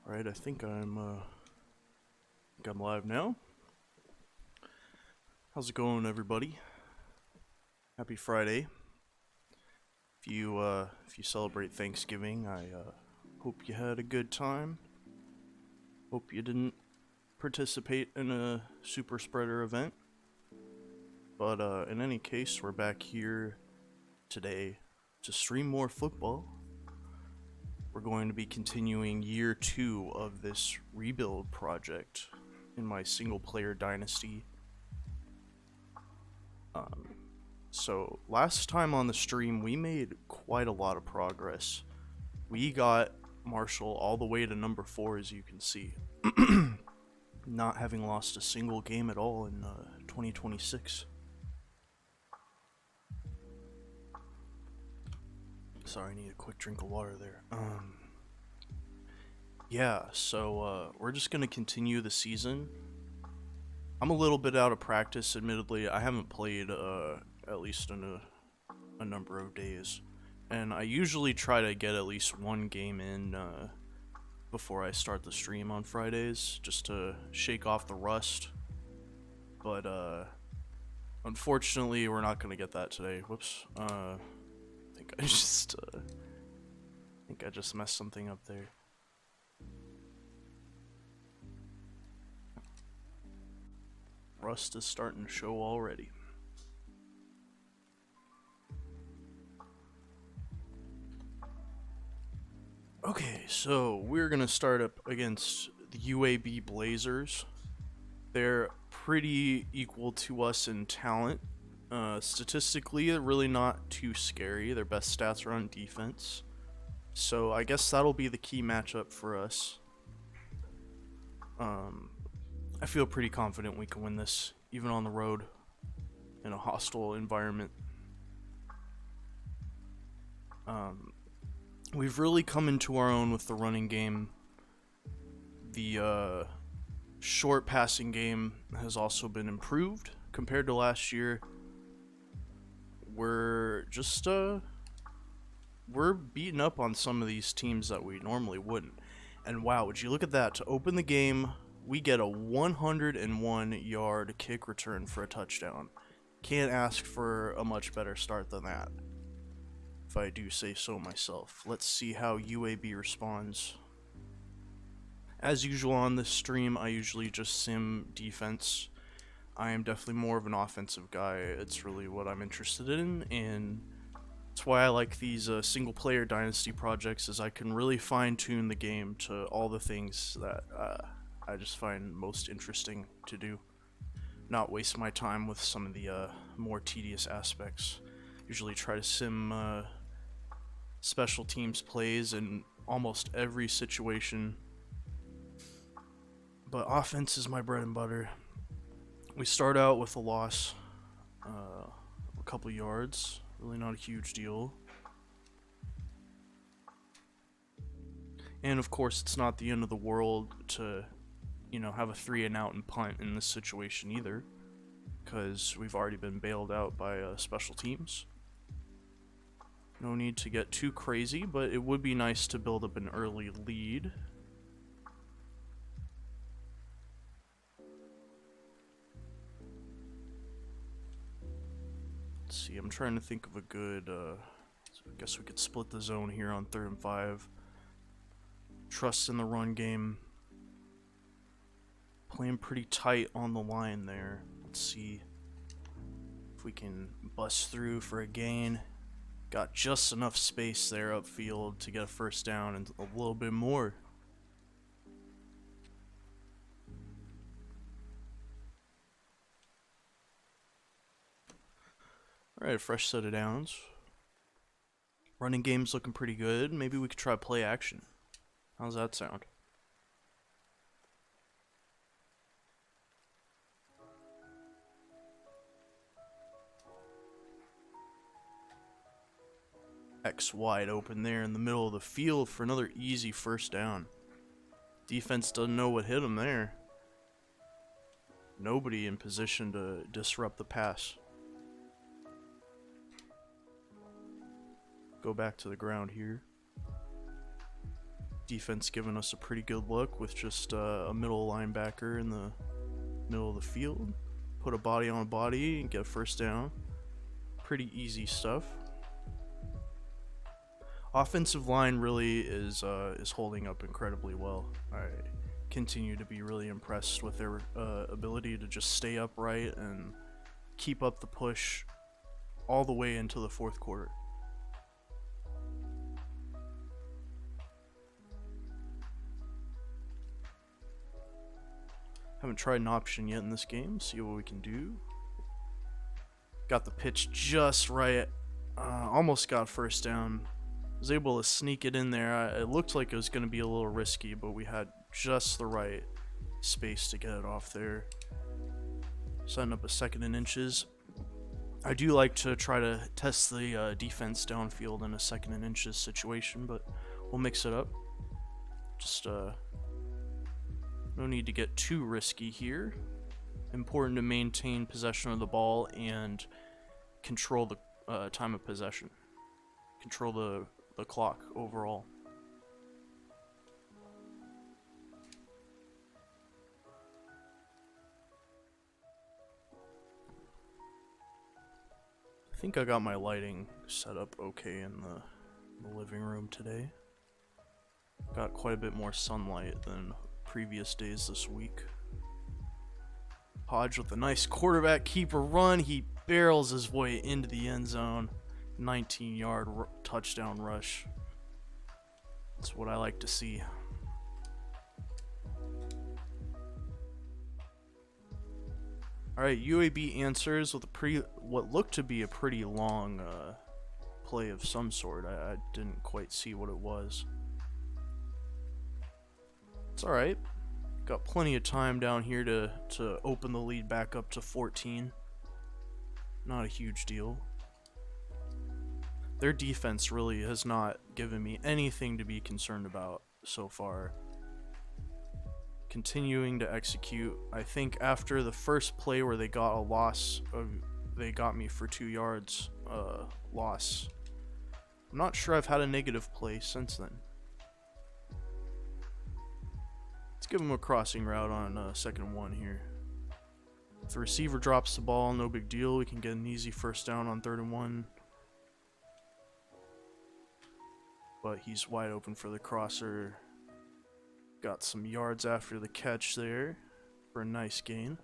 Alright, I think I'm live now. How's it going, everybody? Happy Friday. If you celebrate Thanksgiving, I hope you had a good time. Hope you didn't participate in a super spreader event. But in any case, we're back here today to stream more football. We're going to be continuing year 2 of this rebuild project in my single player dynasty. So last time on the stream we made quite a lot of progress. We got Marshall all the way to number 4, as you can see. Not having lost a single game at all in 2026. Sorry, I need a quick drink of water there. Yeah, so we're just gonna continue the season. I'm a little bit out of practice, admittedly. I haven't played at least in a number of days, and I usually try to get at least one game in before I start the stream on Fridays, just to shake off the rust. But unfortunately, we're not gonna get that today. Whoops. I think I just messed something up there. Rust is starting to show already. Okay, so we're gonna start up against the UAB Blazers. They're pretty equal to us in talent. Statistically, they're really not too scary. Their best stats are on defense. So I guess that'll be the key matchup for us. I feel pretty confident we can win this, even on the road, in a hostile environment. We've really come into our own with the running game. The short passing game has also been improved compared to last year. We're just we're beating up on some of these teams that we normally wouldn't. And wow, would you look at that? To open the game, we get a 101-yard kick return for a touchdown. Can't ask for a much better start than that, if I do say so myself. Let's see how UAB responds. As usual on this stream, I usually just sim defense. I am definitely more of an offensive guy. It's really what I'm interested in, and that's why I like these single-player dynasty projects, is I can really fine-tune the game to all the things that I just find most interesting to do. Not waste my time with some of the more tedious aspects. Usually try to sim special teams plays in almost every situation. But offense is my bread and butter. We start out with a loss, a couple yards, really not a huge deal. And of course, it's not the end of the world to, have a 3-and-out and punt in this situation either, because we've already been bailed out by special teams. No need to get too crazy, but it would be nice to build up an early lead. Let's see, I'm trying to think of a good, I guess we could split the zone here on 3rd and 5. Trust in the run game. Playing pretty tight on the line there. Let's see if we can bust through for a gain. Got just enough space there upfield to get a first down and a little bit more. Alright, fresh set of downs. Running game's looking pretty good. Maybe we could try play action. How's that sound? X wide open there in the middle of the field for another easy first down. Defense doesn't know what hit him there. Nobody in position to disrupt the pass. Go back to the ground here. Defense giving us a pretty good look with just a middle linebacker in the middle of the field. Put a body on a body and get a first down. Pretty easy stuff. Offensive line really is holding up incredibly well. I continue to be really impressed with their ability to just stay upright and keep up the push all the way into the fourth quarter. Haven't tried an option yet in this game. See what we can do. Got the pitch just right. Almost got first down. Was able to sneak it in there. It looked like it was going to be a little risky, but we had just the right space to get it off there. Setting up a 2nd and inches. I do like to try to test the defense downfield in a 2nd and inches situation, but we'll mix it up. Just no need to get too risky here. Important to maintain possession of the ball and control the time of possession. Control the clock overall. I think I got my lighting set up okay in the living room today. Got quite a bit more sunlight than previous days this week. Hodge with a nice quarterback keeper run. He barrels his way into the end zone. 19-yard touchdown rush. That's what I like to see. Alright, UAB answers with what looked to be a pretty long play of some sort. I didn't quite see what it was. It's alright. Got plenty of time down here to open the lead back up to 14. Not a huge deal. Their defense really has not given me anything to be concerned about so far. Continuing to execute. I think after the first play where they got a loss, they got me for 2 yards loss. I'm not sure I've had a negative play since then. Let's give him a crossing route on 2nd and 1 here. If the receiver drops the ball, no big deal. We can get an easy first down on 3rd and 1. But he's wide open for the crosser. Got some yards after the catch there for a nice gain.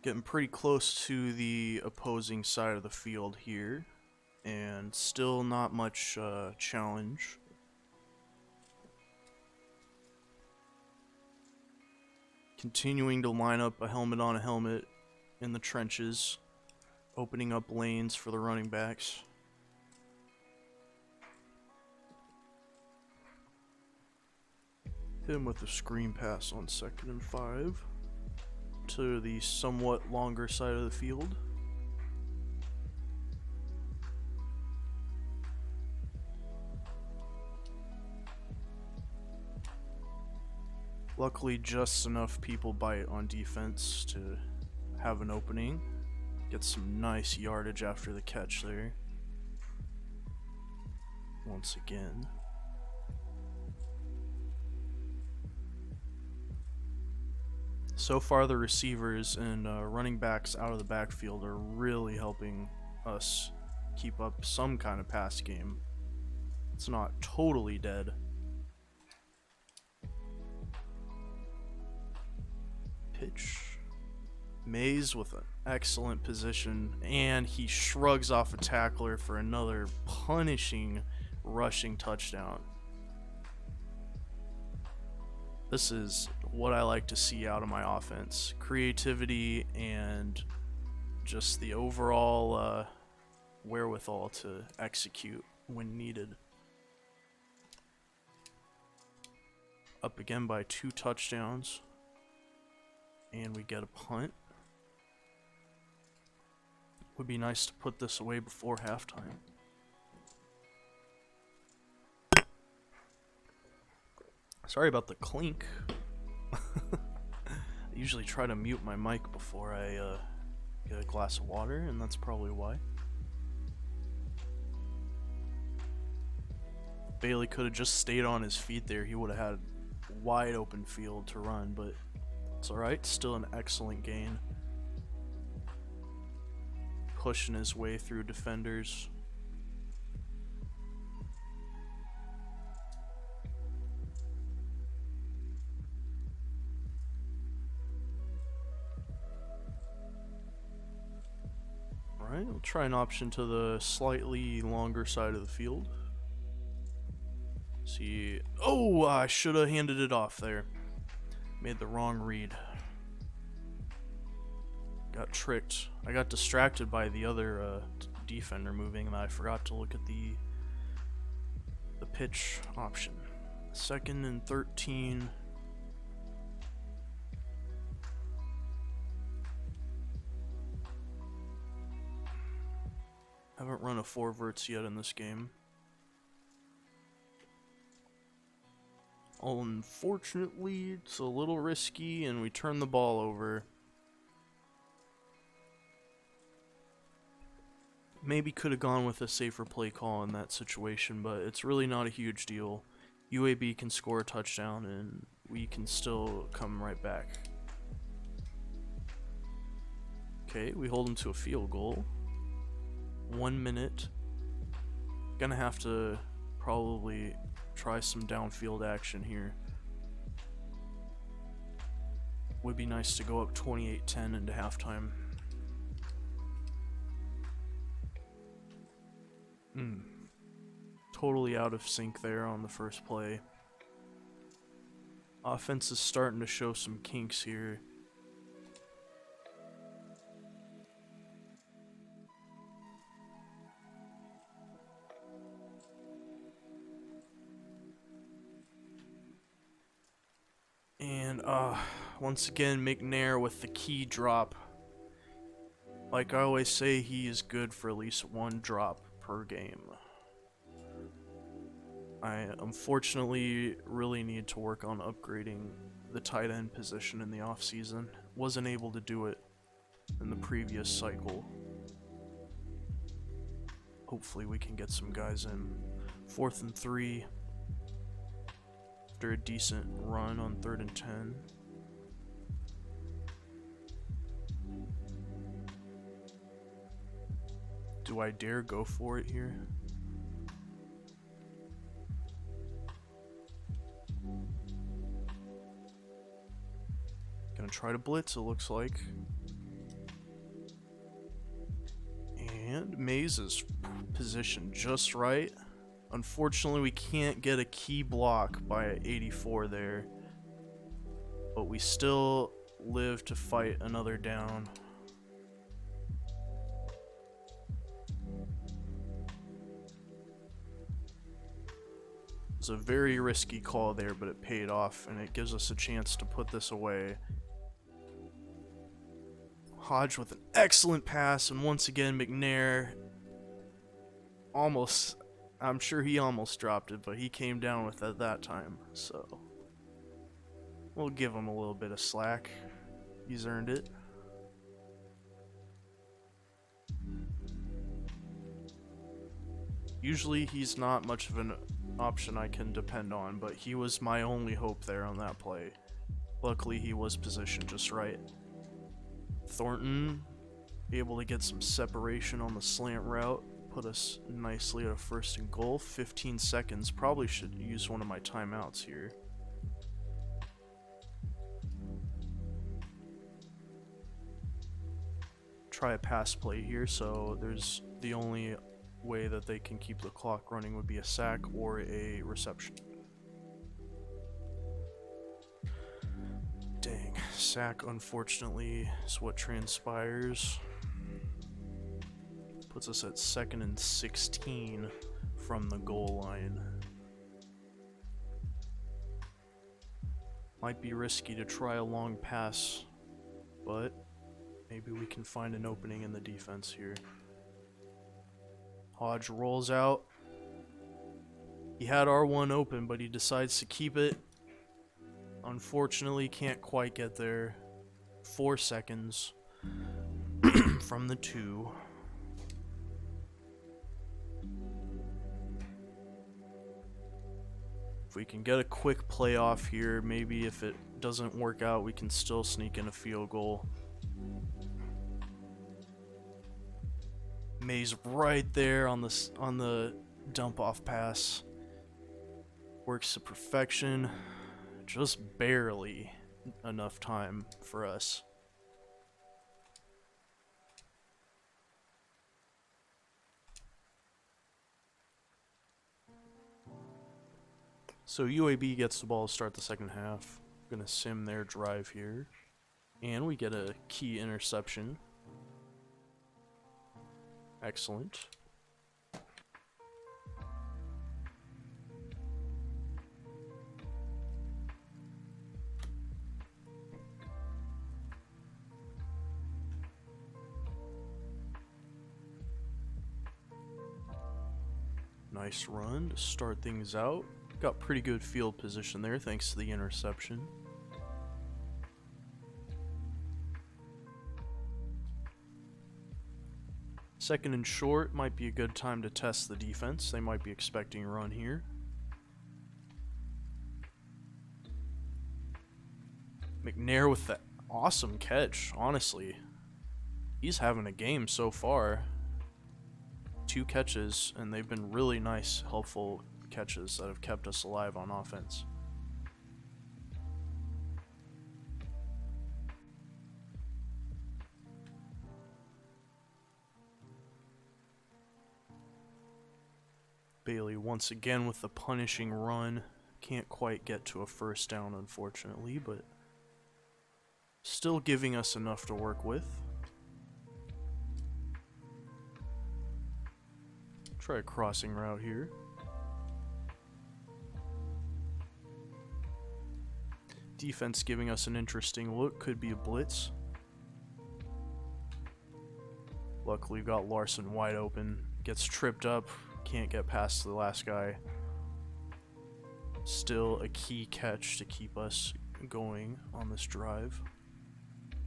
Getting pretty close to the opposing side of the field here, and still not much challenge. Continuing to line up a helmet on a helmet in the trenches, opening up lanes for the running backs. Hit him with a screen pass on 2nd and 5 to the somewhat longer side of the field. Luckily, just enough people bite on defense to have an opening. Get some nice yardage after the catch there. Once again. So far, the receivers and running backs out of the backfield are really helping us keep up some kind of pass game. It's not totally dead. Pitch. Mays with an excellent position, and he shrugs off a tackler for another punishing rushing touchdown. This is what I like to see out of my offense. Creativity and just the overall wherewithal to execute when needed. Up again by 2 touchdowns. And we get a punt. Would be nice to put this away before halftime. Sorry about the clink. Usually try to mute my mic before I get a glass of water, and that's probably why. Bailey could have just stayed on his feet there. He would have had a wide open field to run, but it's alright. Still an excellent gain. Pushing his way through defenders. Alright, we'll try an option to the slightly longer side of the field. See. Oh, I should have handed it off there. Made the wrong read. Got tricked. I got distracted by the other defender moving, and I forgot to look at the pitch option. 2nd and 13. Haven't run a 4 verts yet in this game. Unfortunately, it's a little risky, and we turn the ball over. Maybe could have gone with a safer play call in that situation, but it's really not a huge deal. UAB can score a touchdown, and we can still come right back. Okay, we hold them to a field goal. 1 minute. Gonna have to probably try some downfield action here. Would be nice to go up 28-10 into halftime. Totally out of sync there on the first play. Offense is starting to show some kinks here. And once again, McNair with the key drop. Like I always say, he is good for at least 1 drop per game. I unfortunately really need to work on upgrading the tight end position in the offseason. Wasn't able to do it in the previous cycle. Hopefully we can get some guys in. 4th and 3. After a decent run on 3rd and 10. Do I dare go for it here? Gonna try to blitz, it looks like. And Mays is positioned just right. Unfortunately, we can't get a key block by 84 there. But we still live to fight another down. It's a very risky call there, but it paid off, and it gives us a chance to put this away. Hodge with an excellent pass, and once again, McNair almost, I'm sure he almost dropped it, but he came down with it that time, so we'll give him a little bit of slack. He's earned it. Usually he's not much of an option I can depend on, but he was my only hope there on that play. Luckily he was positioned just right. Thornton able to get some separation on the slant route, put us nicely at a 1st and goal. 15 seconds. Probably should use one of my timeouts here. Try a pass play here, so there's the only way that they can keep the clock running would be a sack or a reception. Dang, sack unfortunately is what transpires. Puts us at 2nd and 16 from the goal line. Might be risky to try a long pass, but maybe we can find an opening in the defense here. Hodge rolls out. He had R1 open, but he decides to keep it. Unfortunately, can't quite get there. 4 seconds from the 2. If we can get a quick playoff here, maybe if it doesn't work out, we can still sneak in a field goal. May's right there on the dump off pass. Works to perfection. Just barely enough time for us. So UAB gets the ball to start the second half. Gonna sim their drive here. And we get a key interception. Excellent. Nice run to start things out. Got pretty good field position there thanks to the interception. Second and short might be a good time to test the defense. They might be expecting a run here. McNair with that awesome catch, honestly. He's having a game so far. 2 catches, and they've been really nice, helpful catches that have kept us alive on offense. Bailey once again with the punishing run. Can't quite get to a first down, unfortunately, but still giving us enough to work with. Try a crossing route here. Defense giving us an interesting look. Could be a blitz. Luckily, we've got Larson wide open. Gets tripped up. Can't get past the last guy. Still a key catch to keep us going on this drive.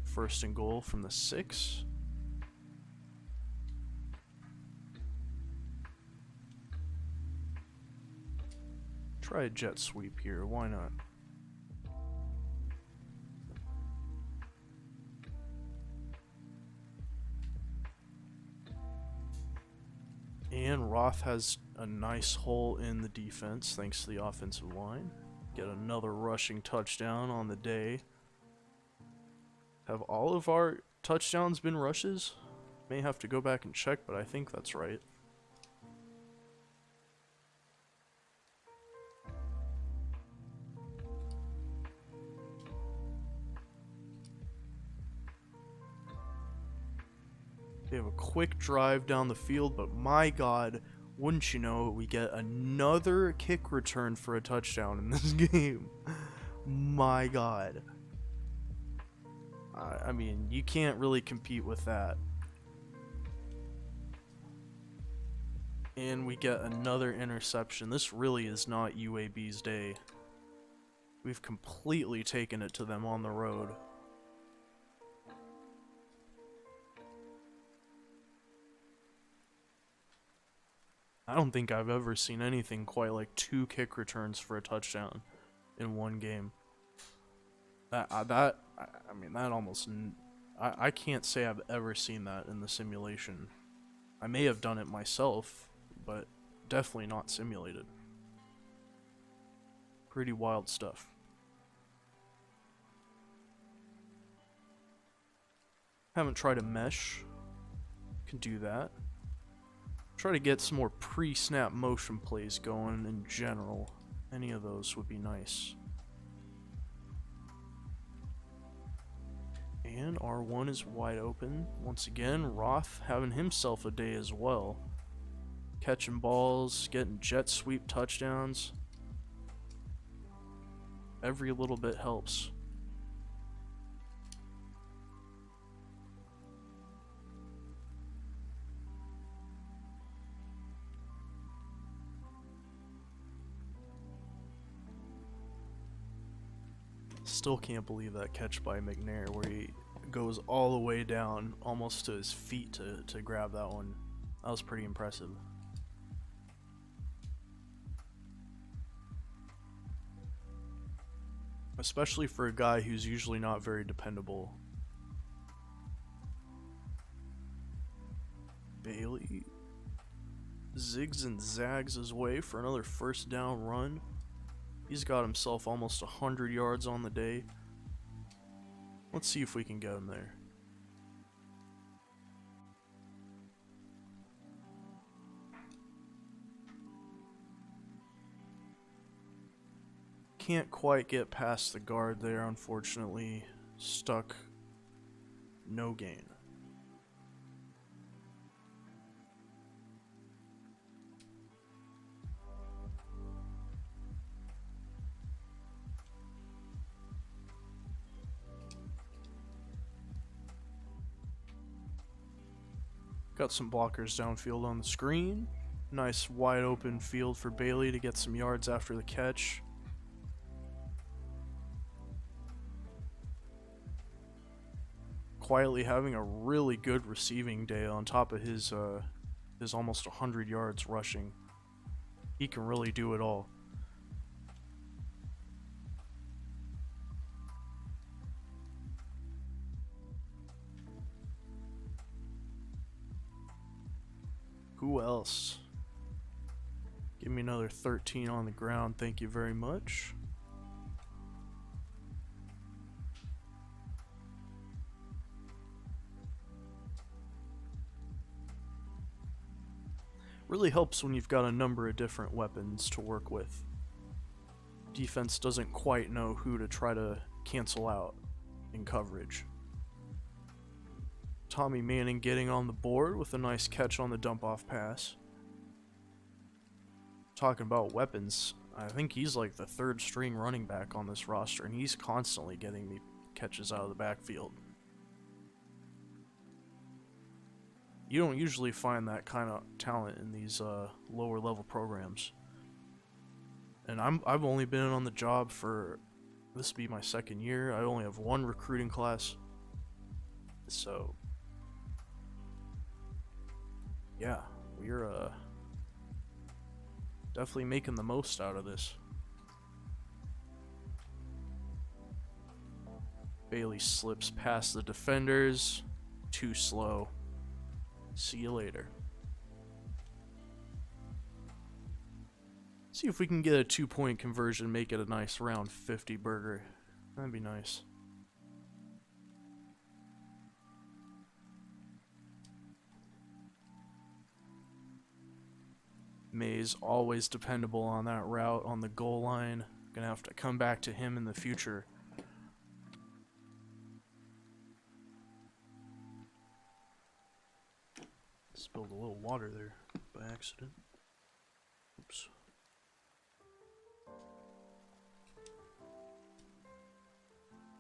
First and goal from the 6. Try a jet sweep here. Why not? And Roth has a nice hole in the defense thanks to the offensive line. Get another rushing touchdown on the day. Have all of our touchdowns been rushes? May have to go back and check, but I think that's right. They have a quick drive down the field, but my god, wouldn't you know, we get another kick return for a touchdown in this game. My god. I mean, you can't really compete with that. And we get another interception. This really is not UAB's day. We've completely taken it to them on the road. I don't think I've ever seen anything quite like 2 kick returns for a touchdown in one game. I mean, that almost... I can't say I've ever seen that in the simulation. I may have done it myself, but definitely not simulated. Pretty wild stuff. Haven't tried a mesh. Can do that. Try to get some more pre-snap motion plays going in general. Any of those would be nice. And R1 is wide open. Once again, Roth having himself a day as well. Catching balls, getting jet sweep touchdowns. Every little bit helps. Still can't believe that catch by McNair where he goes all the way down, almost to his feet to grab that one. That was pretty impressive. Especially for a guy who's usually not very dependable. Bailey zigs and zags his way for another first down run. He's got himself almost 100 yards on the day. Let's see if we can get him there. Can't quite get past the guard there, unfortunately. Stuck. No gain. Got some blockers downfield on the screen. Nice wide open field for Bailey to get some yards after the catch. Quietly having a really good receiving day on top of his almost 100 yards rushing. He can really do it all. Who else? Give me another 13 on the ground, thank you very much. Really helps when you've got a number of different weapons to work with. Defense doesn't quite know who to try to cancel out in coverage. Tommy Manning getting on the board with a nice catch on the dump-off pass. Talking about weapons, I think he's like the third string running back on this roster, and he's constantly getting me catches out of the backfield. You don't usually find that kind of talent in these lower level programs. And I've only been on the job for, this will be my second year. I only have one recruiting class. So yeah, we're definitely making the most out of this. Bailey slips past the defenders. Too slow. See you later. See if we can get a 2-point conversion, make it a nice round 50 burger. That'd be nice. Mays always dependable on that route on the goal line. Gonna have to come back to him in the future. Spilled a little water there by accident. Oops.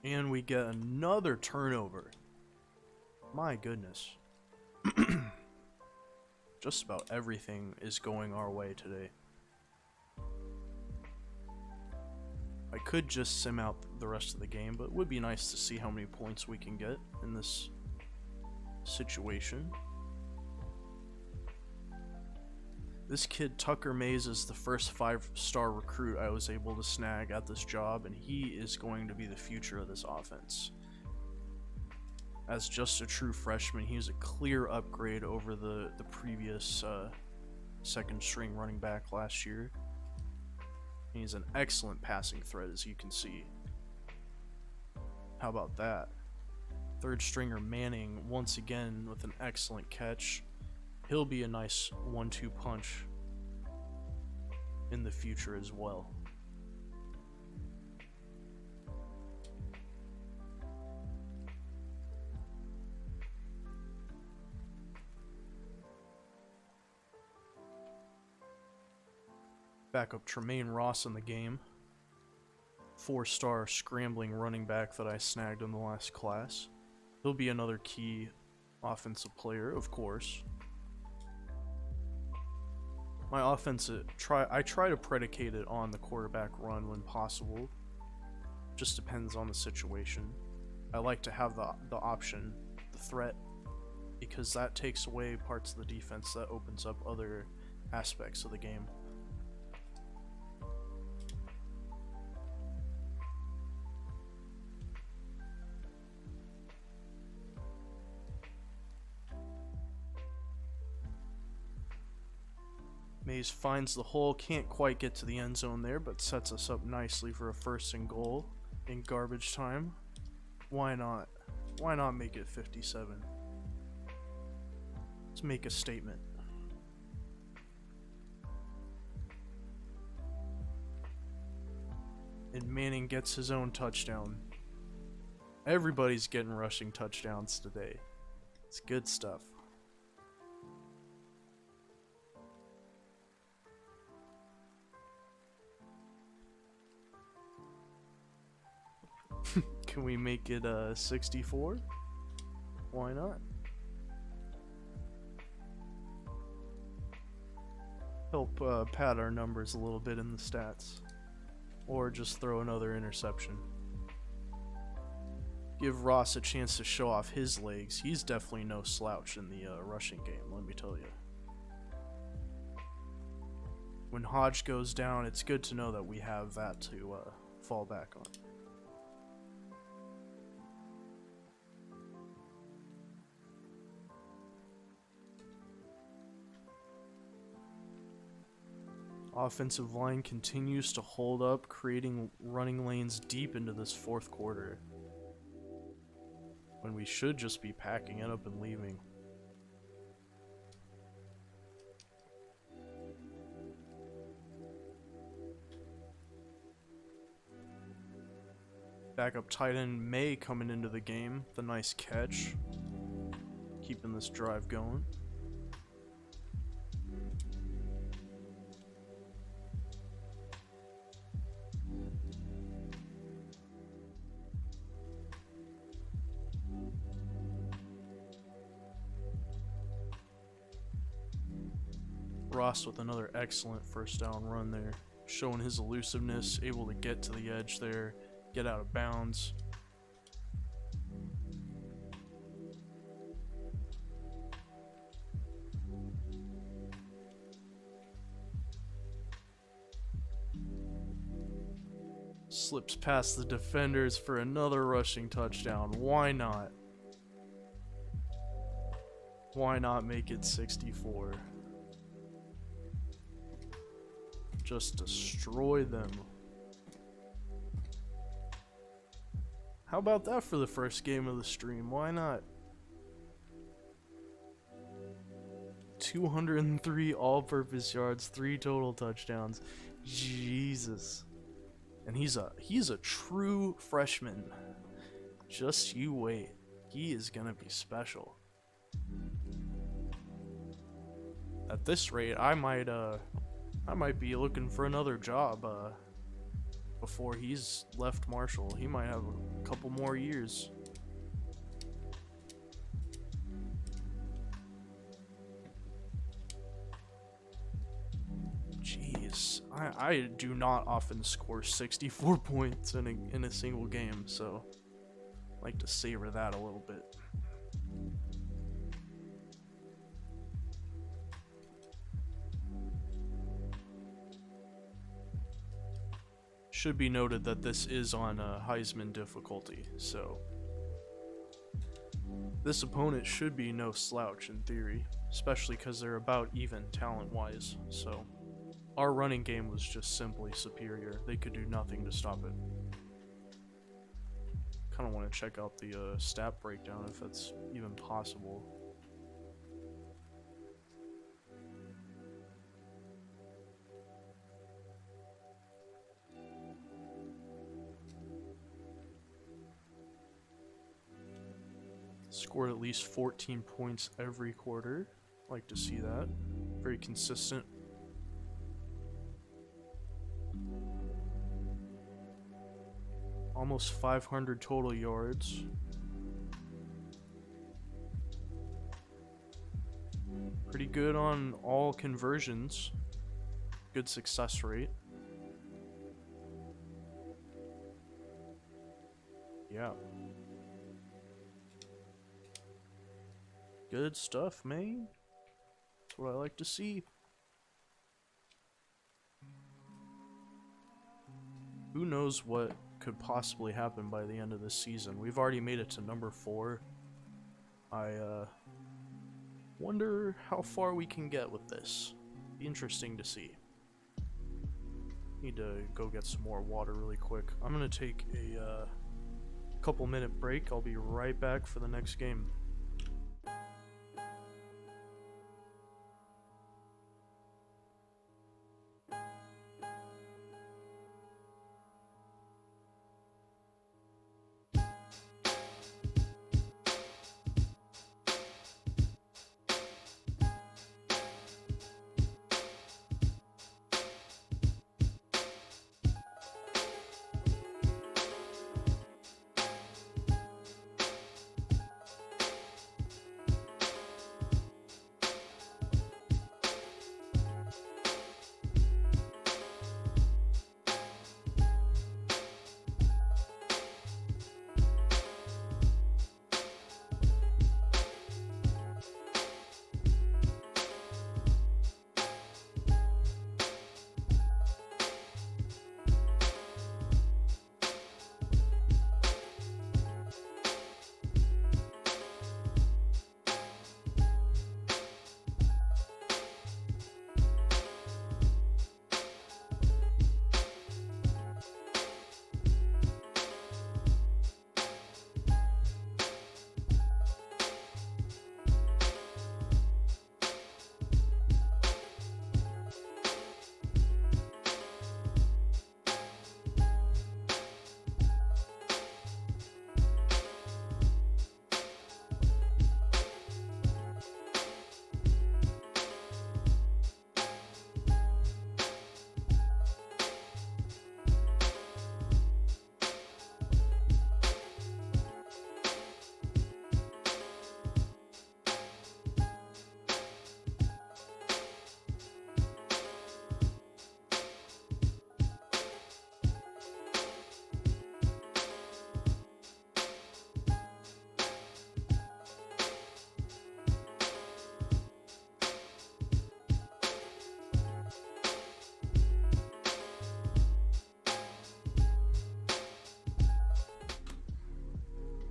And we get another turnover. My goodness. Just about everything is going our way today. I could just sim out the rest of the game, but it would be nice to see how many points we can get in this situation. This kid, Tucker Mays, is the first 5-star recruit I was able to snag at this job, and he is going to be the future of this offense. As just a true freshman, he was a clear upgrade over the previous second string running back last year. And he's an excellent passing threat, as you can see. How about that? Third stringer Manning, once again, with an excellent catch. He'll be a nice 1-2 punch in the future as well. Backup Tremaine Ross in the game. 4-star scrambling running back that I snagged in the last class. He'll be another key offensive player, of course. My offense, I try to predicate it on the quarterback run when possible. Just depends on the situation. I like to have the option, the threat, because that takes away parts of the defense that opens up other aspects of the game. Mays finds the hole, can't quite get to the end zone there, but sets us up nicely for a 1st and goal in garbage time. Why not? Why not make it 57? Let's make a statement. And Manning gets his own touchdown. Everybody's getting rushing touchdowns today. It's good stuff. Can we make it 64? Why not? Help pad our numbers a little bit in the stats. Or just throw another interception. Give Ross a chance to show off his legs. He's definitely no slouch in the rushing game, let me tell you. When Hodge goes down, it's good to know that we have that to fall back on. Offensive line continues to hold up, creating running lanes deep into this 4th quarter, when we should just be packing it up and leaving. Backup tight end May coming into the game, the nice catch, keeping this drive going. Ross with another excellent 1st down run there, showing his elusiveness, able to get to the edge there, get out of bounds. Slips past the defenders for another rushing touchdown. Why not? Why not make it 64? Just destroy them. How about that for the first game of the stream? Why not? 203 all-purpose yards, 3 total touchdowns. Jesus. And he's a true freshman. Just you wait. He is gonna be special. At this rate, I might be looking for another job before he's left Marshall. He might have a couple more years. Jeez, I do not often score 64 points in a single game, so I like to savor that a little bit. Should be noted that this is on Heisman difficulty, so this opponent should be no slouch in theory, especially because they're about even talent-wise, so our running game was just simply superior. They could do nothing to stop it. Kind of want to check out the stat breakdown if that's even possible. Scored at least 14 points every quarter. Like to see that. Very consistent. Almost 500 total yards. Pretty good on all conversions. Good success rate. Yeah. Good stuff, man. That's what I like to see. Who knows what could possibly happen by the end of this season? We've already made it to number 4. I wonder how far we can get with this. Be interesting to see. Need to go get some more water really quick. I'm gonna take a couple minute break. I'll be right back for the next game.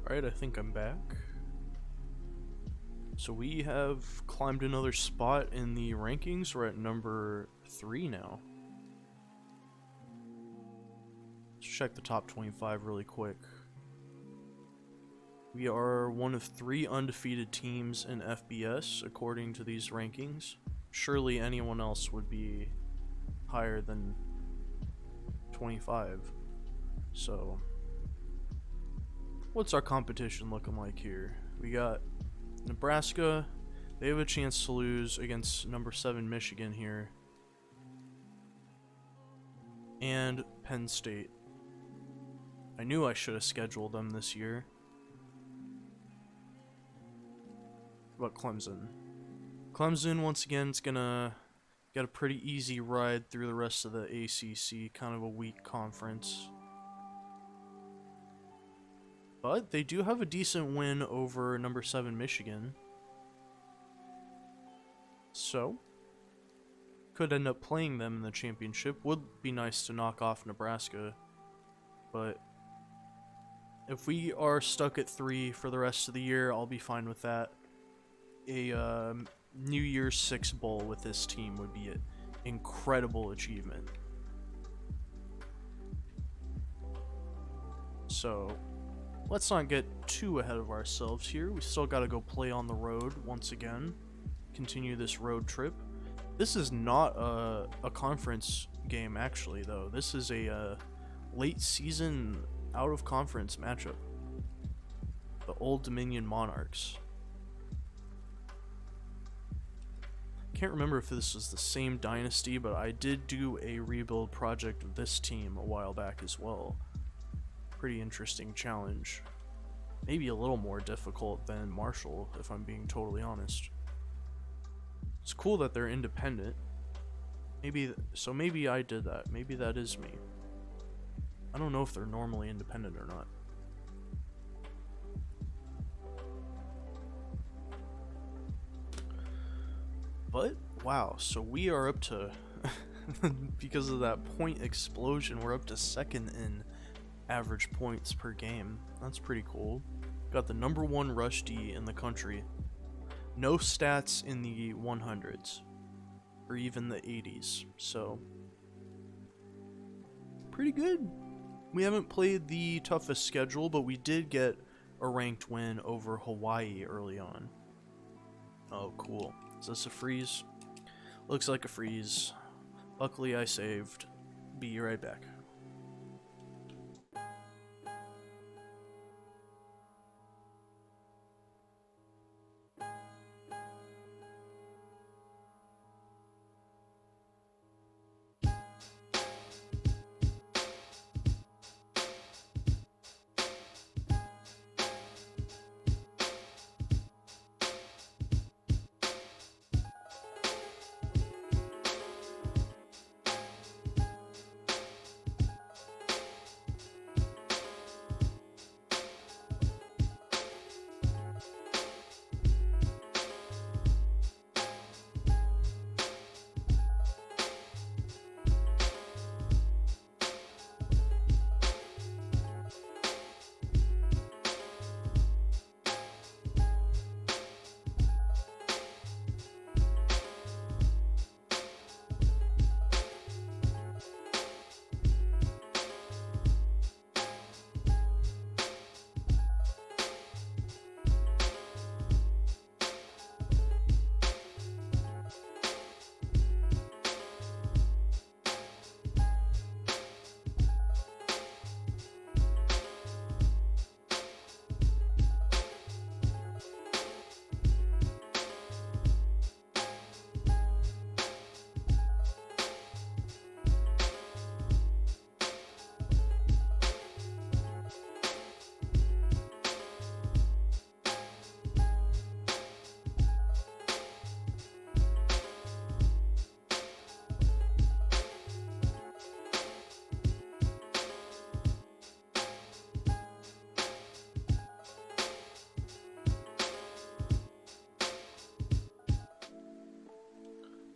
Alright, I think I'm back. So we have climbed another spot in the rankings. We're at number 3 now. Let's check the top 25 really quick. We are one of 3 undefeated teams in FBS, according to these rankings. Surely anyone else would be higher than 25. So, what's our competition looking like here? We got Nebraska. They have a chance to lose against number 7 Michigan here. And Penn State. I knew I should have scheduled them this year. What about Clemson? Clemson, once again, is gonna get a pretty easy ride through the rest of the ACC. Kind of a weak conference. But they do have a decent win over number 7 Michigan. So, could end up playing them in the championship. Would be nice to knock off Nebraska. But if we are stuck at 3 for the rest of the year, I'll be fine with that. A New Year's 6 bowl with this team would be an incredible achievement. So, let's not get too ahead of ourselves here. We still got to go play on the road once again. Continue this road trip. This is not a conference game, actually, though. This is a late season out of conference matchup. The Old Dominion Monarchs. Can't remember if this is the same dynasty, but I did do a rebuild project of this team a while back as well. Pretty interesting challenge. Maybe a little more difficult than Marshall, if I'm being totally honest. It's cool that they're independent. Maybe I did that. Maybe that is me. I don't know if they're normally independent or not. But, wow, so we are up to, because of that point explosion, we're up to second in average points per game. That's pretty cool. Got the number 1 rush D in the country. No stats in the 100s, or even the 80s, so pretty good. We haven't played the toughest schedule, but we did get a ranked win over Hawaii early on. Oh, cool. Is this a freeze? Looks like a freeze. Luckily, I saved. Be right back.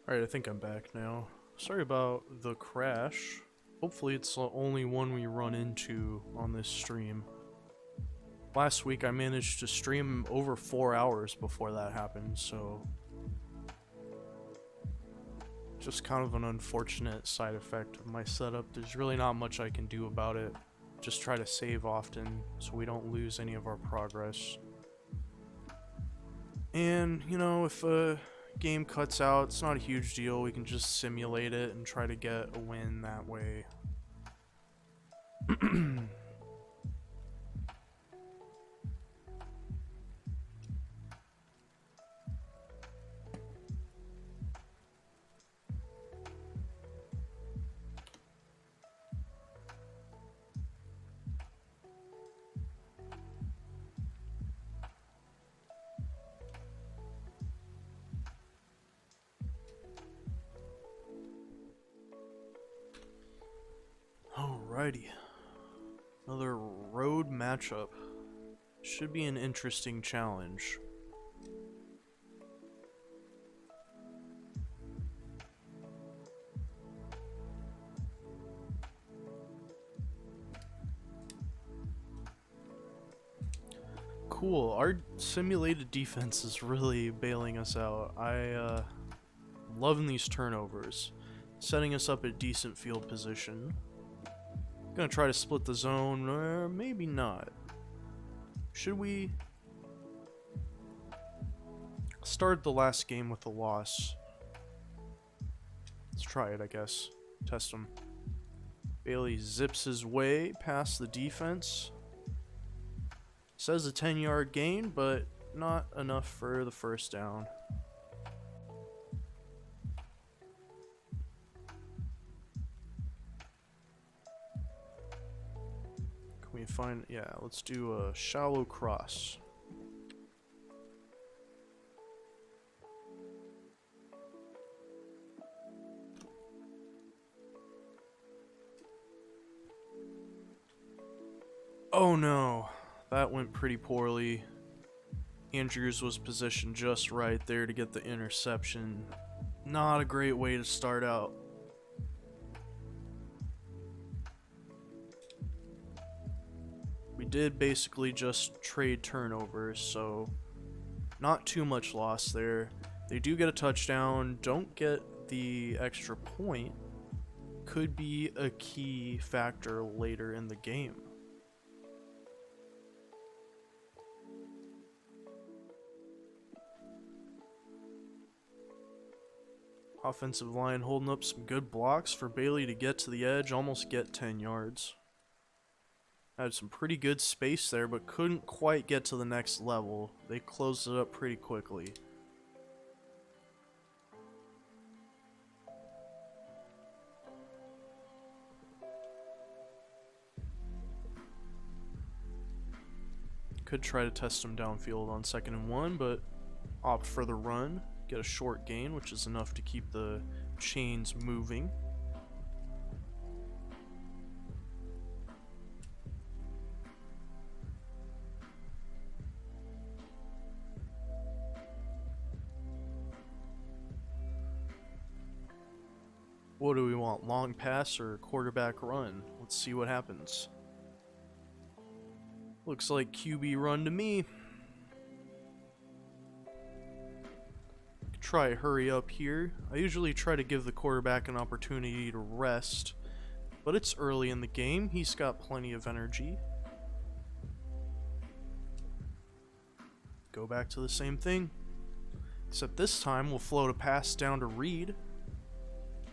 Alright, I think I'm back now. Sorry about the crash. Hopefully it's the only one we run into on this stream. Last week I managed to stream over 4 hours before that happened, so just kind of an unfortunate side effect of my setup. There's really not much I can do about it. Just try to save often so we don't lose any of our progress. And, you know, if a game cuts out, it's not a huge deal. We can just simulate it and try to get a win that way. Alrighty. Another road matchup. Should be an interesting challenge. Cool. Our simulated defense is really bailing us out. Loving these turnovers. Setting us up at decent field position. Gonna try to split the zone, maybe not. Should we start the last game with a loss? Let's try it, I guess. Test him. Bailey zips his way past the defense. Says a 10-yard gain, but not enough for the first down. Can we find... yeah, let's do a shallow cross. Oh no, that went pretty poorly. Andrews was positioned just right there to get the interception. Not a great way to start out. We did basically just trade turnovers, so not too much loss there. They do get a touchdown, don't get the extra point. Could be a key factor later in the game. Offensive line holding up some good blocks for Bailey to get to the edge, almost get 10 yards. Had some pretty good space there, but couldn't quite get to the next level. They closed it up pretty quickly. Could try to test him downfield on 2nd and 1, but opt for the run. Get a short gain, which is enough to keep the chains moving. What do we want? Long pass or quarterback run? Let's see what happens. Looks like QB run to me. Try hurry up here. I usually try to give the quarterback an opportunity to rest, but it's early in the game. He's got plenty of energy. Go back to the same thing, except this time we'll float a pass down to Reed,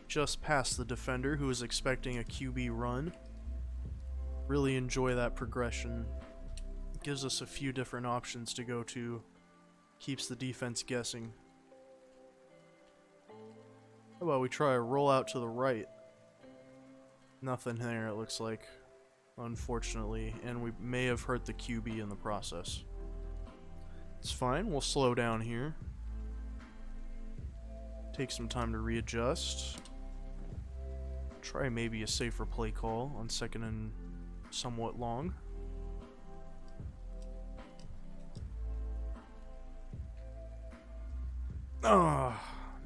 just past the defender who was expecting a QB run. Really enjoy that progression. Gives us a few different options to go to. Keeps the defense guessing. How about we try a roll out to the right? Nothing there, it looks like, unfortunately, and we may have hurt the QB in the process. It's fine, we'll slow down here. Take some time to readjust. Try maybe a safer play call on 2nd and somewhat long.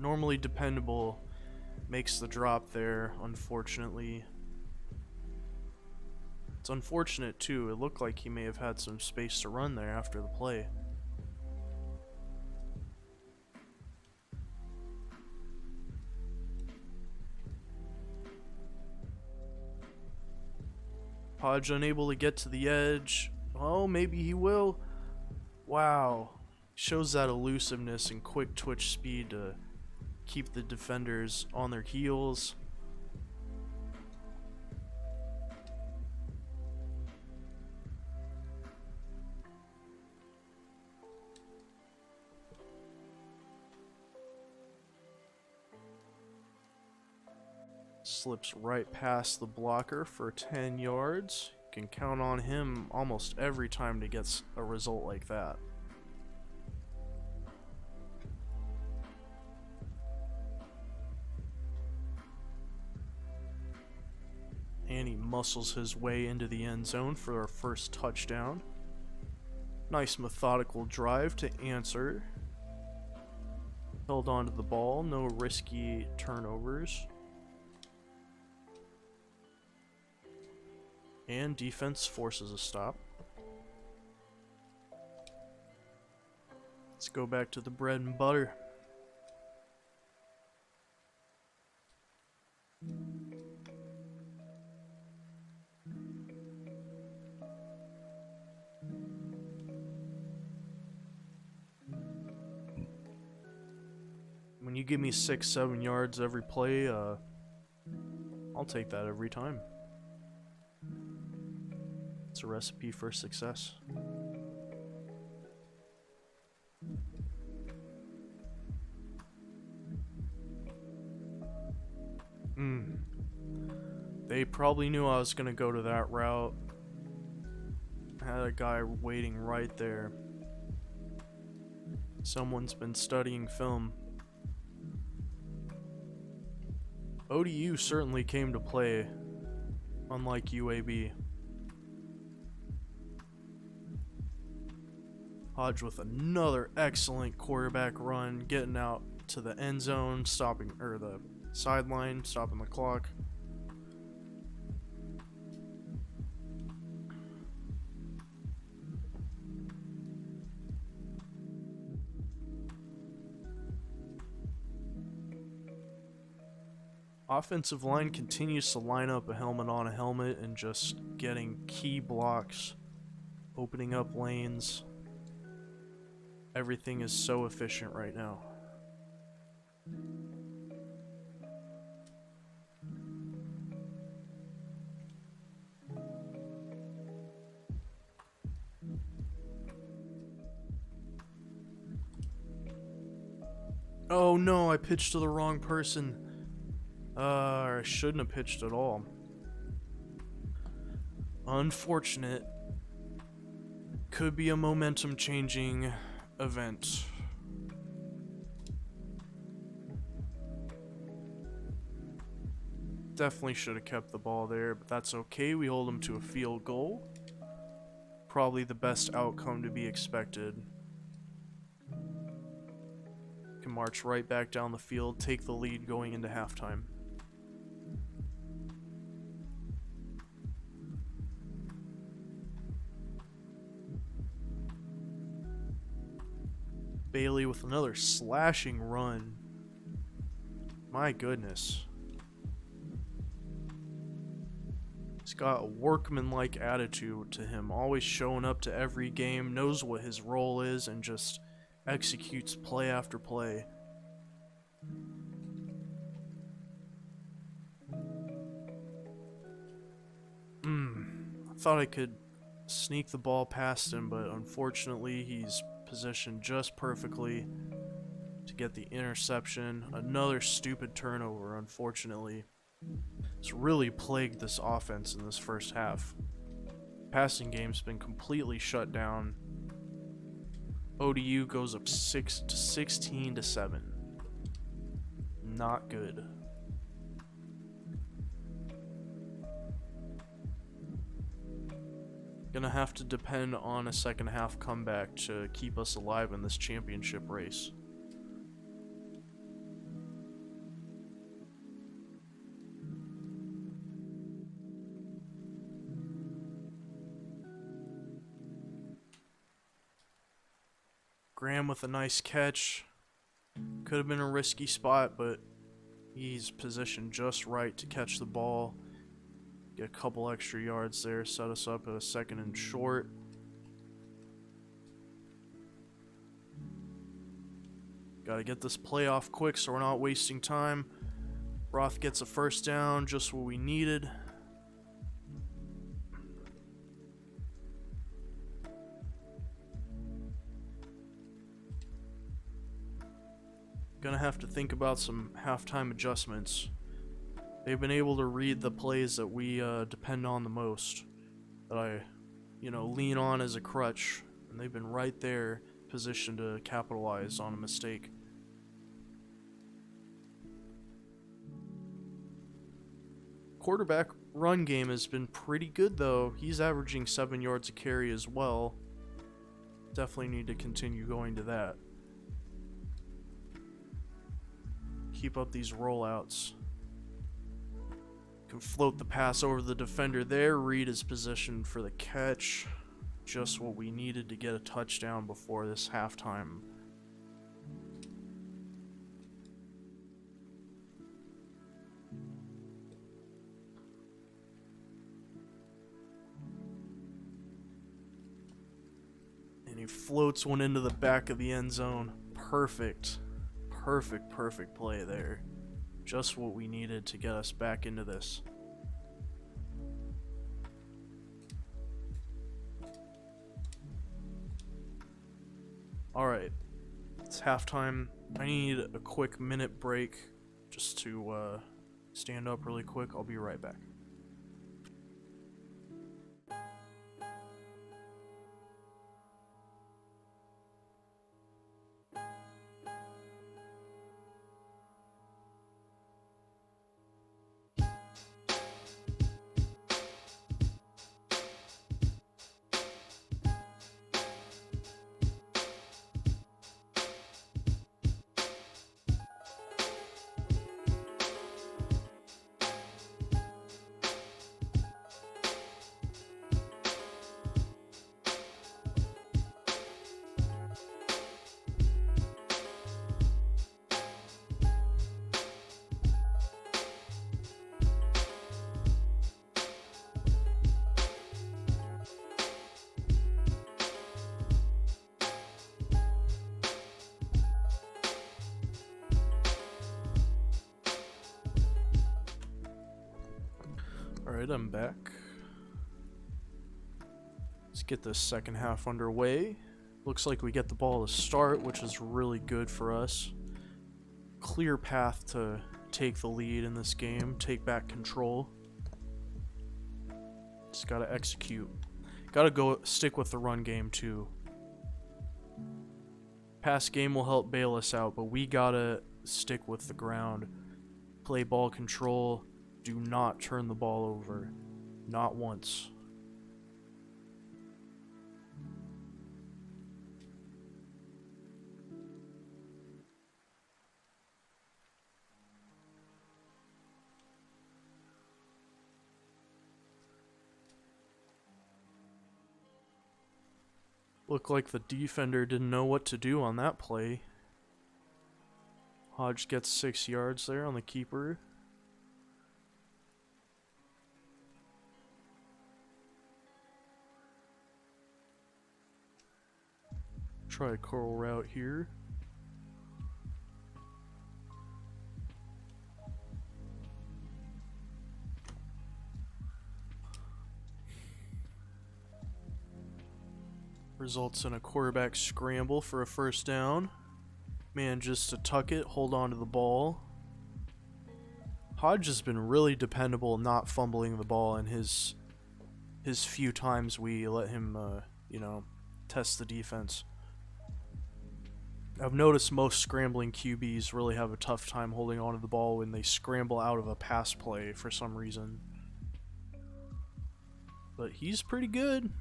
Normally dependable, makes the drop there, unfortunately. It's unfortunate too, it looked like he may have had some space to run there after the play. Podge unable to get to the edge. Oh, maybe he will. Wow. Shows that elusiveness and quick twitch speed to keep the defenders on their heels. Slips right past the blocker for 10 yards. You can count on him almost every time to get a result like that. And he muscles his way into the end zone for our first touchdown. Nice methodical drive to answer. Held on to the ball, no risky turnovers. And defense forces a stop. Let's go back to the bread and butter. When you give me 6-7 yards every play, I'll take that every time. It's a recipe for success. They probably knew I was gonna go to that route. Had a guy waiting right there. Someone's been studying film. ODU certainly came to play, unlike UAB. Hodge with another excellent quarterback run, getting out to the end zone, stopping, or the sideline, stopping the clock. Offensive line continues to line up a helmet on a helmet and just getting key blocks, opening up lanes. Everything is so efficient right now. Oh no, I pitched to the wrong person. Or I shouldn't have pitched at all. Unfortunate. Could be a momentum changing event. Definitely should have kept the ball there, but that's okay. We hold them to a field goal. Probably the best outcome to be expected. Can march right back down the field, take the lead going into halftime. Bailey with another slashing run. My goodness. He's got a workmanlike attitude to him, always showing up to every game, knows what his role is, and just executes play after play. I thought I could sneak the ball past him, but unfortunately he's positioned just perfectly to get the interception. Another stupid turnover, unfortunately. It's really plagued this offense in this first half. Passing game's been completely shut down. ODU goes up 16-7. Not good. Gonna have to depend on a second half comeback to keep us alive in this championship race. Graham with a nice catch. Could have been a risky spot, but he's positioned just right to catch the ball. Get a couple extra yards there, set us up at a 2nd and short. Gotta get this play off quick so we're not wasting time. Roth gets a first down, just what we needed. Gonna have to think about some halftime adjustments. They've been able to read the plays that we depend on the most, that I, lean on as a crutch, and they've been right there, positioned to capitalize on a mistake. Quarterback run game has been pretty good though. He's averaging 7 yards a carry as well. Definitely need to continue going to that. Keep up these rollouts. Can float the pass over the defender there. Reed is positioned for the catch. Just what we needed to get a touchdown before this halftime. And he floats one into the back of the end zone. Perfect. Perfect play there. Just what we needed to get us back into this. Alright, it's halftime. I need a quick minute break just to stand up really quick. I'll be right back. Alright, I'm back. Let's get this second half underway. Looks like we get the ball to start, which is really good for us. Clear path to take the lead in this game, take back control. Just gotta execute. Gotta go stick with the run game too. Pass game will help bail us out, but we gotta stick with the ground. Play ball control. Do not turn the ball over. Not once. Looked like the defender didn't know what to do on that play. Hodge gets 6 yards there on the keeper. Try a curl route here. Results in a quarterback scramble for a first down. Manages to tuck it, hold on to the ball. Hodge has been really dependable not fumbling the ball in his few times we let him, test the defense. I've noticed most scrambling QBs really have a tough time holding on to the ball when they scramble out of a pass play for some reason. But he's pretty good.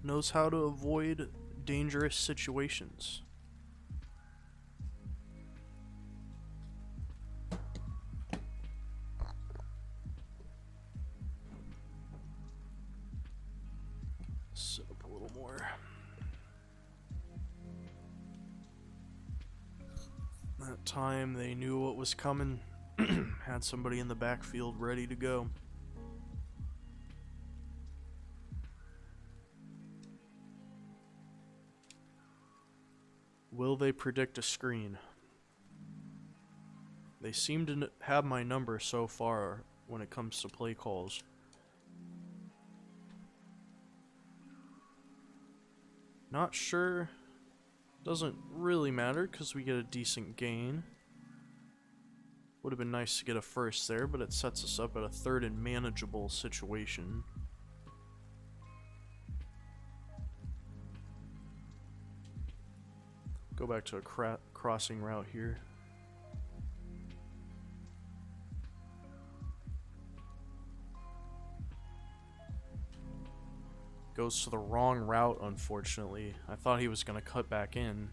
Knows how to avoid dangerous situations. Set up a little more. That time they knew what was coming. Had somebody in the backfield ready to go. Will they predict a screen? They seem to have my number so far when it comes to play calls. Not sure. Doesn't really matter because we get a decent gain. Would have been nice to get a first there, but it sets us up at a third and manageable situation. Go back to a crossing route here. Goes to the wrong route, unfortunately. I thought he was going to cut back in.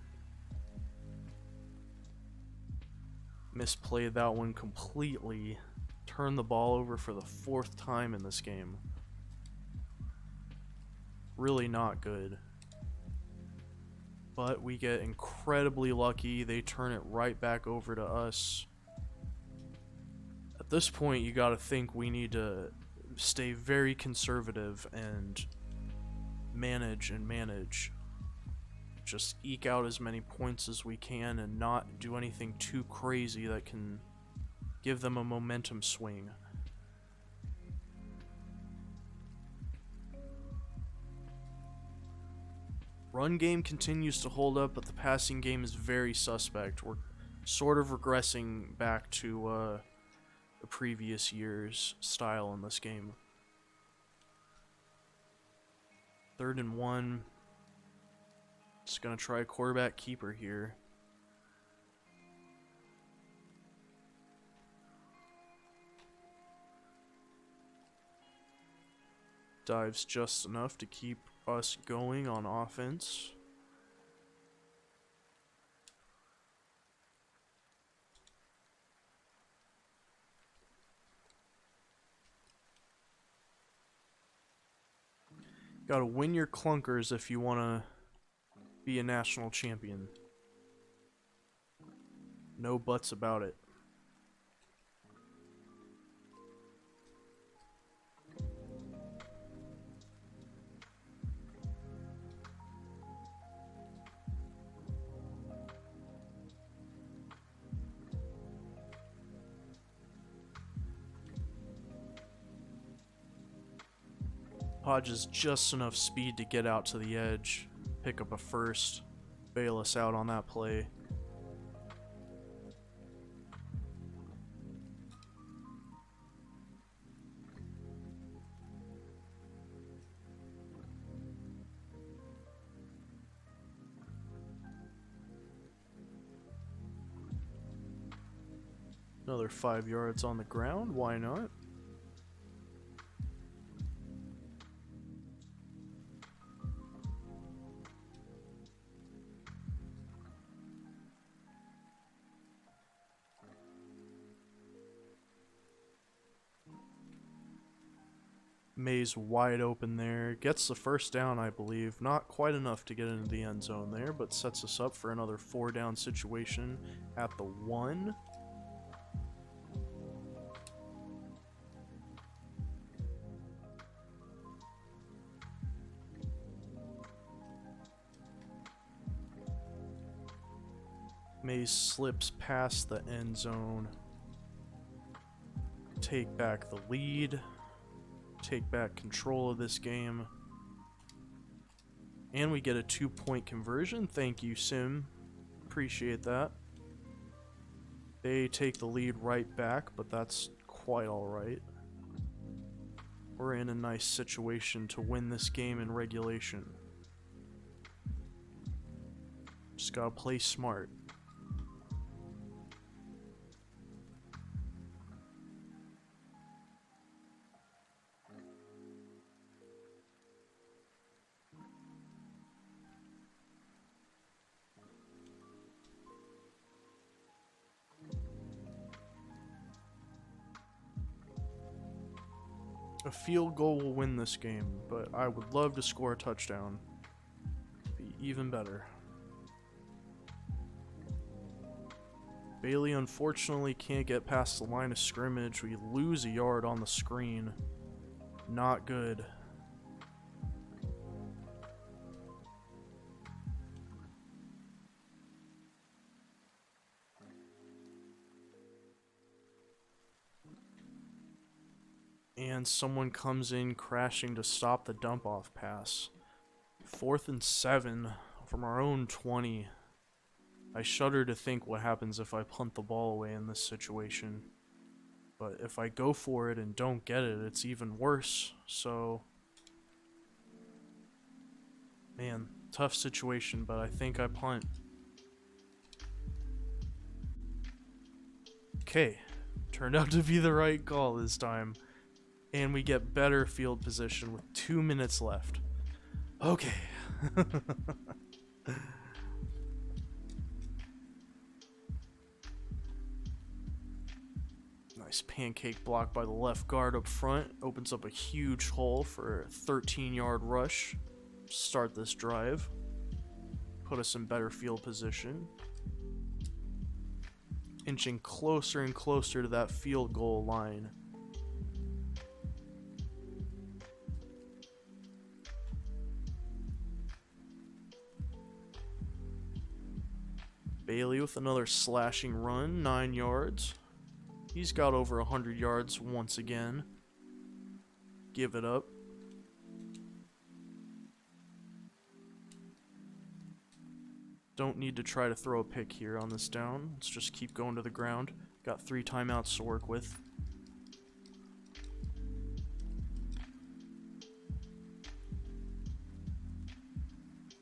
Misplayed that one completely. Turned the ball over for the 4th time in this game. Really not good. But we get incredibly lucky. They turn it right back over to us. At this point, you gotta think we need to stay very conservative and manage. Just eke out as many points as we can and not do anything too crazy that can give them a momentum swing. Run game continues to hold up, but the passing game is very suspect. We're sort of regressing back to the previous year's style in this game. 3rd and 1. Just gonna try a quarterback keeper here. Dives just enough to keep us going on offense. Gotta win your clunkers if you wanna be a national champion. No buts about it. Hodges just enough speed to get out to the edge, pick up a first, bail us out on that play. Another 5 yards on the ground, why not? Mays wide open there. Gets the first down, I believe. Not quite enough to get into the end zone there, but sets us up for another 4-down situation at the 1. Mays slips past the end zone. Take back the lead. Take back control of this game. And we get a 2-point conversion. Thank you, Sim. Appreciate that. They take the lead right back, but that's quite alright. We're in a nice situation to win this game in regulation. Just gotta play smart. A field goal will win this game, but I would love to score a touchdown. Be even better. Bailey unfortunately can't get past the line of scrimmage. We lose a yard on the screen. Not good. And someone comes in crashing to stop the dump-off pass. 4th and 7 from our own 20. I shudder to think what happens if I punt the ball away in this situation. But if I go for it and don't get it, it's even worse. So, man, tough situation, but I think I punt. Okay, turned out to be the right call this time. And we get better field position with 2 minutes left. Okay. Nice pancake block by the left guard up front. Opens up a huge hole for a 13-yard rush. Start this drive. Put us in better field position. Inching closer and closer to that field goal line. Bailey with another slashing run, 9 yards. He's got over 100 yards once again. Give it up. Don't need to try to throw a pick here on this down. Let's just keep going to the ground. Got 3 timeouts to work with.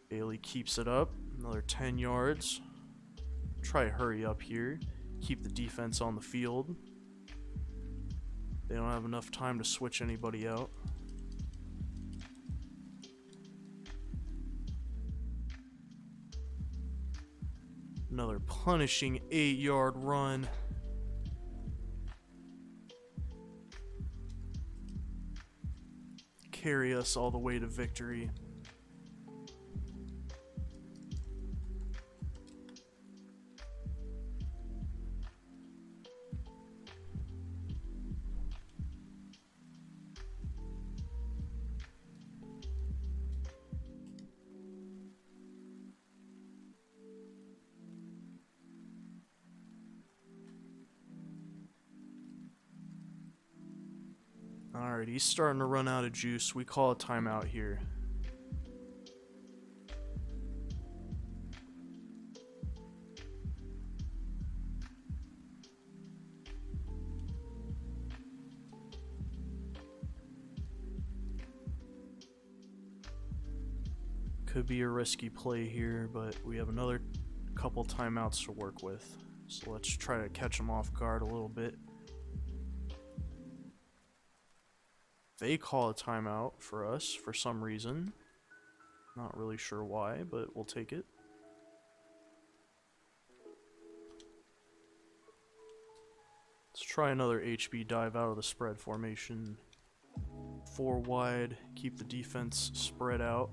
Bailey keeps it up. Another 10 yards. Try to hurry up here. Keep the defense on the field. They don't have enough time to switch anybody out. Another punishing 8-yard run. Carry us all the way to victory. Alright, he's starting to run out of juice. We call a timeout here. Could be a risky play here, but we have another couple timeouts to work with. So let's try to catch them off guard a little bit. They call a timeout for us for some reason. Not really sure why, but we'll take it. Let's try another HB dive out of the spread formation. 4 wide, keep the defense spread out.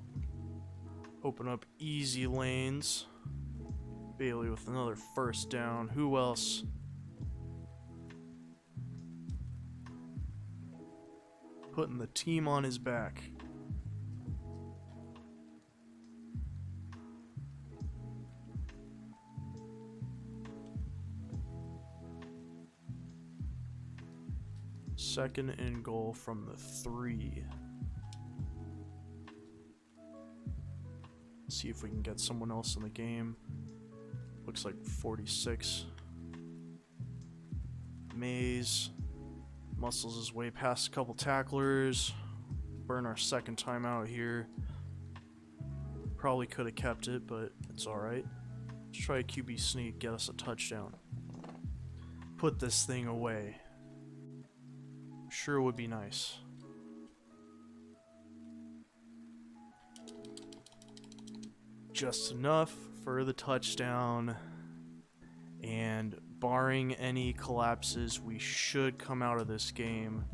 Open up easy lanes. Bailey with another first down. Who else? Putting the team on his back. Second and goal from the 3. See if we can get someone else in the game. Looks like 46. Mays muscles his way past a couple tacklers. Burn our second timeout here. Probably could have kept it, but it's alright. Let's try a QB sneak, get us a touchdown. Put this thing away. Sure would be nice. Just enough for the touchdown, and barring any collapses, we should come out of this game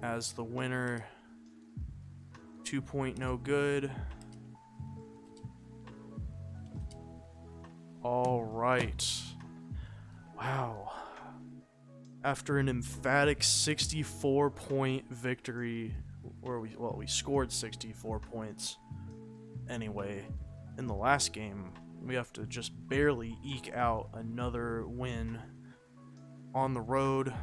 as the winner. 2-point no good. All right. Wow. After an emphatic 64-point victory, where we scored 64 points anyway. In the last game, we have to just barely eke out another win on the road.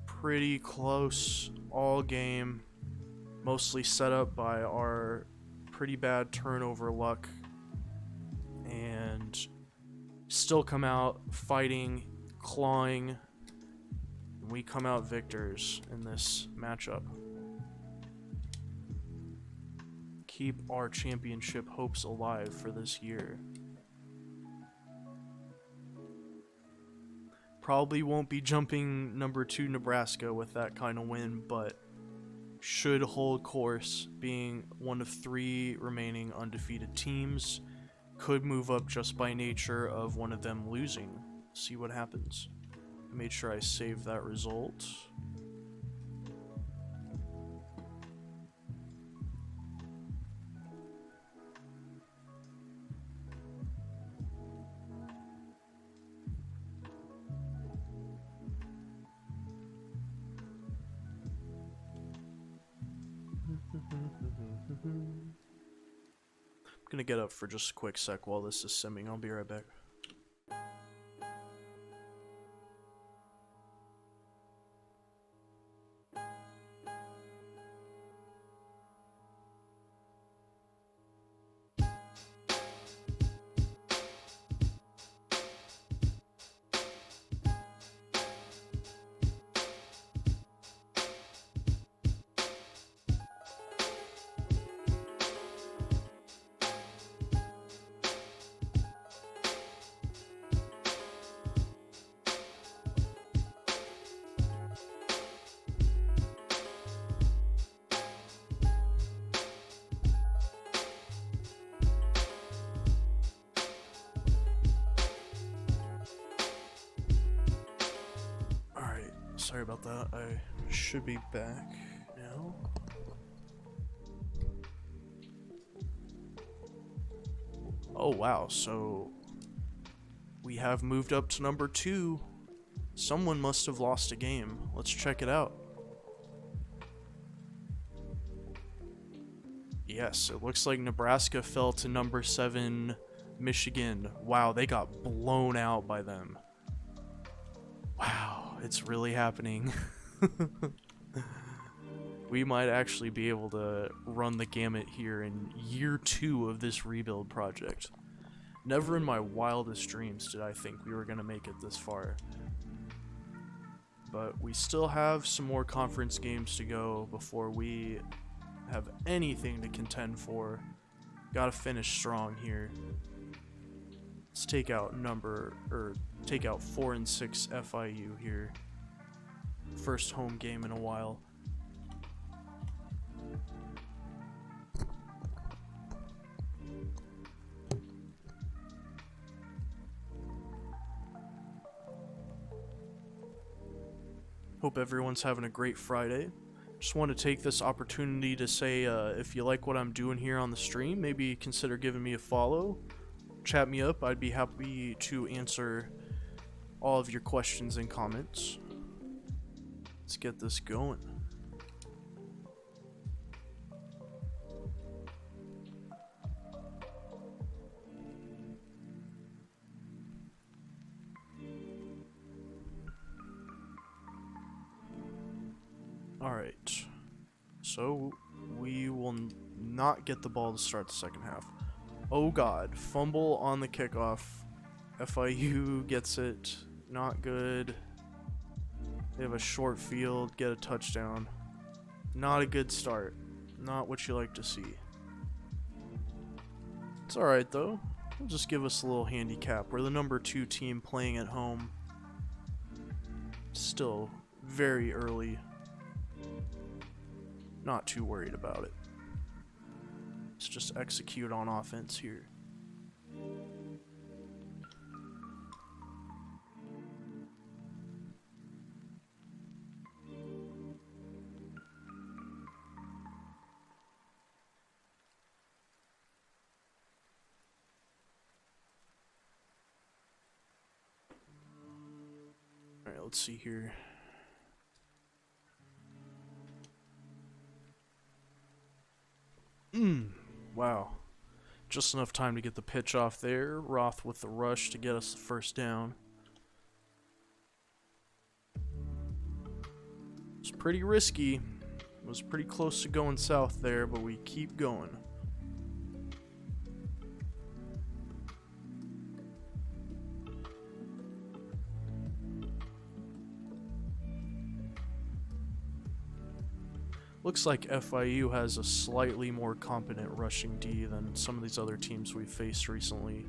Pretty close all game, mostly set up by our pretty bad turnover luck, and still come out fighting, clawing. We come out victors in this matchup. Keep our championship hopes alive for this year. Probably won't be jumping number 2 Nebraska with that kind of win, but should hold course, being one of 3 remaining undefeated teams. Could move up just by nature of one of them losing. See what happens. I made sure I saved that result. I'm gonna get up for just a quick sec while this is simming. I'll be right back. Sorry about that. I should be back now. Oh wow, so we have moved up to number 2. Someone must have lost a game. Let's check it out. Yes, it looks like Nebraska fell to number 7 Michigan. Wow, they got blown out by them. Wow, it's really happening. We might actually be able to run the gamut here in year 2 of this rebuild project. Never in my wildest dreams did I think we were going to make it this far. But we still have some more conference games to go before we have anything to contend for. Gotta finish strong here. Let's take out 4 and 6 FIU here. First home game in a while. Hope everyone's having a great Friday. Just want to take this opportunity to say if you like what I'm doing here on the stream, maybe consider giving me a follow. Chat me up. I'd be happy to answer all of your questions and comments. Let's get this going. Alright, so we will not get the ball to start the second half. Oh god, fumble on the kickoff. FIU gets it, not good. They have a short field, get a touchdown. Not a good start, not what you like to see. It's alright though, we'll just give us a little handicap. We're the number 2 team playing at home. Still very early. Not too worried about it. Let's just execute on offense here. Alright, let's see here. Wow. Just enough time to get the pitch off there. Roth with the rush to get us the first down. It's pretty risky. It was pretty close to going south there, but we keep going. Looks like FIU has a slightly more competent rushing D than some of these other teams we've faced recently,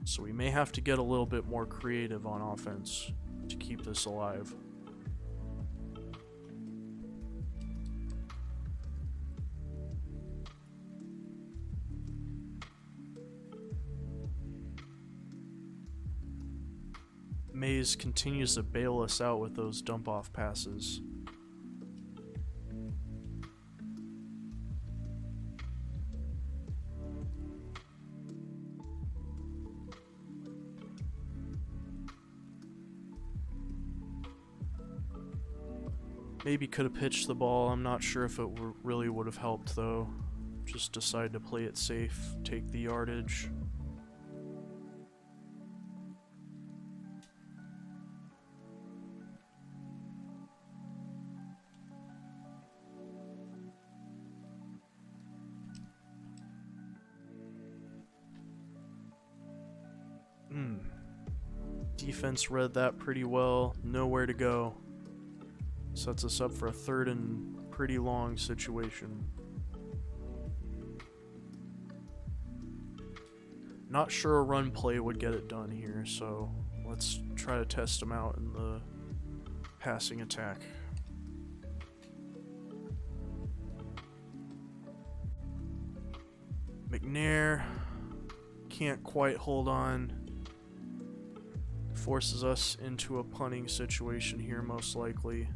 so we may have to get a little bit more creative on offense to keep this alive. Mays continues to bail us out with those dump-off passes. Maybe could have pitched the ball. I'm not sure if it really would have helped though. Just decided to play it safe, take the yardage. Defense read that pretty well. Nowhere to go. Sets us up for a 3rd and pretty long situation. Not sure a run play would get it done here, so let's try to test them out in the passing attack. McNair can't quite hold on. Forces us into a punting situation here, most likely.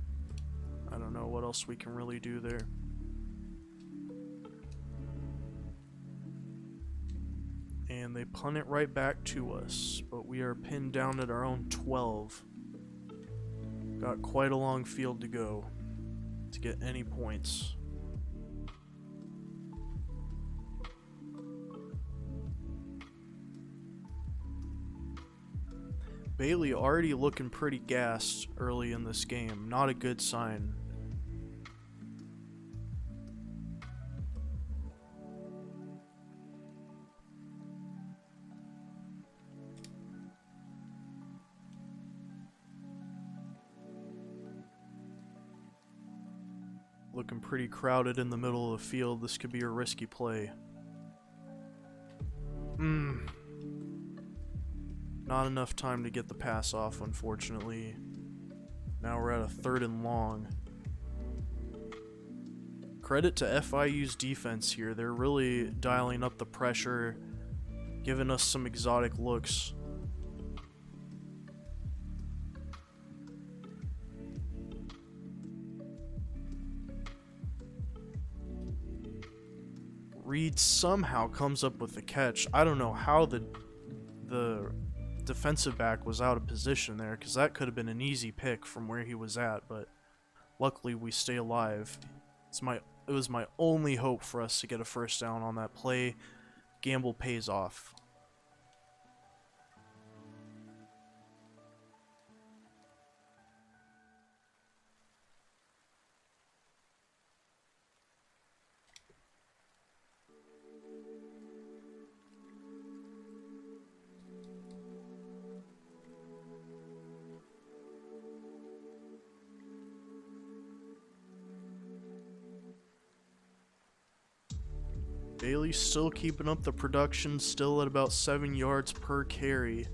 I don't know what else we can really do there. And they punt it right back to us, but we are pinned down at our own 12. Got quite a long field to go to get any points. Bailey already looking pretty gassed early in this game. Not a good sign. Looking pretty crowded in the middle of the field. This could be a risky play. Not enough time to get the pass off, unfortunately. Now we're at a 3rd and long. Credit to FIU's defense here. They're really dialing up the pressure, giving us some exotic looks. Reed somehow comes up with the catch. I don't know how the defensive back was out of position there, because that could have been an easy pick from where he was at, but luckily we stay alive. It was my only hope for us to get a first down on that play. Gamble pays off. Bailey's still keeping up the production, still at about 7 yards per carry.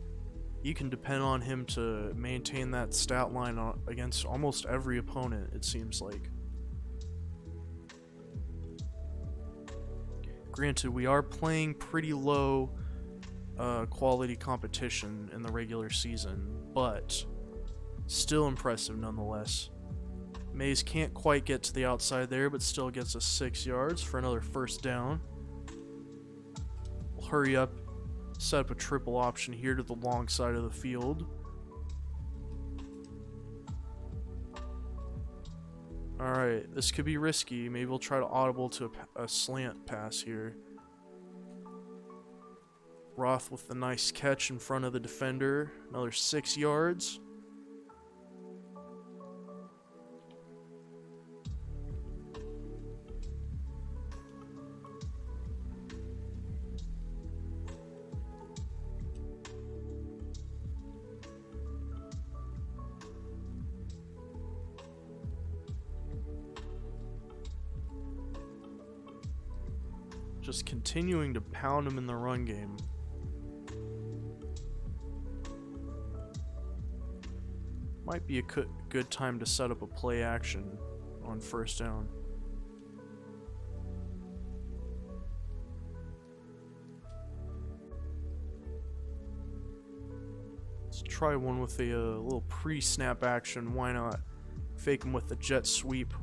You can depend on him to maintain that stat line against almost every opponent, it seems like. Granted, we are playing pretty low quality competition in the regular season, but still impressive nonetheless. Mays can't quite get to the outside there, but still gets us 6 yards for another first down. We'll hurry up, set up a triple option here to the long side of the field. Alright, this could be risky. Maybe we'll try to audible to a slant pass here. Roth with the nice catch in front of the defender. Another 6 yards. Just continuing to pound him in the run game. Might be a good time to set up a play action on first down. Let's try one with a little pre-snap action. Why not? Fake him with the jet sweep.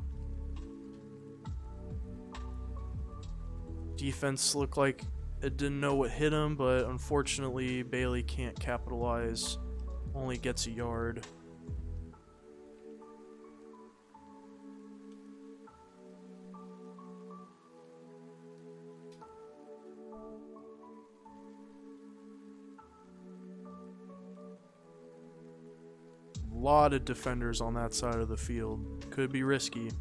Defense looked like it didn't know what hit him, but unfortunately Bailey can't capitalize. Only gets a yard. A lot of defenders on that side of the field. Could be risky.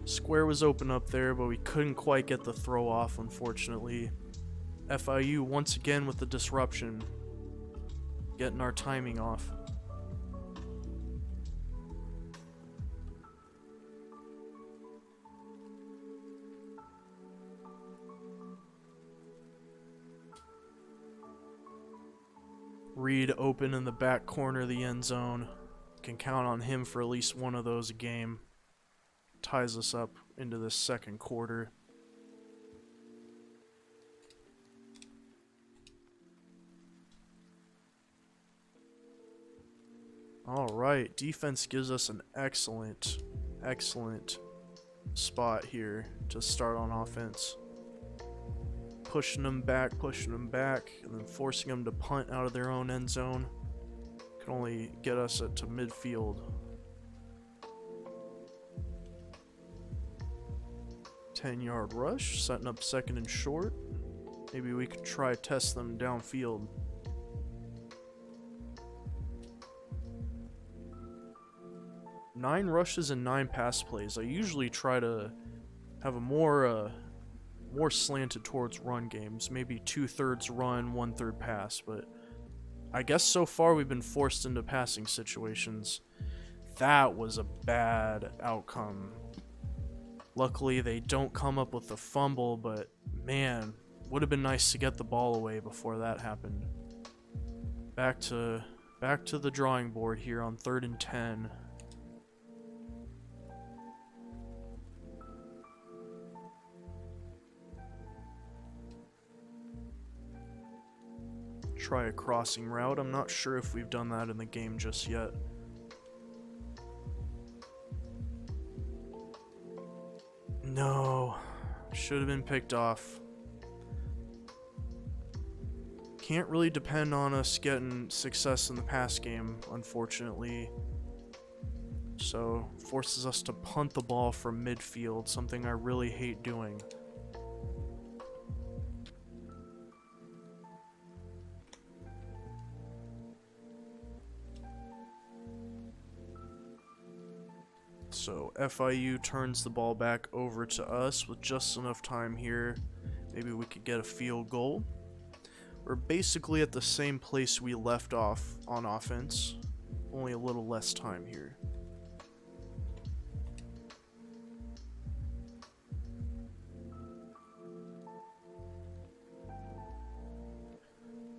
Square was open up there, but we couldn't quite get the throw off, unfortunately. FIU once again with the disruption. Getting our timing off. Reed open in the back corner of the end zone. Can count on him for at least one of those a game. Ties us up into this second quarter. Alright, defense gives us an excellent spot here to start on offense. Pushing them back, and then forcing them to punt out of their own end zone. Can only get us to midfield. 10-yard rush, setting up second and short. Maybe we could try test them downfield. Nine rushes and 9 pass plays. I usually try to have a more slanted towards run games. Maybe 2/3 run, 1/3 pass, but I guess so far we've been forced into passing situations. That was a bad outcome. Luckily, they don't come up with a fumble, but man, would have been nice to get the ball away before that happened. Back to the drawing board here on 3rd and 10. Try a crossing route. I'm not sure if we've done that in the game just yet. No, should have been picked off. Can't really depend on us getting success in the pass game, unfortunately. So, forces us to punt the ball from midfield, something I really hate doing. So FIU turns the ball back over to us with just enough time here. Maybe we could get a field goal. We're basically at the same place we left off on offense, only a little less time here.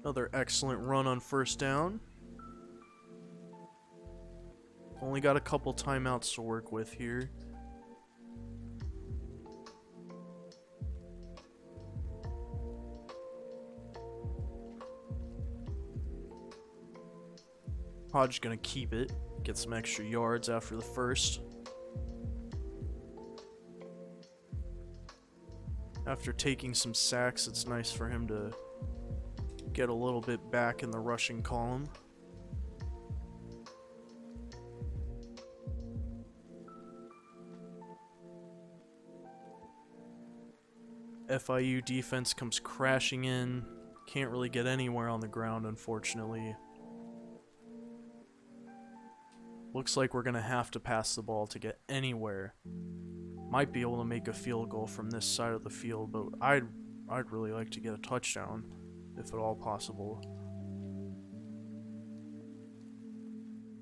Another excellent run on 1st down. Only got a couple timeouts to work with here. Hodge gonna keep it, get some extra yards after the first. After taking some sacks, it's nice for him to get a little bit back in the rushing column. FIU defense comes crashing in. Can't really get anywhere on the ground, unfortunately. Looks like we're going to have to pass the ball to get anywhere. Might be able to make a field goal from this side of the field, but I'd really like to get a touchdown, if at all possible.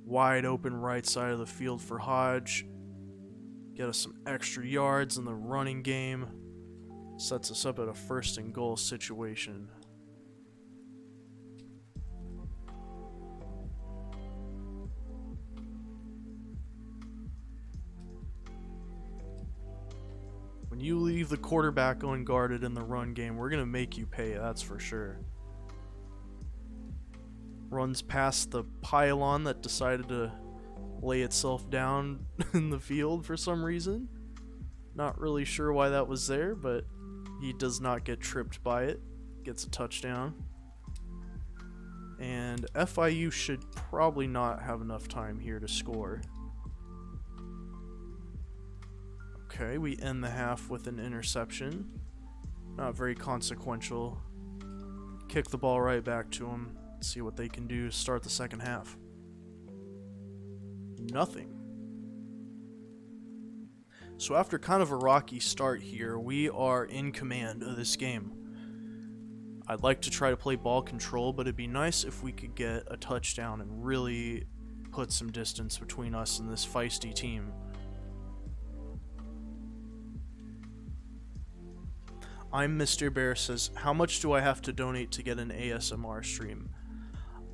Wide open right side of the field for Hodge. Get us some extra yards in the running game. Sets us up at a 1st and goal situation. When you leave the quarterback unguarded in the run game, we're going to make you pay, that's for sure. Runs past the pylon that decided to lay itself down in the field for some reason. Not really sure why that was there, but he does not get tripped by it. Gets a touchdown. And FIU should probably not have enough time here to score. Okay, we end the half with an interception. Not very consequential. Kick the ball right back to them. See what they can do to start the second half. Nothing. So after kind of a rocky start here, we are in command of this game. I'd like to try to play ball control, but it'd be nice if we could get a touchdown and really put some distance between us and this feisty team. I'm Mr. Bear says, how much do I have to donate to get an ASMR stream?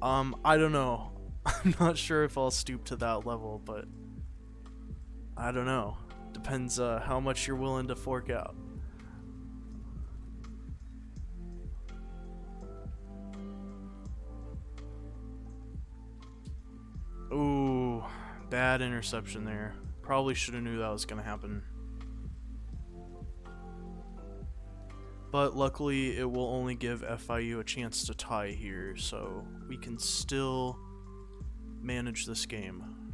I don't know. I'm not sure if I'll stoop to that level, but I don't know. Depends how much you're willing to fork out. Ooh, bad interception there. Probably should have knew that was going to happen. But luckily, it will only give FIU a chance to tie here, so we can still manage this game.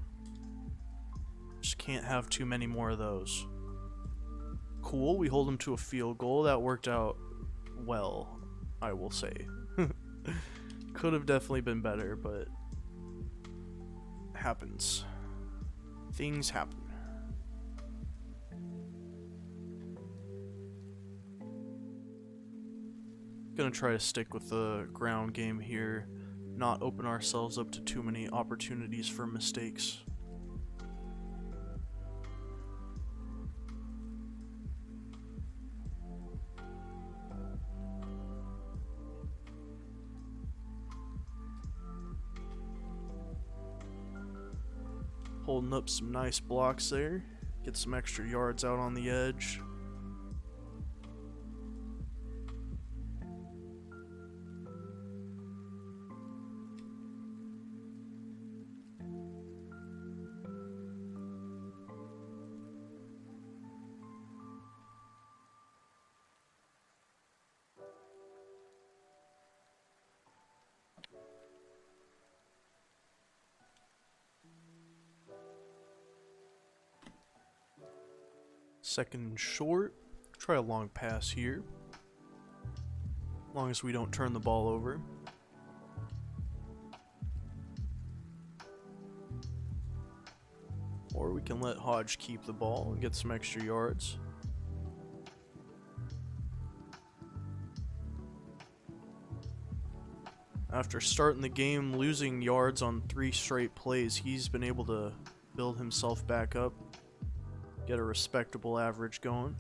Just can't have too many more of those. cool. We hold them to a field goal. That worked out well, I will say. Could have definitely been better, but happens. Things happen. Gonna try to stick with the ground game here, not open ourselves up to too many opportunities for mistakes. Holding up some nice blocks there. Get some extra yards out on the edge. Second and short. Try a long pass here. As long as we don't turn the ball over. Or we can let Hodge keep the ball and get some extra yards. After starting the game losing yards on 3 straight plays, he's been able to build himself back up, get a respectable average going.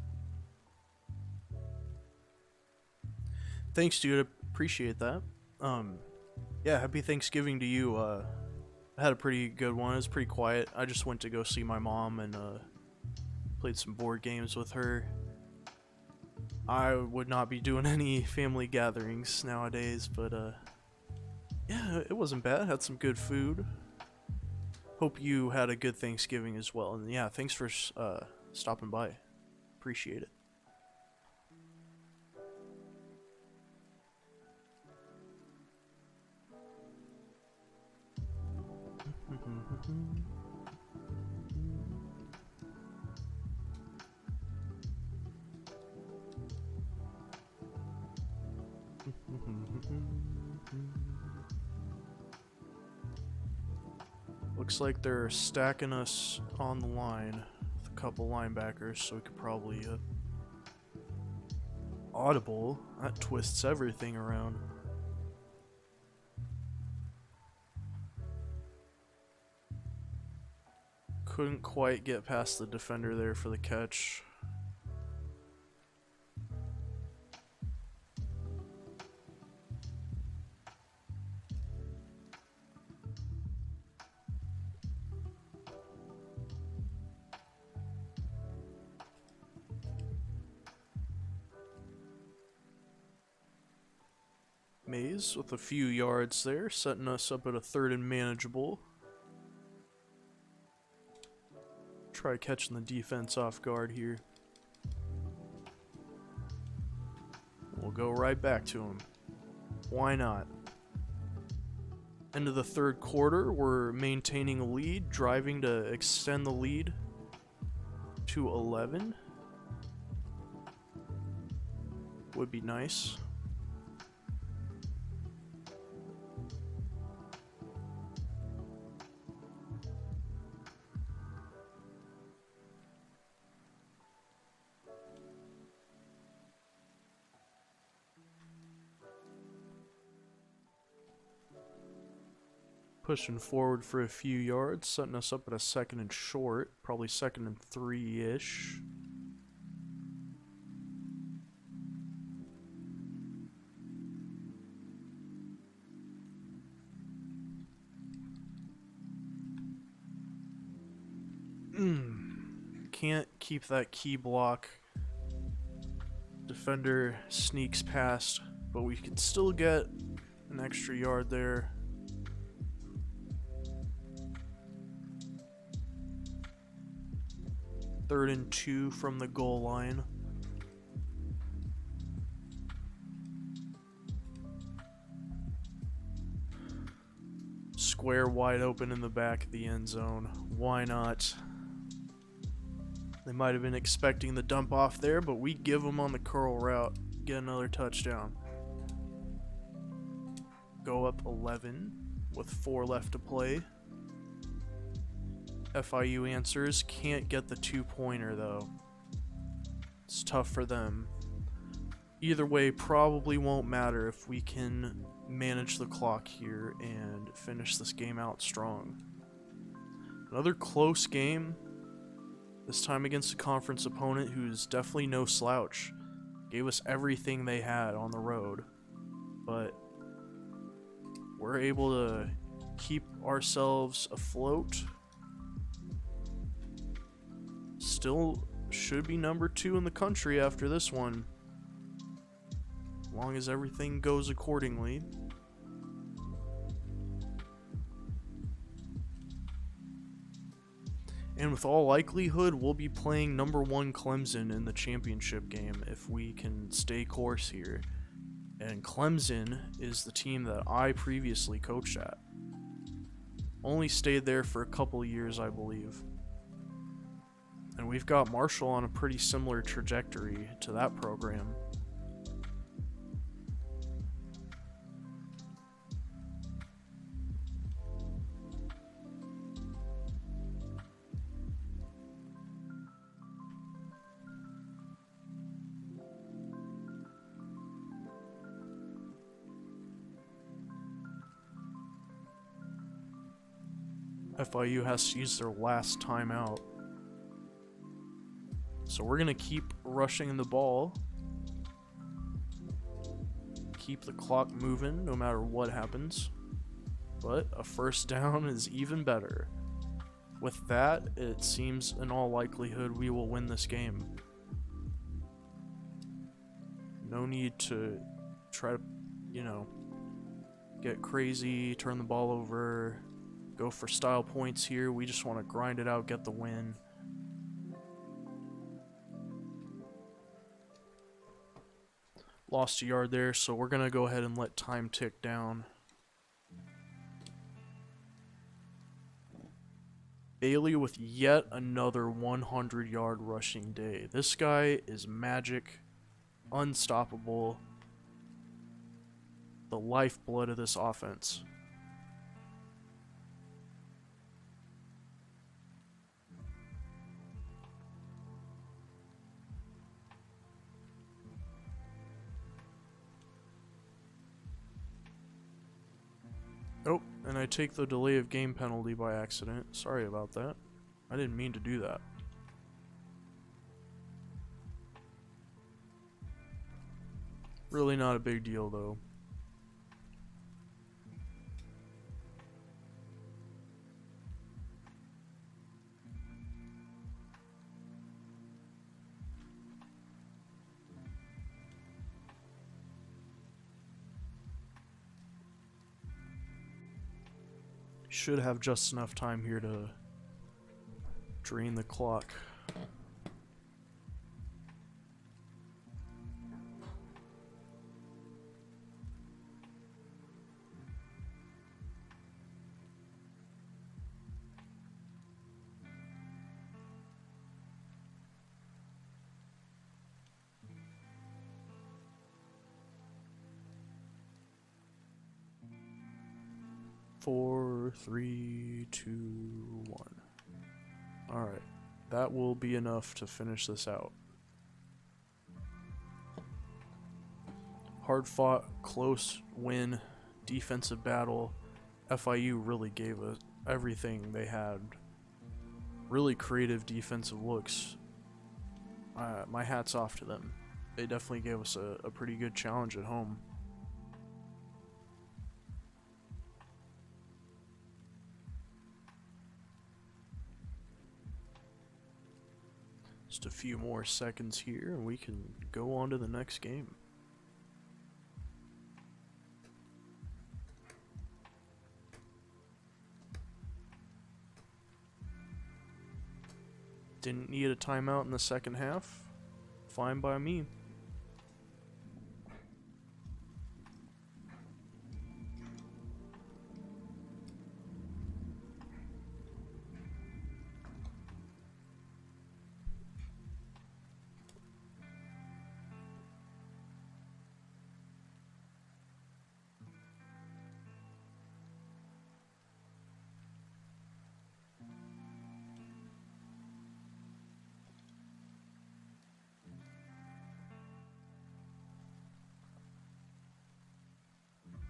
Thanks, dude. Appreciate that. Yeah, happy Thanksgiving to you. I had a pretty good one. It was pretty quiet. I just went to go see my mom and played some board games with her. I would not be doing any family gatherings nowadays, but yeah, it wasn't bad. Had some good food. Hope you had a good Thanksgiving as well. And yeah, thanks for stopping by. Appreciate it. Looks like they're stacking us on the line with a couple linebackers, so we could probably audible. That twists everything around. Couldn't quite get past the defender there for the catch. Mays with a few yards there, setting us up at a 3rd and manageable. Try catching the defense off guard here. We'll go right back to him. Why not? End of the 3rd quarter, we're maintaining a lead, driving to extend the lead to 11. Would be nice. Pushing forward for a few yards, setting us up at a 2nd and short, probably 2nd and 3-ish. Can't keep that key block. Defender sneaks past, but we can still get an extra yard there. Third and 2 from the goal line. Square wide open in the back of the end zone. Why not? They might have been expecting the dump off there, but we give them on the curl route. Get another touchdown. Go up 11 with 4 left to play. FIU answers. Can't get the 2-pointer though. It's tough for them. Either way, probably won't matter if we can manage the clock here and finish this game out strong. Another close game. This time against a conference opponent who's definitely no slouch. Gave us everything they had on the road. But we're able to keep ourselves afloat. Still should be number 2 in the country after this one. As long as everything goes accordingly. And with all likelihood, we'll be playing number 1 Clemson in the championship game if we can stay course here. And Clemson is the team that I previously coached at. Only stayed there for a couple years, I believe. And we've got Marshall on a pretty similar trajectory to that program. FIU has to use their last timeout. So we're going to keep rushing the ball. Keep the clock moving no matter what happens. But a first down is even better. With that, it seems in all likelihood we will win this game. No need to try to, get crazy, turn the ball over, go for style points here. We just want to grind it out, get the win. Lost a yard there, so we're going to go ahead and let time tick down. Bailey with yet another 100-yard rushing day. This guy is magic, unstoppable, the lifeblood of this offense. Oh, and I take the delay of game penalty by accident. Sorry about that. I didn't mean to do that. Really not a big deal though. Should have just enough time here to drain the clock. Four, 3, 2, 1. Alright, that will be enough to finish this out. Hard fought, close win, defensive battle. FIU really gave us everything they had. Really creative defensive looks. My hat's off to them. They definitely gave us a pretty good challenge at home. Just a few more seconds here and we can go on to the next game. Didn't need a timeout in the second half. Fine by me.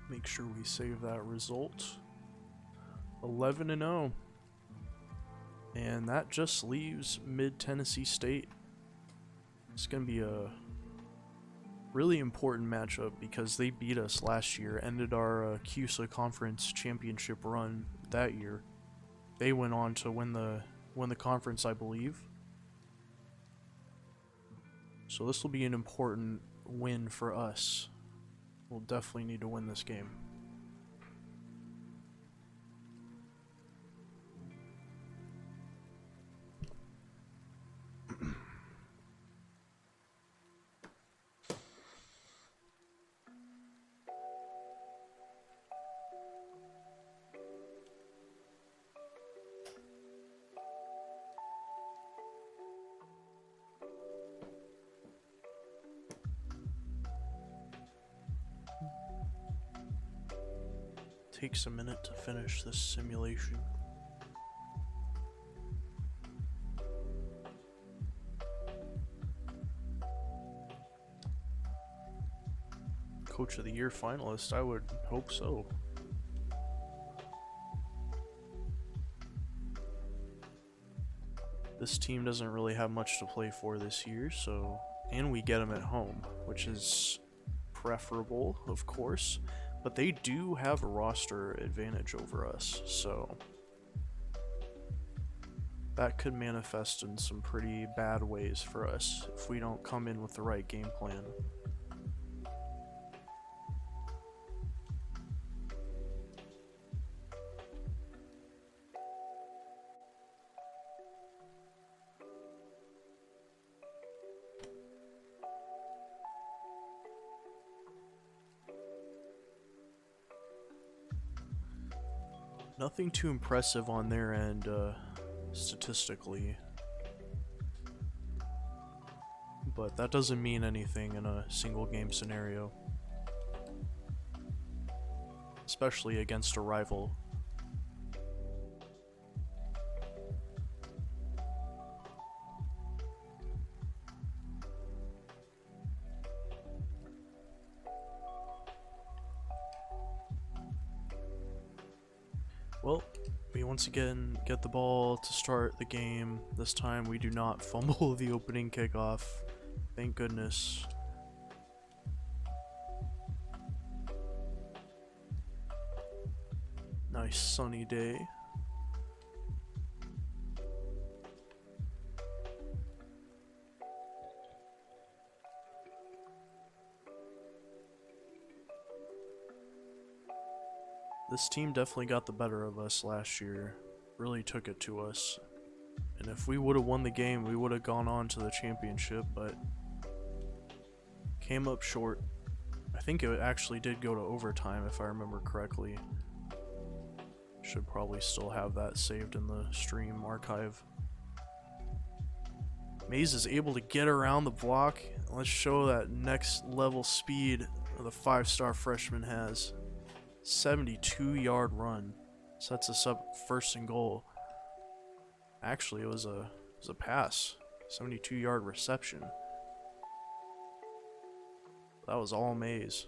Make sure we save that result. 11-0. And that just leaves Mid-Tennessee State. It's going to be a really important matchup because they beat us last year, ended our CUSA Conference Championship run that year. They went on to win the conference, I believe. So this will be an important win for us. We'll definitely need to win this game. Takes a minute to finish this simulation. Coach of the Year finalist, I would hope so. This team doesn't really have much to play for this year, so, and we get them at home, which is preferable, of course. But they do have a roster advantage over us, so that could manifest in some pretty bad ways for us if we don't come in with the right game plan. Nothing too impressive on their end, statistically. But that doesn't mean anything in a single game scenario. Especially against a rival. Well, we once again get the ball to start the game. This time we do not fumble the opening kickoff. Thank goodness. Nice sunny day. This team definitely got the better of us last year, really took it to us, and if we would have won the game, we would have gone on to the championship, but came up short. I think it actually did go to overtime, if I remember correctly. Should probably still have that saved in the stream archive. Maze is able to get around the block. Let's show that next level speed the 5-star freshman has. 72-yard run. Sets us up first and goal. Actually, it was a pass. 72-yard reception. That was all Maze.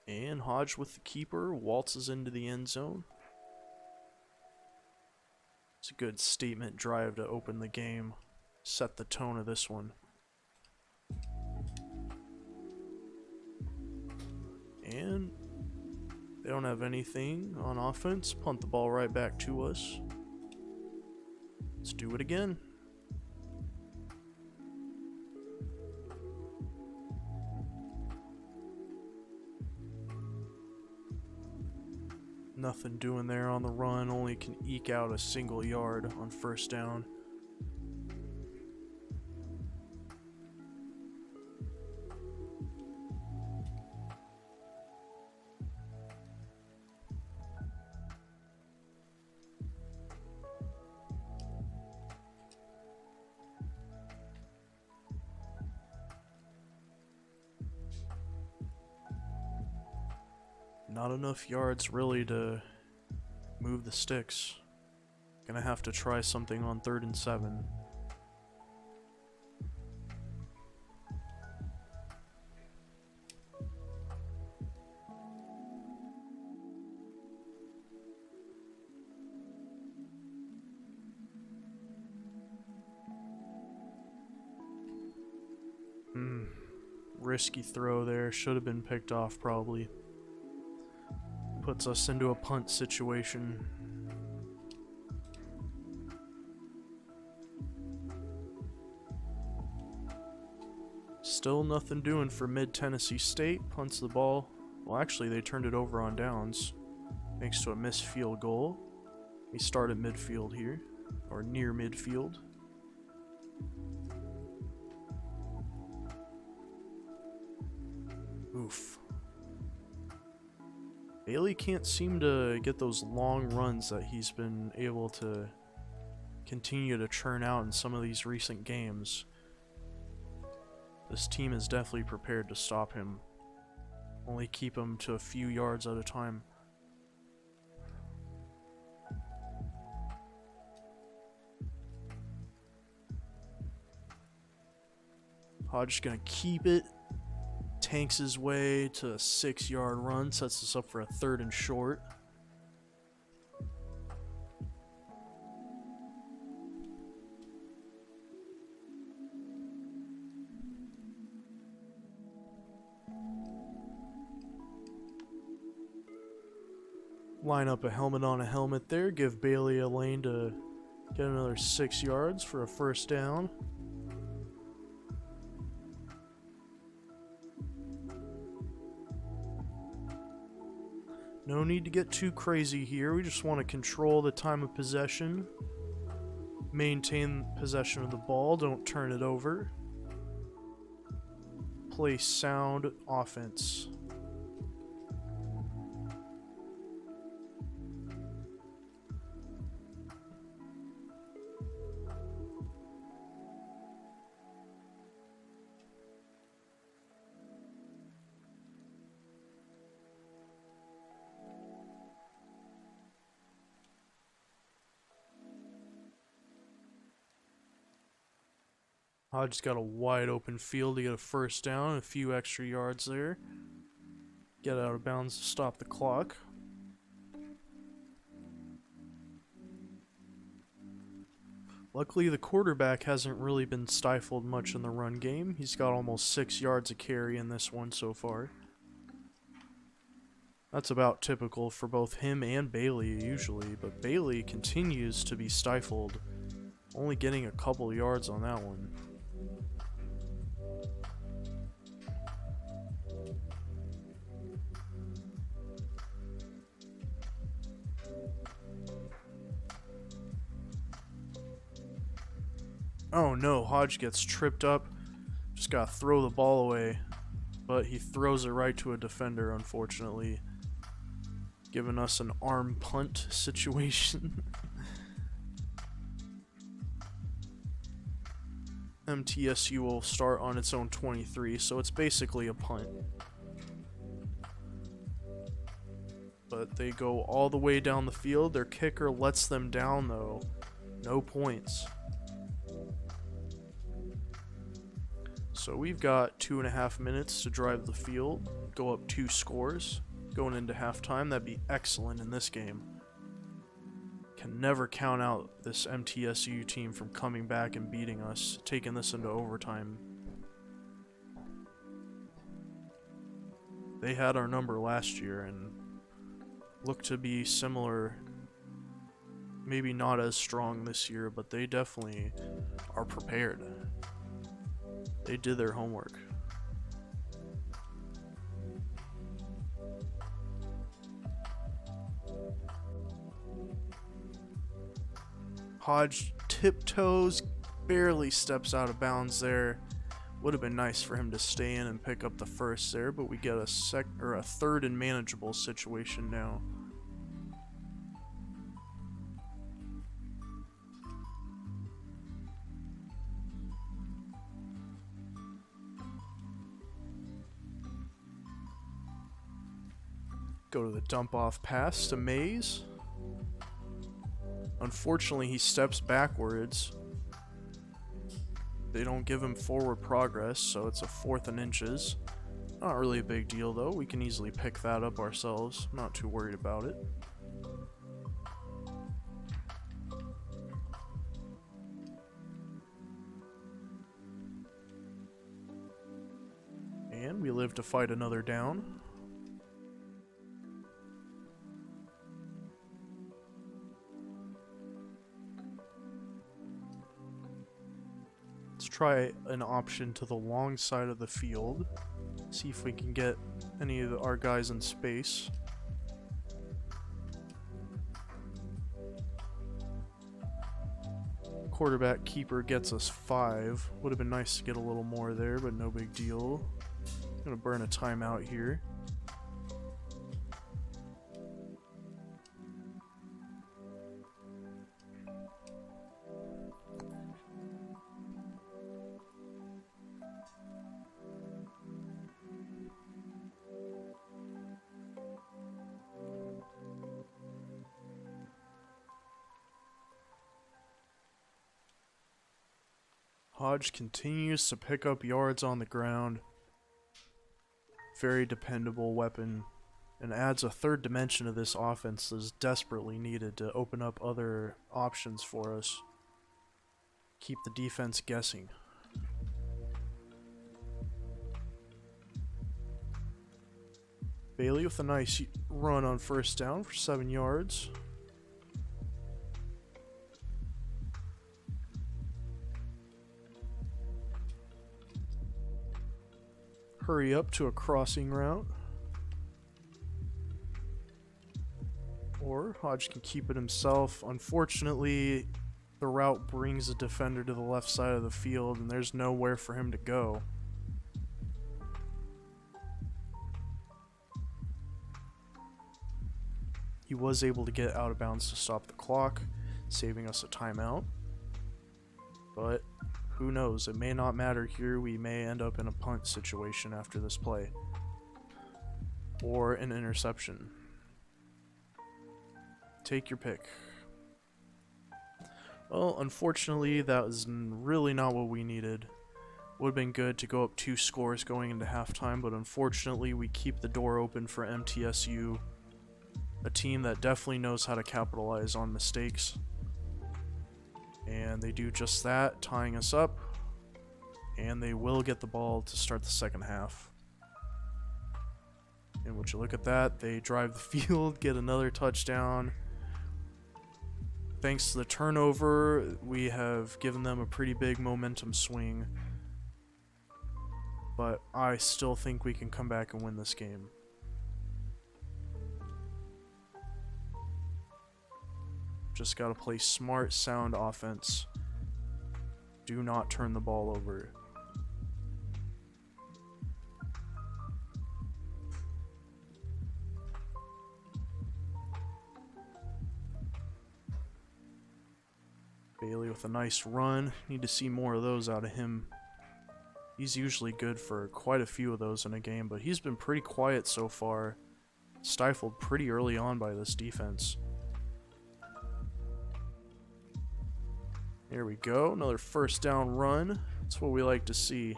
And Hodge with the keeper waltzes into the end zone. It's a good statement drive to open the game, set the tone of this one. And they don't have anything on offense. Punt the ball right back to us. Let's do it again. Nothing doing there on the run, only can eke out a single yard on first down. Not enough yards really to move the sticks. Gonna have to try something on 3rd and 7. Risky throw there. Should have been picked off probably. Puts us into a punt situation. Still nothing doing for Mid-Tennessee State. Punts the ball. Well, actually, they turned it over on downs. Thanks to a missed field goal. We start at midfield here. Or near midfield. Oof. Bailey can't seem to get those long runs that he's been able to continue to churn out in some of these recent games. This team is definitely prepared to stop him. Only keep him to a few yards at a time. Hodge gonna keep it. Tanks his way to a 6-yard run. Sets us up for a 3rd and short. Line up a helmet on a helmet there. Give Bailey a lane to get another 6 yards for a 1st down. No need to get too crazy here. We just want to control the time of possession. Maintain possession of the ball. Don't turn it over. Play sound offense. Hodge's got a wide open field to get a 1st down, a few extra yards there. Get out of bounds to stop the clock. Luckily, the quarterback hasn't really been stifled much in the run game. He's got almost 6 yards of carry in this one so far. That's about typical for both him and Bailey usually, but Bailey continues to be stifled, only getting a couple yards on that one. Oh no, Hodge gets tripped up. Just gotta throw the ball away. But he throws it right to a defender, unfortunately. Giving us an arm punt situation. MTSU will start on its own 23, so it's basically a punt. But they go all the way down the field. Their kicker lets them down, though. No points. So we've got 2.5 minutes to drive the field, go up 2 scores. Going into halftime, that'd be excellent in this game. Can never count out this MTSU team from coming back and beating us, taking this into overtime. They had our number last year and look to be similar. Maybe not as strong this year, but they definitely are prepared. They did their homework. Hodge tiptoes, barely steps out of bounds there. Would have been nice for him to stay in and pick up the 1st there, but we get a 3rd and manageable situation now. Go to the dump off pass to Mays. Unfortunately, he steps backwards. They don't give him forward progress, so it's a 4th and inches. Not really a big deal, though. We can easily pick that up ourselves. I'm not too worried about it. And we live to fight another down. Let's try an option to the long side of the field. See if we can get any of our guys in space. Quarterback keeper gets us 5. Would have been nice to get a little more there, but no big deal. Gonna burn a timeout here. Hodge continues to pick up yards on the ground. Very dependable weapon, and adds a third dimension to this offense that is desperately needed to open up other options for us. Keep the defense guessing. Bailey with a nice run on first down for 7 yards. Hurry up to a crossing route. Or Hodge can keep it himself. Unfortunately, the route brings a defender to the left side of the field, and there's nowhere for him to go. He was able to get out of bounds to stop the clock, saving us a timeout. But who knows? It may not matter here. We may end up in a punt situation after this play. Or an interception. Take your pick. Well, unfortunately, that was really not what we needed. Would have been good to go up 2 scores going into halftime, but unfortunately, we keep the door open for MTSU. A team that definitely knows how to capitalize on mistakes. And they do just that, tying us up. And they will get the ball to start the second half. And would you look at that, they drive the field, get another touchdown. Thanks to the turnover, we have given them a pretty big momentum swing. But I still think we can come back and win this game. Just gotta play smart, sound offense. Do not turn the ball over. Bailey with a nice run. Need to see more of those out of him. He's usually good for quite a few of those in a game, but he's been pretty quiet so far. Stifled pretty early on by this defense. Here we go, another first down run. That's what we like to see.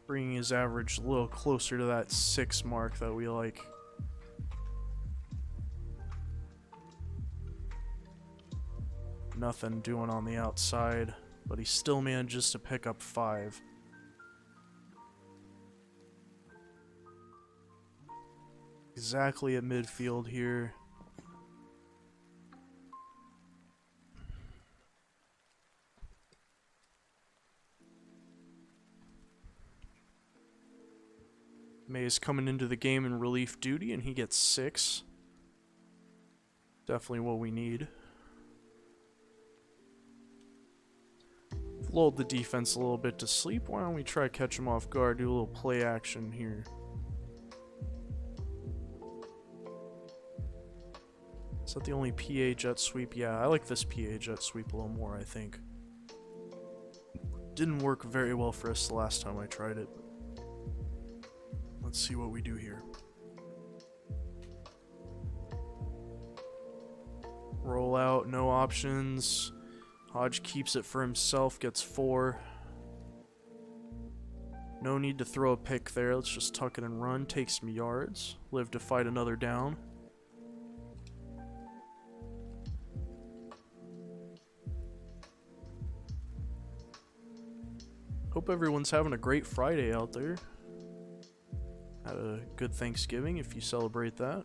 Bringing his average a little closer to that 6 mark that we like. Nothing doing on the outside, but he still manages to pick up 5. Exactly at midfield here. May is coming into the game in relief duty, and he gets 6. Definitely what we need. Lulled the defense a little bit to sleep. Why don't we try to catch him off guard, do a little play action here. Is that the only PA jet sweep? Yeah, I like this PA jet sweep a little more, I think. Didn't work very well for us the last time I tried it. Let's see what we do here. Roll out, no options. Hodge keeps it for himself, gets 4. No need to throw a pick there. Let's just tuck it and run. Take some yards. Live to fight another down. Hope everyone's having a great Friday out there. Had a good Thanksgiving if you celebrate that.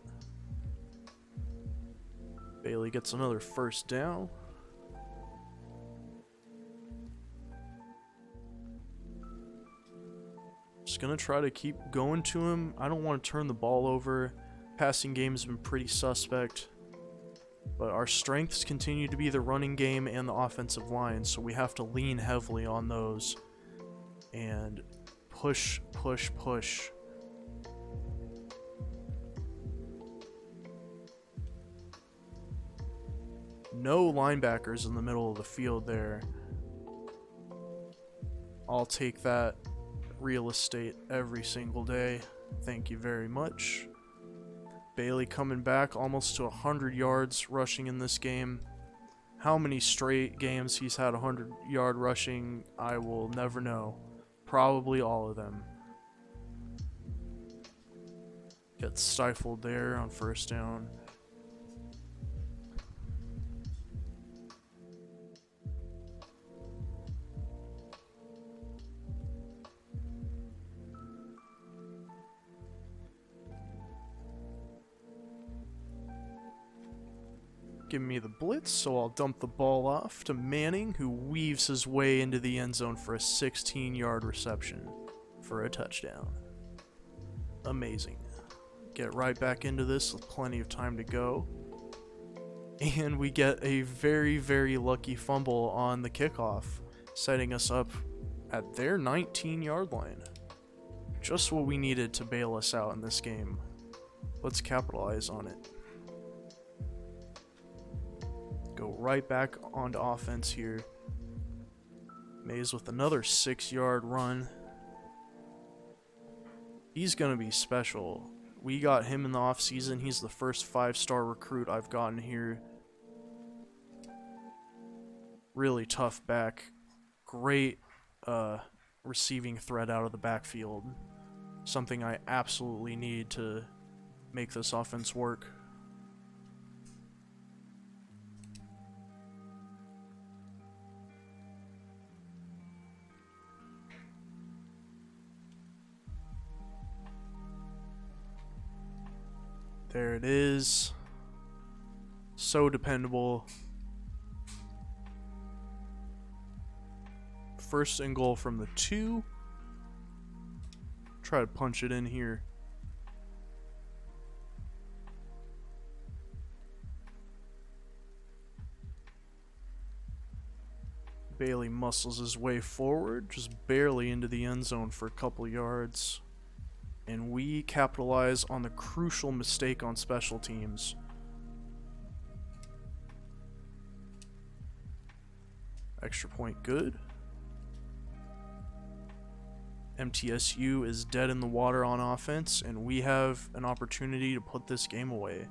Bailey gets another first down. Just gonna try to keep going to him. I don't want to turn the ball over. Passing game's been pretty suspect. But our strengths continue to be the running game and the offensive line, so we have to lean heavily on those. And push, push, push. No linebackers in the middle of the field there. I'll take that real estate every single day. Thank you very much. Bailey coming back almost to 100 yards rushing in this game. How many straight games he's had 100-yard rushing, I will never know. Probably all of them. Gets stifled there on first down. Give me the blitz, so I'll dump the ball off to Manning, who weaves his way into the end zone for a 16-yard reception for a touchdown. Amazing. Get right back into this with plenty of time to go. And we get a very, very lucky fumble on the kickoff, setting us up at their 19-yard line. Just what we needed to bail us out in this game. Let's capitalize on it. Go right back onto offense here. Mays with another 6-yard run. He's going to be special. We got him in the offseason. He's the first 5-star recruit I've gotten here. Really tough back. Great receiving threat out of the backfield. Something I absolutely need to make this offense work. There it is. So dependable. First and goal from the 2. Try to punch it in here. Bailey muscles his way forward, just barely into the end zone for a couple yards. And we capitalize on the crucial mistake on special teams. Extra point good. MTSU is dead in the water on offense, and we have an opportunity to put this game away.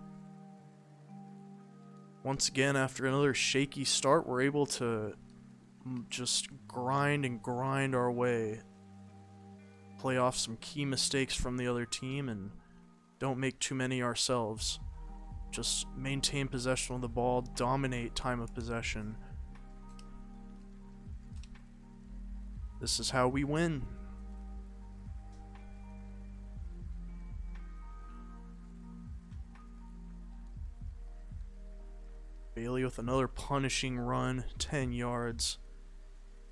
Once again, after another shaky start, we're able to just grind our way. Play off some key mistakes from the other team and don't make too many ourselves. Just maintain possession of the ball, dominate time of possession. This is how we win. Bailey with another punishing run, 10 yards.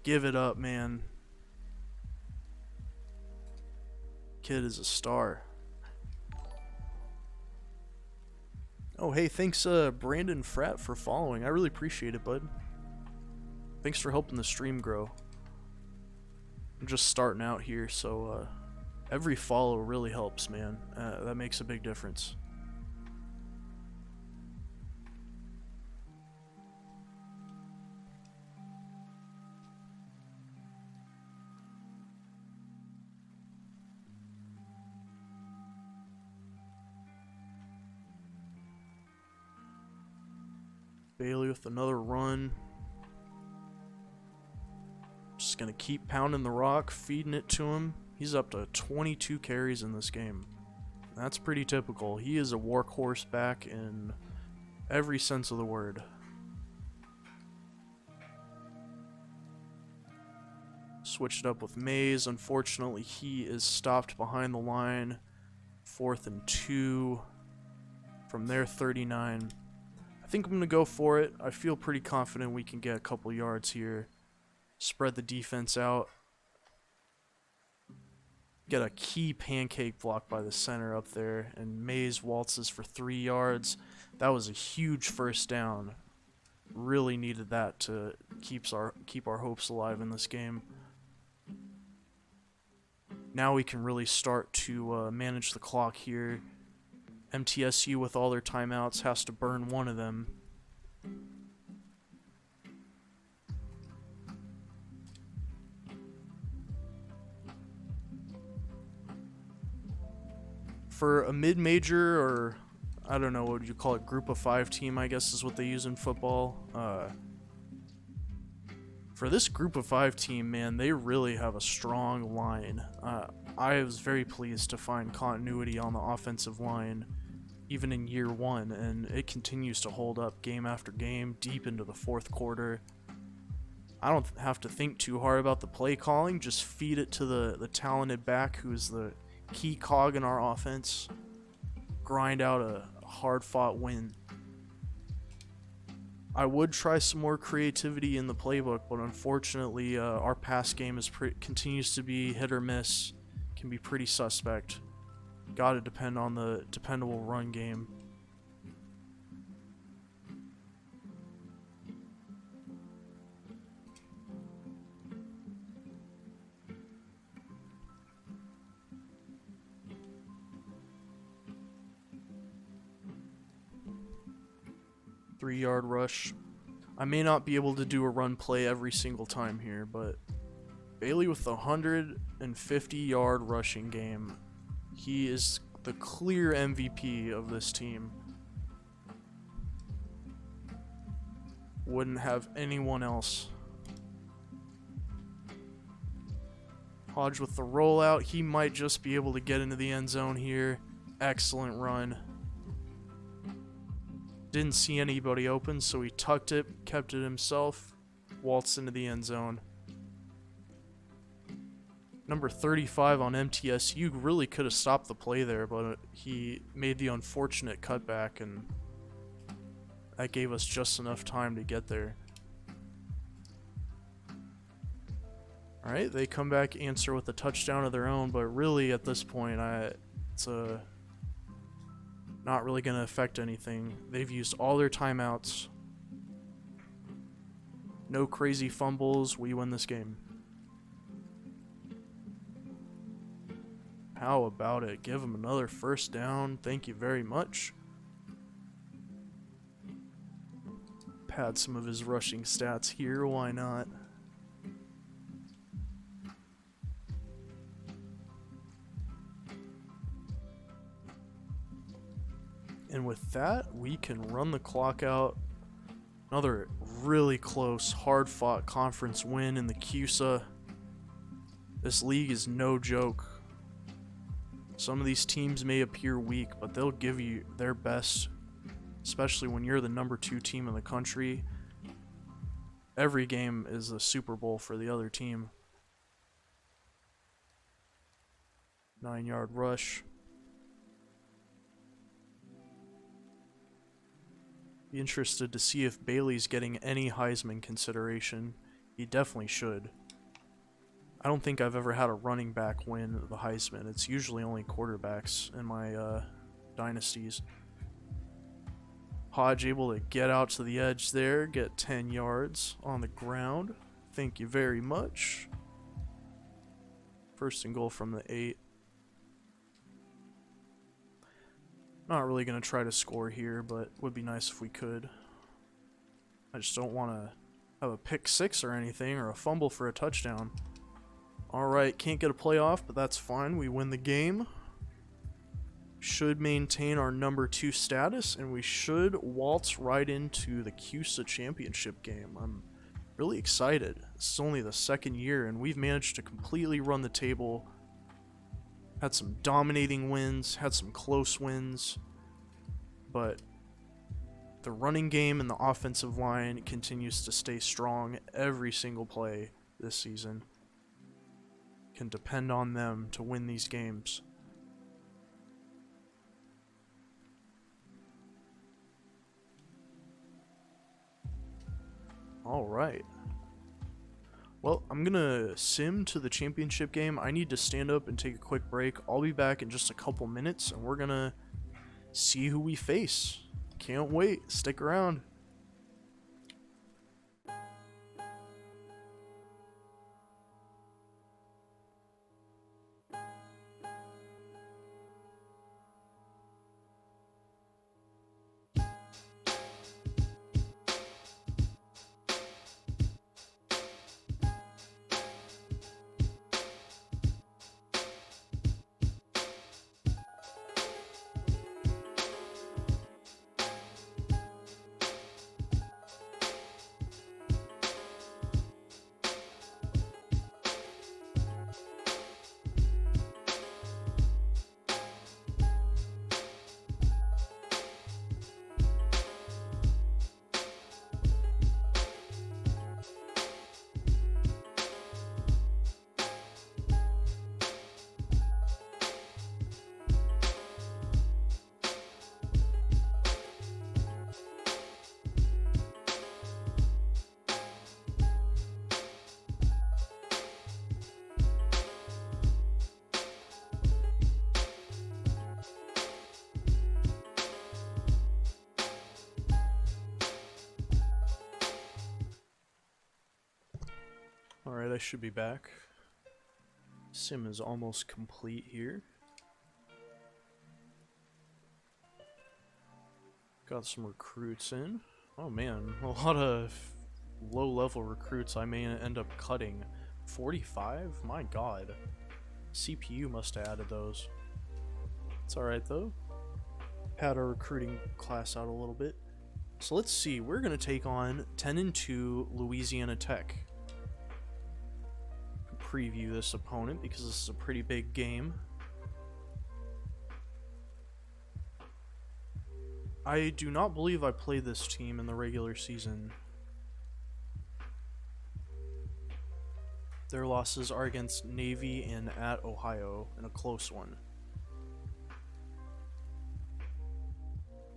Give it up, man. Kid is a star. Oh, hey, thanks, Brandon Fratt, for following. I really appreciate it, bud. Thanks for helping the stream grow. I'm just starting out here, so every follow really helps, man. That makes a big difference. Bailey with another run. Just going to keep pounding the rock, feeding it to him. He's up to 22 carries in this game. That's pretty typical. He is a workhorse back in every sense of the word. Switch it up with Mays. Unfortunately, he is stopped behind the line. 4th and 2 from their 39. I think I'm going to go for it. I feel pretty confident we can get a couple yards here. Spread the defense out. Get a key pancake block by the center up there, and Mays waltzes for 3 yards. That was a huge first down. Really needed that to keep our hopes alive in this game. Now we can really start to manage the clock here. MTSU, with all their timeouts, has to burn one of them. For a mid-major, or I don't know, what would you call it, group of 5 team, I guess is what they use in football. For this group of 5 team, man, they really have a strong line. I was very pleased to find continuity on the offensive line, even in year 1, and it continues to hold up game after game, deep into the 4th quarter. I don't have to think too hard about the play calling, just feed it to the talented back who's the key cog in our offense. Grind out a hard-fought win. I would try some more creativity in the playbook, but unfortunately, our pass game continues to be hit or miss. Can be pretty suspect. Gotta depend on the dependable run game. Three-yard rush. I may not be able to do a run play every single time here, but Bailey with the 150-yard rushing game. He is the clear MVP of this team. Wouldn't have anyone else. Hodge with the rollout. He might just be able to get into the end zone here. Excellent run. Didn't see anybody open, so he tucked it, kept it himself, waltzed into the end zone. Number 35 on MTSU really could have stopped the play there, but he made the unfortunate cutback, and that gave us just enough time to get there. Alright, they come back, answer with a touchdown of their own, but really at this point, it's not really going to affect anything. They've used all their timeouts. No crazy fumbles. We win this game. How about it? Give him another first down. Thank you very much. Pad some of his rushing stats here. Why not? And with that, we can run the clock out. Another really close, hard-fought conference win in the CUSA. This league is no joke. Some of these teams may appear weak, but they'll give you their best, especially when you're the number 2 team in the country. Every game is a Super Bowl for the other team. 9-yard rush. Be interested to see if Bailey's getting any Heisman consideration. He definitely should. I don't think I've ever had a running back win the Heisman. It's usually only quarterbacks in my dynasties. Hodge able to get out to the edge there, get 10 yards on the ground. Thank you very much. First and goal from the 8. Not really going to try to score here, but would be nice if we could. I just don't want to have a pick 6 or anything, or a fumble for a touchdown. Alright, can't get a playoff, but that's fine. We win the game. should maintain our number 2 status, and we should waltz right into the CUSA championship game. I'm really excited. This is only the second year, and we've managed to completely run the table. Had some dominating wins, had some close wins, but the running game and the offensive line continues to stay strong every single play this season. Can depend on them to win these games. Alright. Well, I'm gonna sim to the championship game. I need to stand up and take a quick break. I'll be back in just a couple minutes, and we're gonna see who we face. Can't wait. Stick around. Alright, I should be back. Sim is almost complete here. Got some recruits in. Oh man, a lot of low-level recruits I may end up cutting. 45? My god. CPU must have added those. It's alright though. Pad our recruiting class out a little bit. So let's see, we're going to take on 10-2 Louisiana Tech. Preview this opponent because this is a pretty big game. I do not believe I played this team in the regular season. Their losses are against Navy and at Ohio in a close one.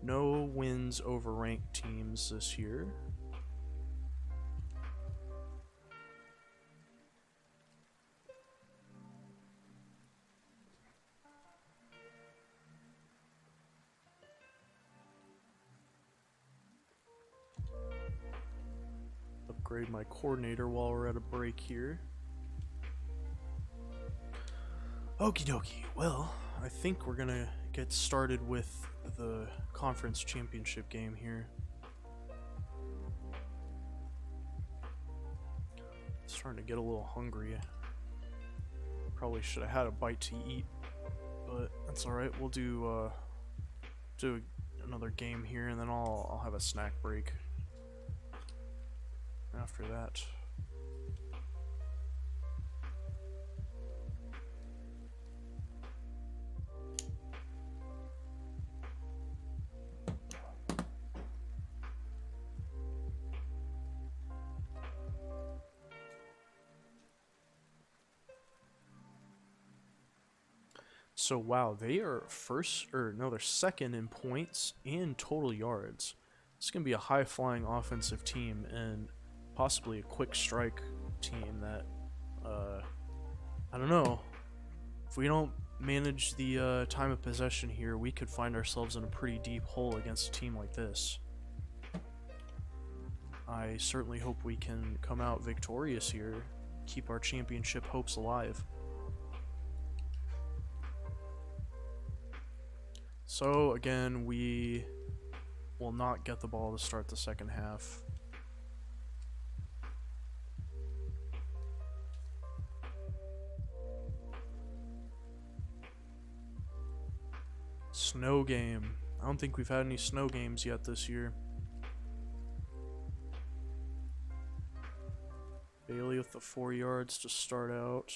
No wins over ranked teams this year. Upgrade my coordinator while we're at a break here. Okie dokie. Well, I think we're gonna get started with the conference championship game here. Starting to get a little hungry. Probably should have had a bite to eat, but that's alright. We'll do another game here, and then I'll have a snack break after that. So wow, they are they're second in points and total yards. It's gonna be a high-flying offensive team and possibly a quick strike team that, I don't know. If we don't manage the time of possession here, we could find ourselves in a pretty deep hole against a team like this. I certainly hope we can come out victorious here, keep our championship hopes alive. So again, we will not get the ball to start the second half. Snow game. I don't think we've had any snow games yet this year. Bailey with the 4 yards to start out.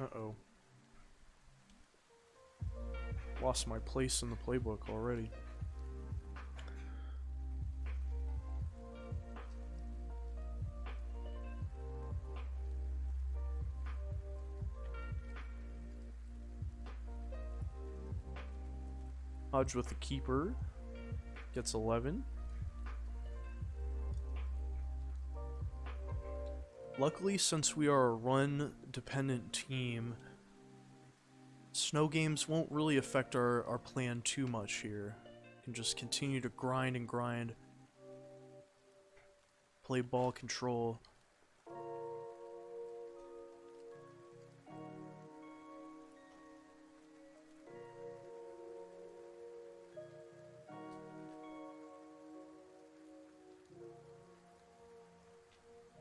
Uh-oh. Lost my place in the playbook already. Hodge with the keeper. Gets 11. Luckily, since we are a run-dependent team, snow games won't really affect our plan too much here. We can just continue to grind and grind. Play ball control.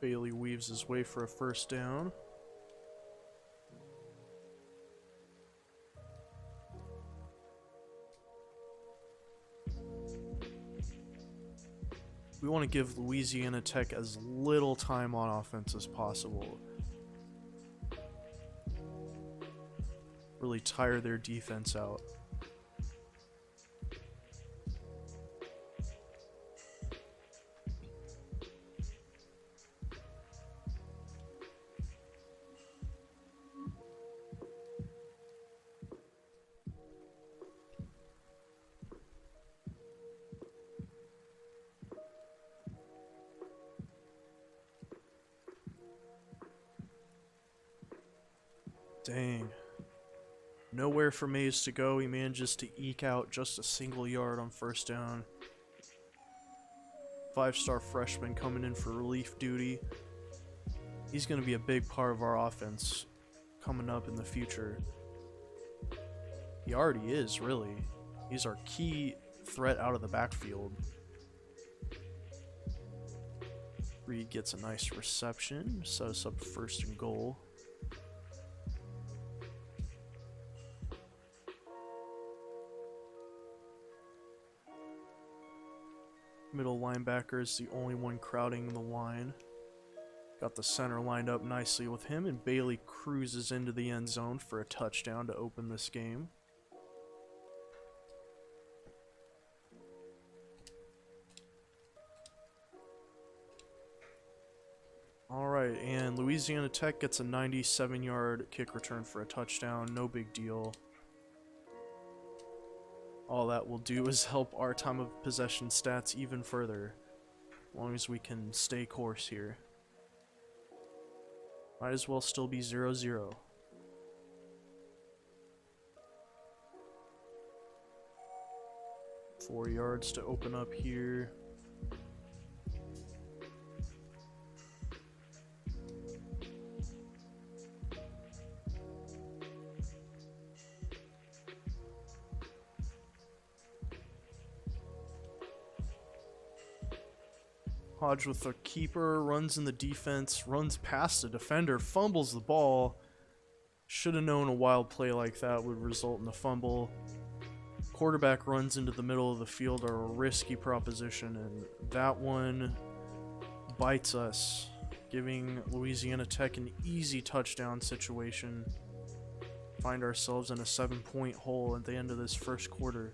Bailey weaves his way for a first down. We want to give Louisiana Tech as little time on offense as possible. Really tire their defense out. Dang. Nowhere for Mays to go. He manages to eke out just a single yard on first down. 5-star freshman coming in for relief duty. He's going to be a big part of our offense coming up in the future. He already is, really. He's our key threat out of the backfield. Reed gets a nice reception. Set us up first and goal. Middle linebacker is the only one crowding the line. Got the center lined up nicely with him, and Bailey cruises into the end zone for a touchdown to open this game. Alright, and Louisiana Tech gets a 97-yard kick return for a touchdown. No big deal. All that will do is help our time of possession stats even further, as long as we can stay course here. Might as well still be 0-0. Four yards to open up here. Hodge with the keeper, runs in the defense, runs past the defender, fumbles the ball. Should have known a wild play like that would result in a fumble. Quarterback runs into the middle of the field are a risky proposition, and that one bites us, giving Louisiana Tech an easy touchdown situation. Find ourselves in a 7-point hole at the end of this first quarter.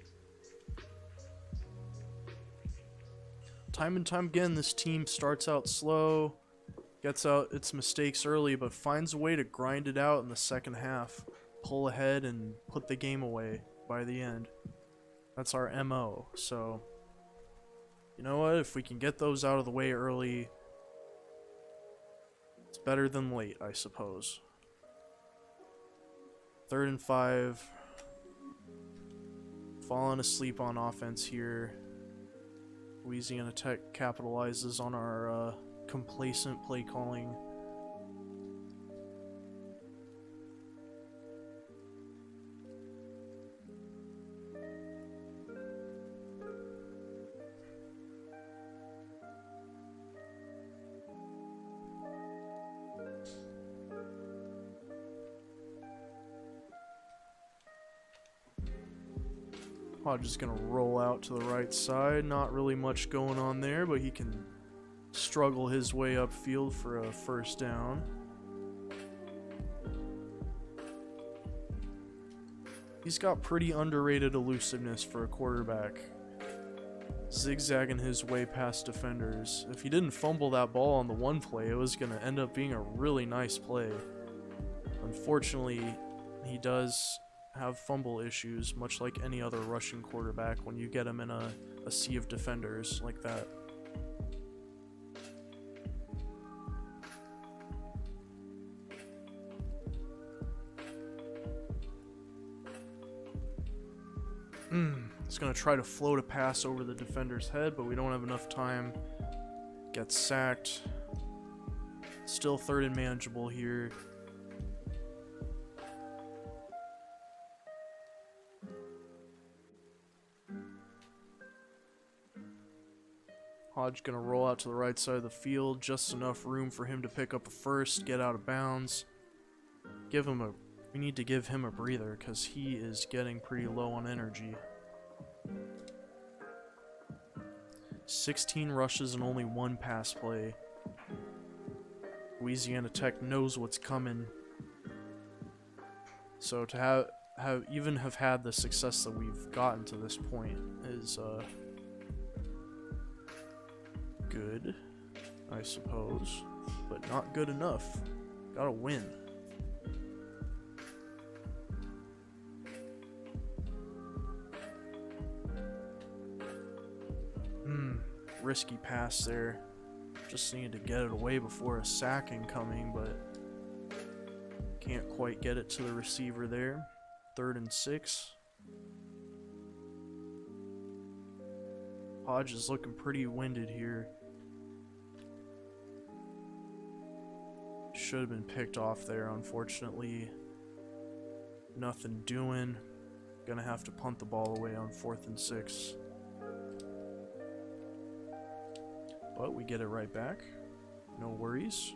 Time and time again, this team starts out slow, gets out its mistakes early, but finds a way to grind it out in the second half, pull ahead, and put the game away by the end. That's our MO. So, you know what? If we can get those out of the way early, it's better than late, I suppose. 3rd and 5. Falling asleep on offense here. Louisiana Tech capitalizes on our complacent play calling. Hodge is going to roll out to the right side. Not really much going on there, but he can struggle his way upfield for a first down. He's got pretty underrated elusiveness for a quarterback. Zigzagging his way past defenders. If he didn't fumble that ball on the one play, it was going to end up being a really nice play. Unfortunately, he does have fumble issues, much like any other rushing quarterback when you get him in a sea of defenders like that. He's going to try to float a pass over the defender's head, but we don't have enough time. Gets sacked. Still third and manageable here. Hodge going to roll out to the right side of the field. Just enough room for him to pick up a first, get out of bounds. We need to give him a breather because he is getting pretty low on energy. 16 rushes and only 1 pass play. Louisiana Tech knows what's coming. So to have had the success that we've gotten to this point is good, I suppose, but not good enough. Gotta win. Risky pass there. Just needed to get it away before a sack incoming, but can't quite get it to the receiver there. 3rd and 6. Hodge is looking pretty winded here. Should have been picked off there, unfortunately. Nothing doing. Gonna have to punt the ball away on 4th and 6. But we get it right back. No worries.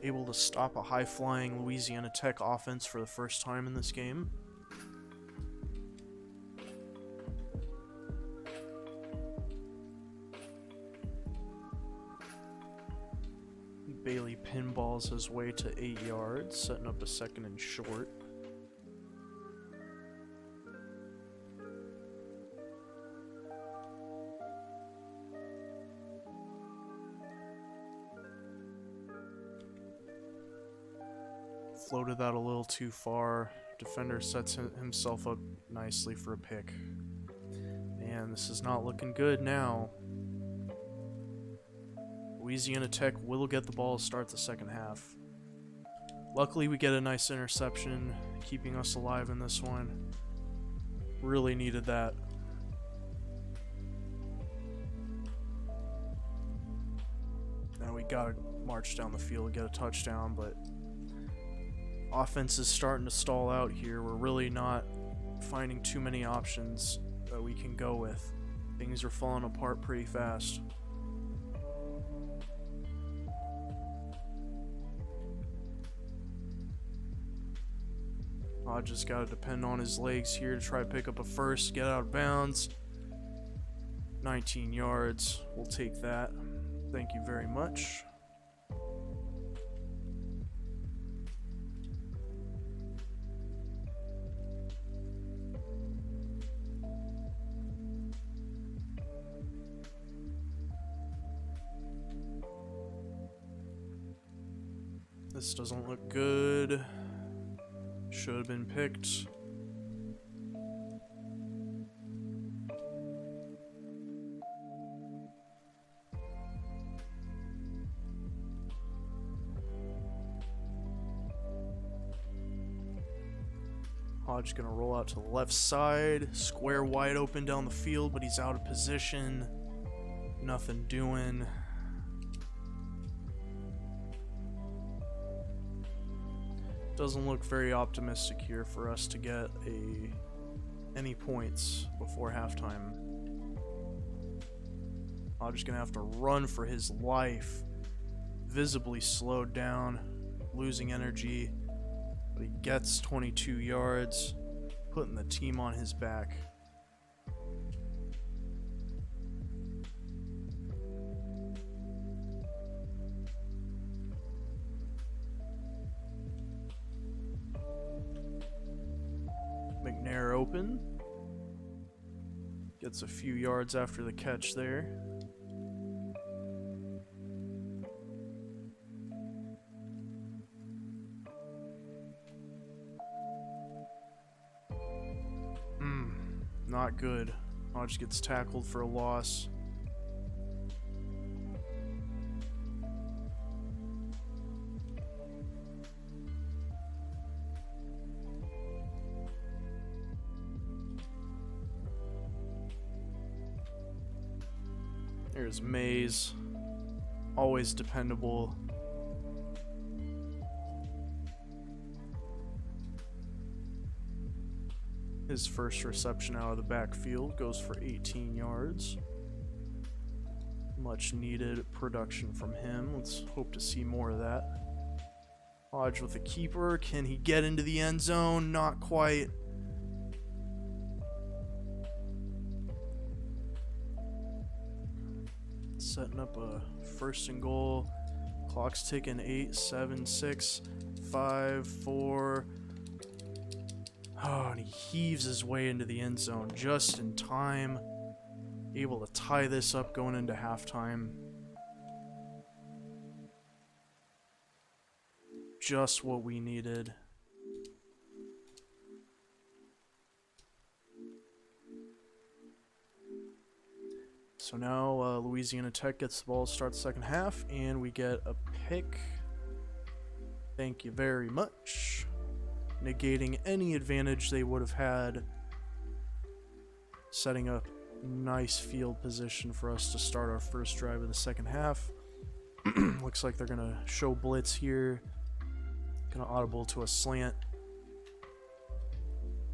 Able to stop a high-flying Louisiana Tech offense for the first time in this game. Bailey pinballs his way to 8 yards, setting up a 2nd and short. Floated that a little too far. Defender sets himself up nicely for a pick. Man, this is not looking good now. Louisiana Tech will get the ball to start the second half. Luckily, we get a nice interception, keeping us alive in this one. Really needed that. Now we gotta march down the field, get a touchdown, but offense is starting to stall out here. We're really not finding too many options that we can go with. Things are falling apart pretty fast. Hodge just got to depend on his legs here to try to pick up a first, get out of bounds. 19 yards. We'll take that. Thank you very much. This doesn't look good. Should have been picked. Hodge gonna roll out to the left side. Square wide open down the field, but he's out of position. Nothing doing. Doesn't look very optimistic here for us to get any points before halftime. Hodge's gonna have to run for his life. Visibly slowed down, losing energy, but he gets 22 yards. putting the team on his back. McNair open. Gets a few yards after the catch there. Not good. Hodge gets tackled for a loss. There's Mays. Always dependable. His first reception out of the backfield goes for 18 yards. Much needed production from him. Let's hope to see more of that. Hodge with a keeper. Can he get into the end zone? Not quite. Setting up a 1st and goal. Clock's ticking. 8, 7, 6, 5, 4. Oh, and he heaves his way into the end zone just in time. Able to tie this up going into halftime. Just what we needed. So now Louisiana Tech gets the ball to start the second half, and we get a pick. Thank you very much. Negating any advantage they would have had. Setting up nice field position for us to start our first drive of the second half. Looks like they're going to show blitz here. Going to audible to a slant.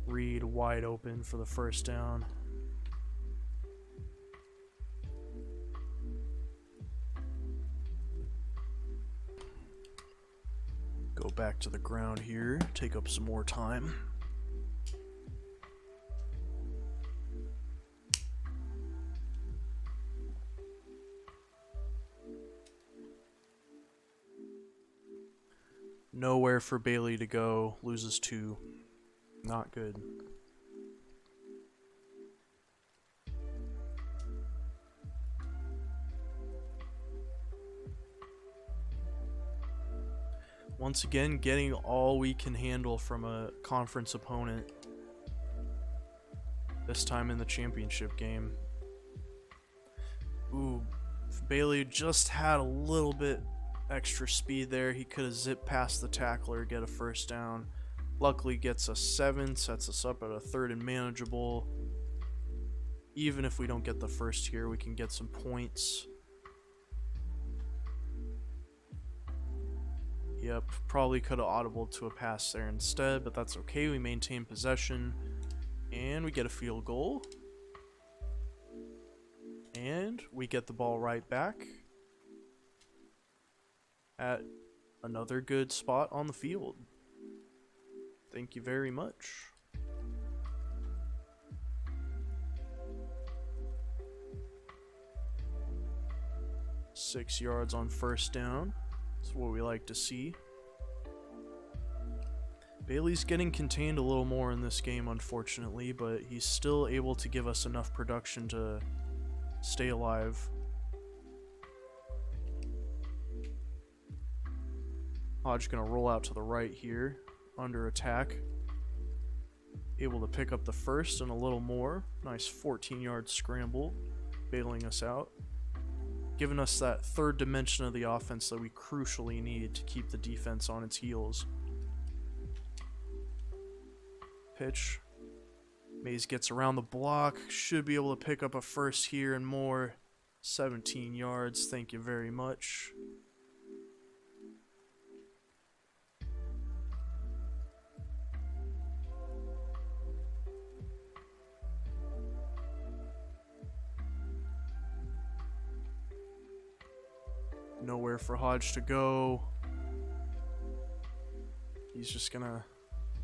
Reed wide open for the first down. Go back to the ground here, take up some more time. Nowhere for Bailey to go, loses 2. Not good. Once again, getting all we can handle from a conference opponent. This time in the championship game. Ooh, if Bailey just had a little bit extra speed there, he could have zipped past the tackler, get a first down. Luckily gets us 7, sets us up at a 3rd and manageable. Even if we don't get the first here, we can get some points. Yep, probably could have audibled to a pass there instead, but that's okay. We maintain possession, and we get a field goal. And we get the ball right back at another good spot on the field. Thank you very much. Six yards on first down. That's what we like to see. Bailey's getting contained a little more in this game, unfortunately, but he's still able to give us enough production to stay alive. Hodge gonna roll out to the right here, under attack. Able to pick up the first and a little more. Nice 14-yard scramble, bailing us out. Giving us that 3rd dimension of the offense that we crucially need to keep the defense on its heels. Pitch. Mays gets around the block. Should be able to pick up a first here and more. 17 yards. Thank you very much. Nowhere for Hodge to go. He's just gonna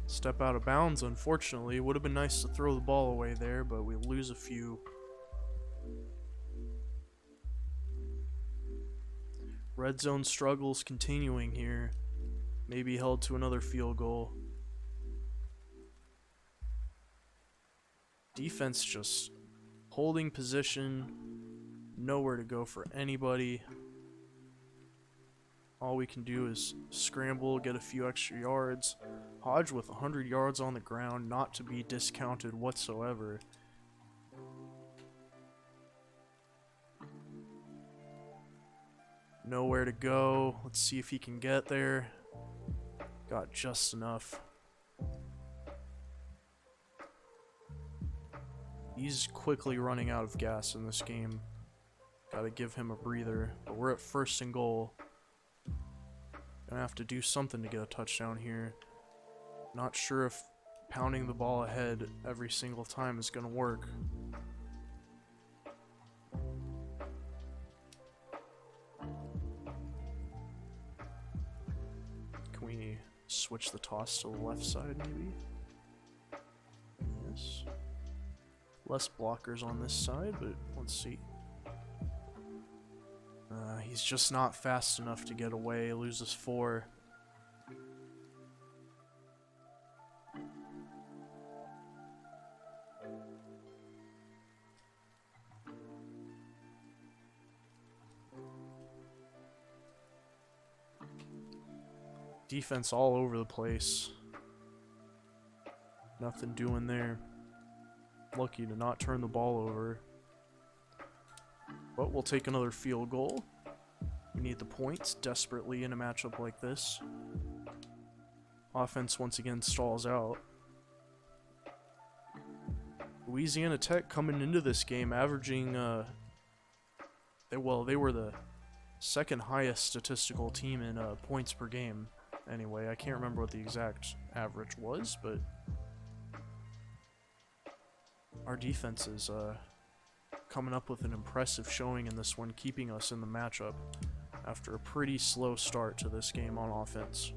Step out of bounds, unfortunately. Would have been nice to throw the ball away there, but we lose a few. Red zone struggles continuing here. Maybe held to another field goal. Defense just holding position. Nowhere to go for anybody. All we can do is scramble, get a few extra yards. Hodge with 100 yards on the ground, not to be discounted whatsoever. Nowhere to go. Let's see if he can get there. Got just enough. He's quickly running out of gas in this game. Gotta give him a breather. But we're at 1st and goal. Gonna have to do something to get a touchdown here. Not sure if pounding the ball ahead every single time is gonna work. Can we switch the toss to the left side, maybe? Yes. Less blockers on this side, but let's see. He's just not fast enough to get away. Loses 4. Defense all over the place. Nothing doing there. Lucky to not turn the ball over. But we'll take another field goal. We need the points desperately in a matchup like this. Offense once again stalls out. Louisiana Tech coming into this game averaging, they were the 2nd highest statistical team in points per game. Anyway, I can't remember what the exact average was, but our defense is coming up with an impressive showing in this one, keeping us in the matchup after a pretty slow start to this game on offense.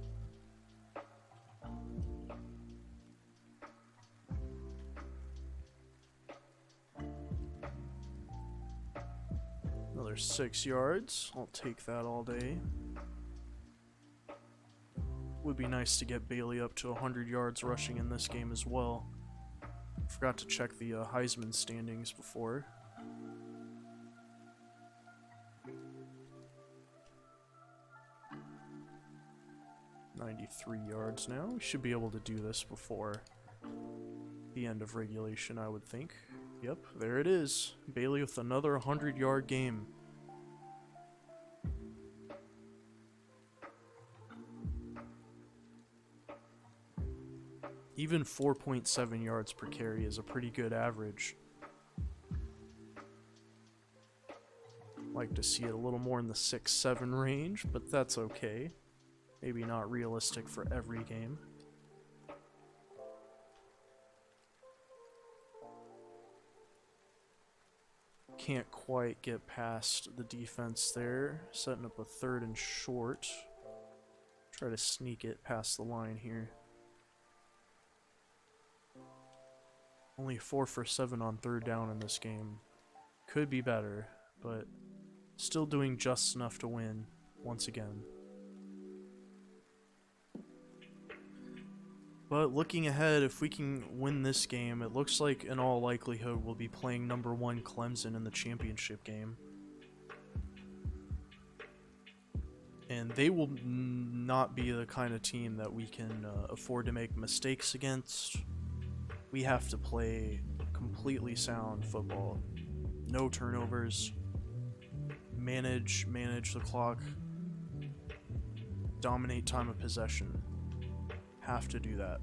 Another 6 yards. I'll take that all day. Would be nice to get Bailey up to 100 yards rushing in this game as well. Forgot to check the Heisman standings before. .93 yards now. We should be able to do this before the end of regulation, I would think. Yep, there it is. Bailey with another 100-yard game. Even 4.7 yards per carry is a pretty good average. Like to see it a little more in the 6-7 range, but that's okay. Maybe not realistic for every game. Can't quite get past the defense there. Setting up a 3rd and short. Try to sneak it past the line here. Only 4 for 7 on 3rd down in this game. Could be better, but still doing just enough to win once again. But looking ahead, if we can win this game, it looks like in all likelihood we'll be playing number 1 Clemson in the championship game. And they will not be the kind of team that we can afford to make mistakes against. We have to play completely sound football. No turnovers. Manage the clock. Dominate time of possession. Have to do that.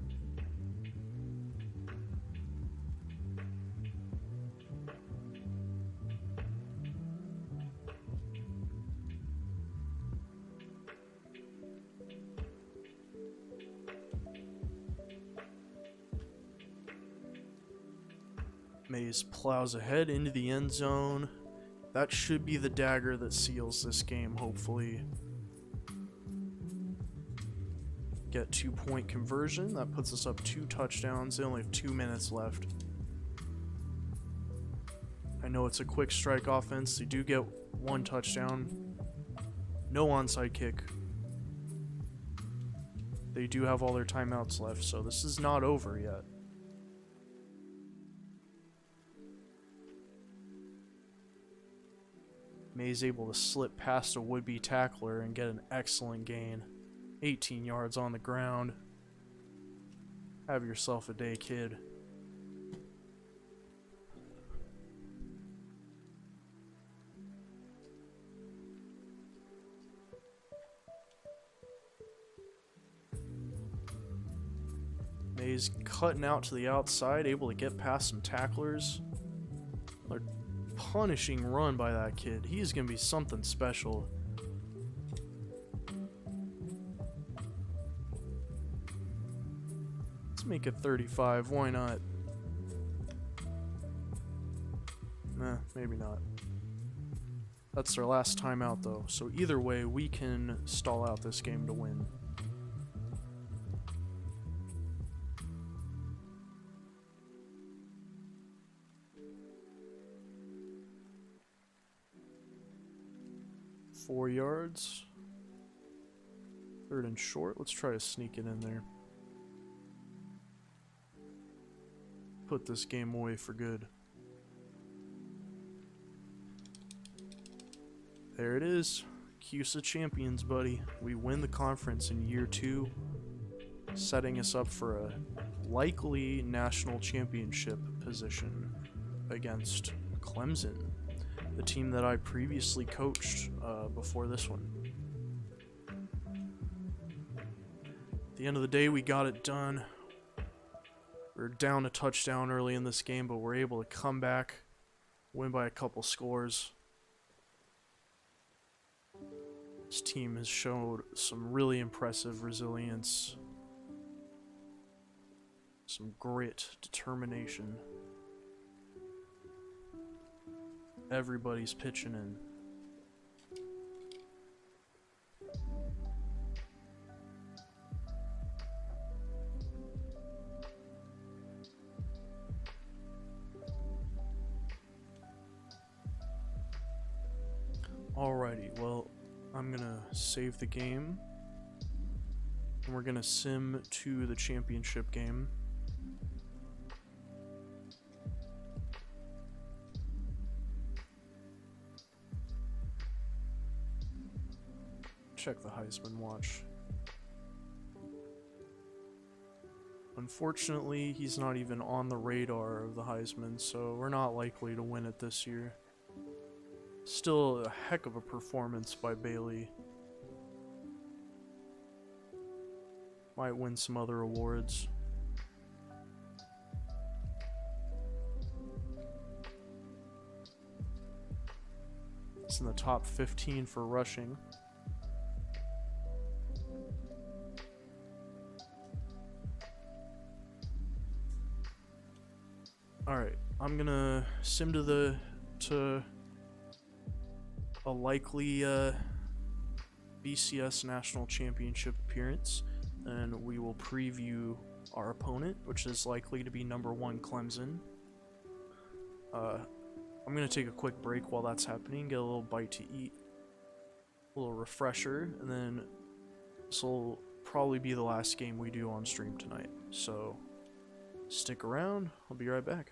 Mays plows ahead into the end zone. That should be the dagger that seals this game, hopefully. get 2-point conversion. That puts us up 2 touchdowns. They only have 2 minutes left. I know it's a quick strike offense. They do get 1 touchdown. No onside kick. They do have all their timeouts left, so this is not over yet. May's able to slip past a would-be tackler and get an excellent gain. 18 yards on the ground. Have yourself a day, kid. May's cutting out to the outside, able to get past some tacklers. A punishing run by that kid. He's going to be something special. Let's make it 35. Why not? Nah, maybe not. That's their last timeout, though. So either way, we can stall out this game to win. Four yards. 3rd and short. Let's try to sneak it in there. Put this game away for good. There it is. CUSA champions, buddy. We win the conference in year 2, setting us up for a likely national championship position against Clemson, the team that I previously coached before this one. At the end of the day, we got it done. We were down a touchdown early in this game, but we're able to come back, win by a couple scores. This team has showed some really impressive resilience, some grit, determination. Everybody's pitching in. Alrighty, well, I'm gonna save the game, and we're gonna sim to the championship game. Check the Heisman watch. Unfortunately, he's not even on the radar of the Heisman, so we're not likely to win it this year. Still a heck of a performance by Bailey. Might win some other awards. It's in the top 15 for rushing. Alright, I'm gonna sim to a likely BCS National Championship appearance, and we will preview our opponent, which is likely to be number 1 Clemson. I'm gonna take a quick break while that's happening, get a little bite to eat, a little refresher, and then this will probably be the last game we do on stream tonight. So stick around, I'll be right back.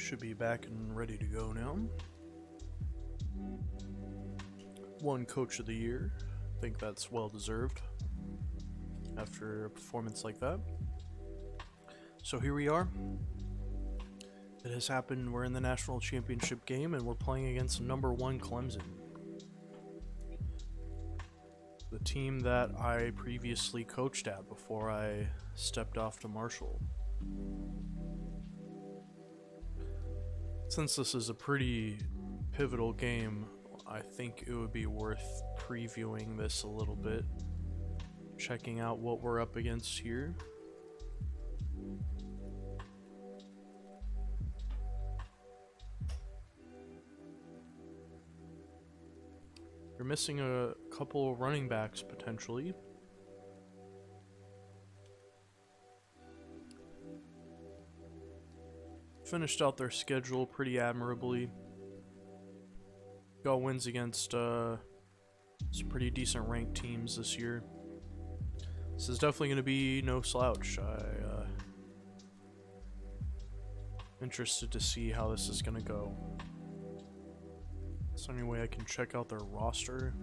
Should be back and ready to go now. Won Coach of the Year. I think that's well deserved after a performance like that. So here we are. It has happened. We're in the national championship game and we're playing against number 1 Clemson. The team that I previously coached at before I stepped off to Marshall. Since this is a pretty pivotal game, I think it would be worth previewing this a little bit. Checking out what we're up against here. You're missing a couple running backs potentially. Finished out their schedule pretty admirably. Got wins against some pretty decent ranked teams this year. This is definitely going to be no slouch. Interested to see how this is going to go. Is there any way I can check out their roster?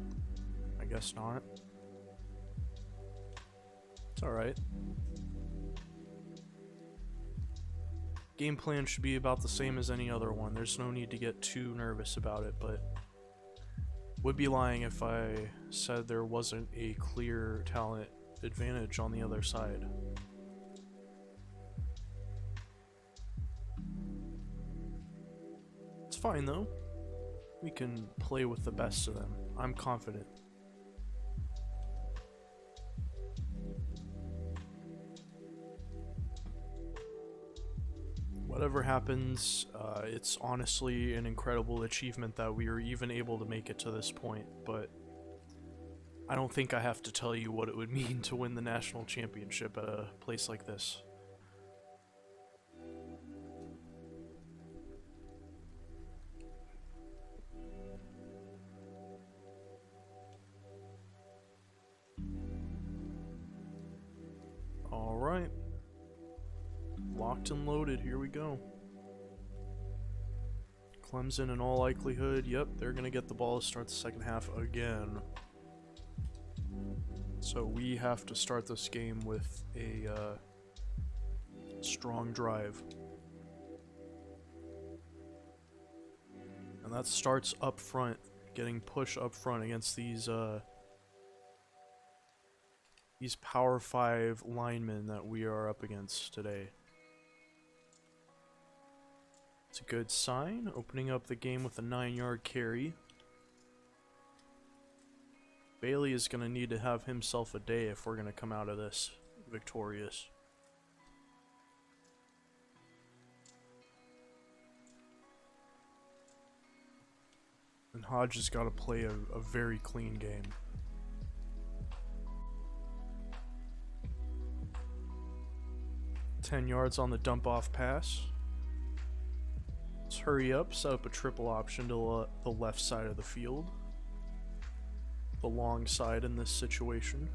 I guess not. It's alright. Game plan should be about the same as any other one. There's no need to get too nervous about it, but would be lying if I said there wasn't a clear talent advantage on the other side. It's fine though. We can play with the best of them. I'm confident. Whatever happens, it's honestly an incredible achievement that we were even able to make it to this point, but I don't think I have to tell you what it would mean to win the national championship at a place like this. Alright. Locked and loaded, here we go. Clemson in all likelihood, yep, they're gonna get the ball to start the second half again. So we have to start this game with a strong drive. And that starts up front, getting push up front against these Power 5 linemen that we are up against today. It's a good sign, opening up the game with a 9-yard carry. Bailey is going to need to have himself a day if we're going to come out of this victorious. And Hodge has got to play a very clean game. "10 yards on the dump-off pass. Let's hurry up, set up a triple option to the left side of the field. The long side in this situation.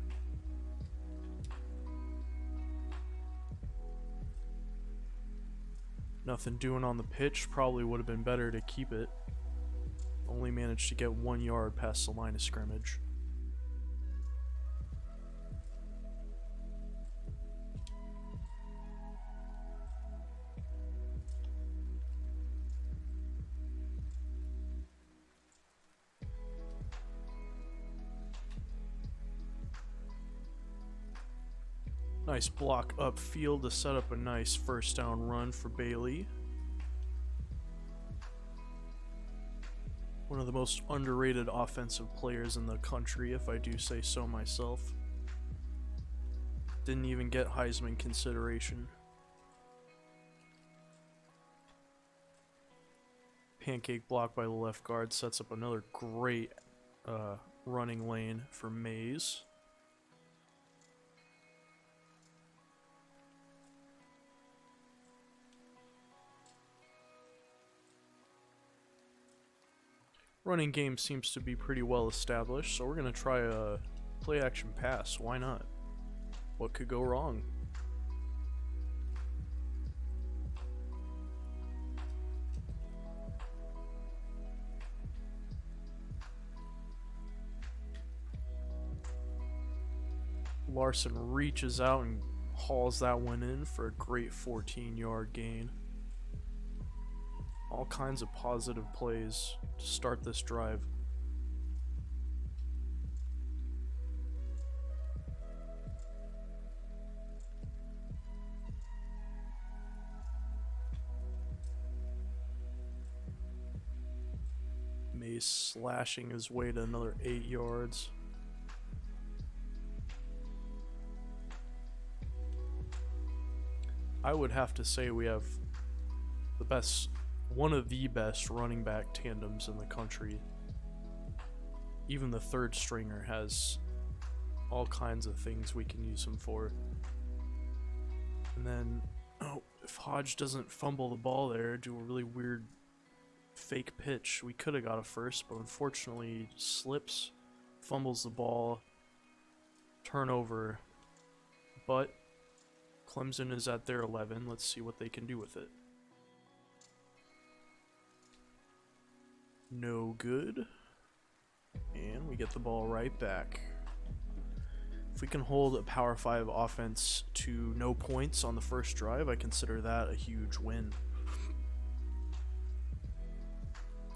Nothing doing on the pitch, probably would have been better to keep it. Only managed to get 1 yard past the line of scrimmage. Nice block upfield to set up a nice first down run for Bailey. One of the most underrated offensive players in the country, if I do say so myself. Didn't even get Heisman consideration. Pancake block by the left guard sets up another great running lane for Mays. Running game seems to be pretty well established, so we're going to try a play action pass. Why not? What could go wrong? Larson reaches out and hauls that one in for a great 14-yard gain. All kinds of positive plays to start this drive. Mace slashing his way to another 8 yards. I would have to say we have one of the best running back tandems in the country. Even the third stringer has all kinds of things we can use him for. And then, if Hodge doesn't fumble the ball there, do a really weird fake pitch, we could have got a first, but unfortunately he slips, fumbles the ball, turnover. But Clemson is at their 11. Let's see what they can do with it. No good. And we get the ball right back. If we can hold a Power 5 offense to no points on the first drive, I consider that a huge win.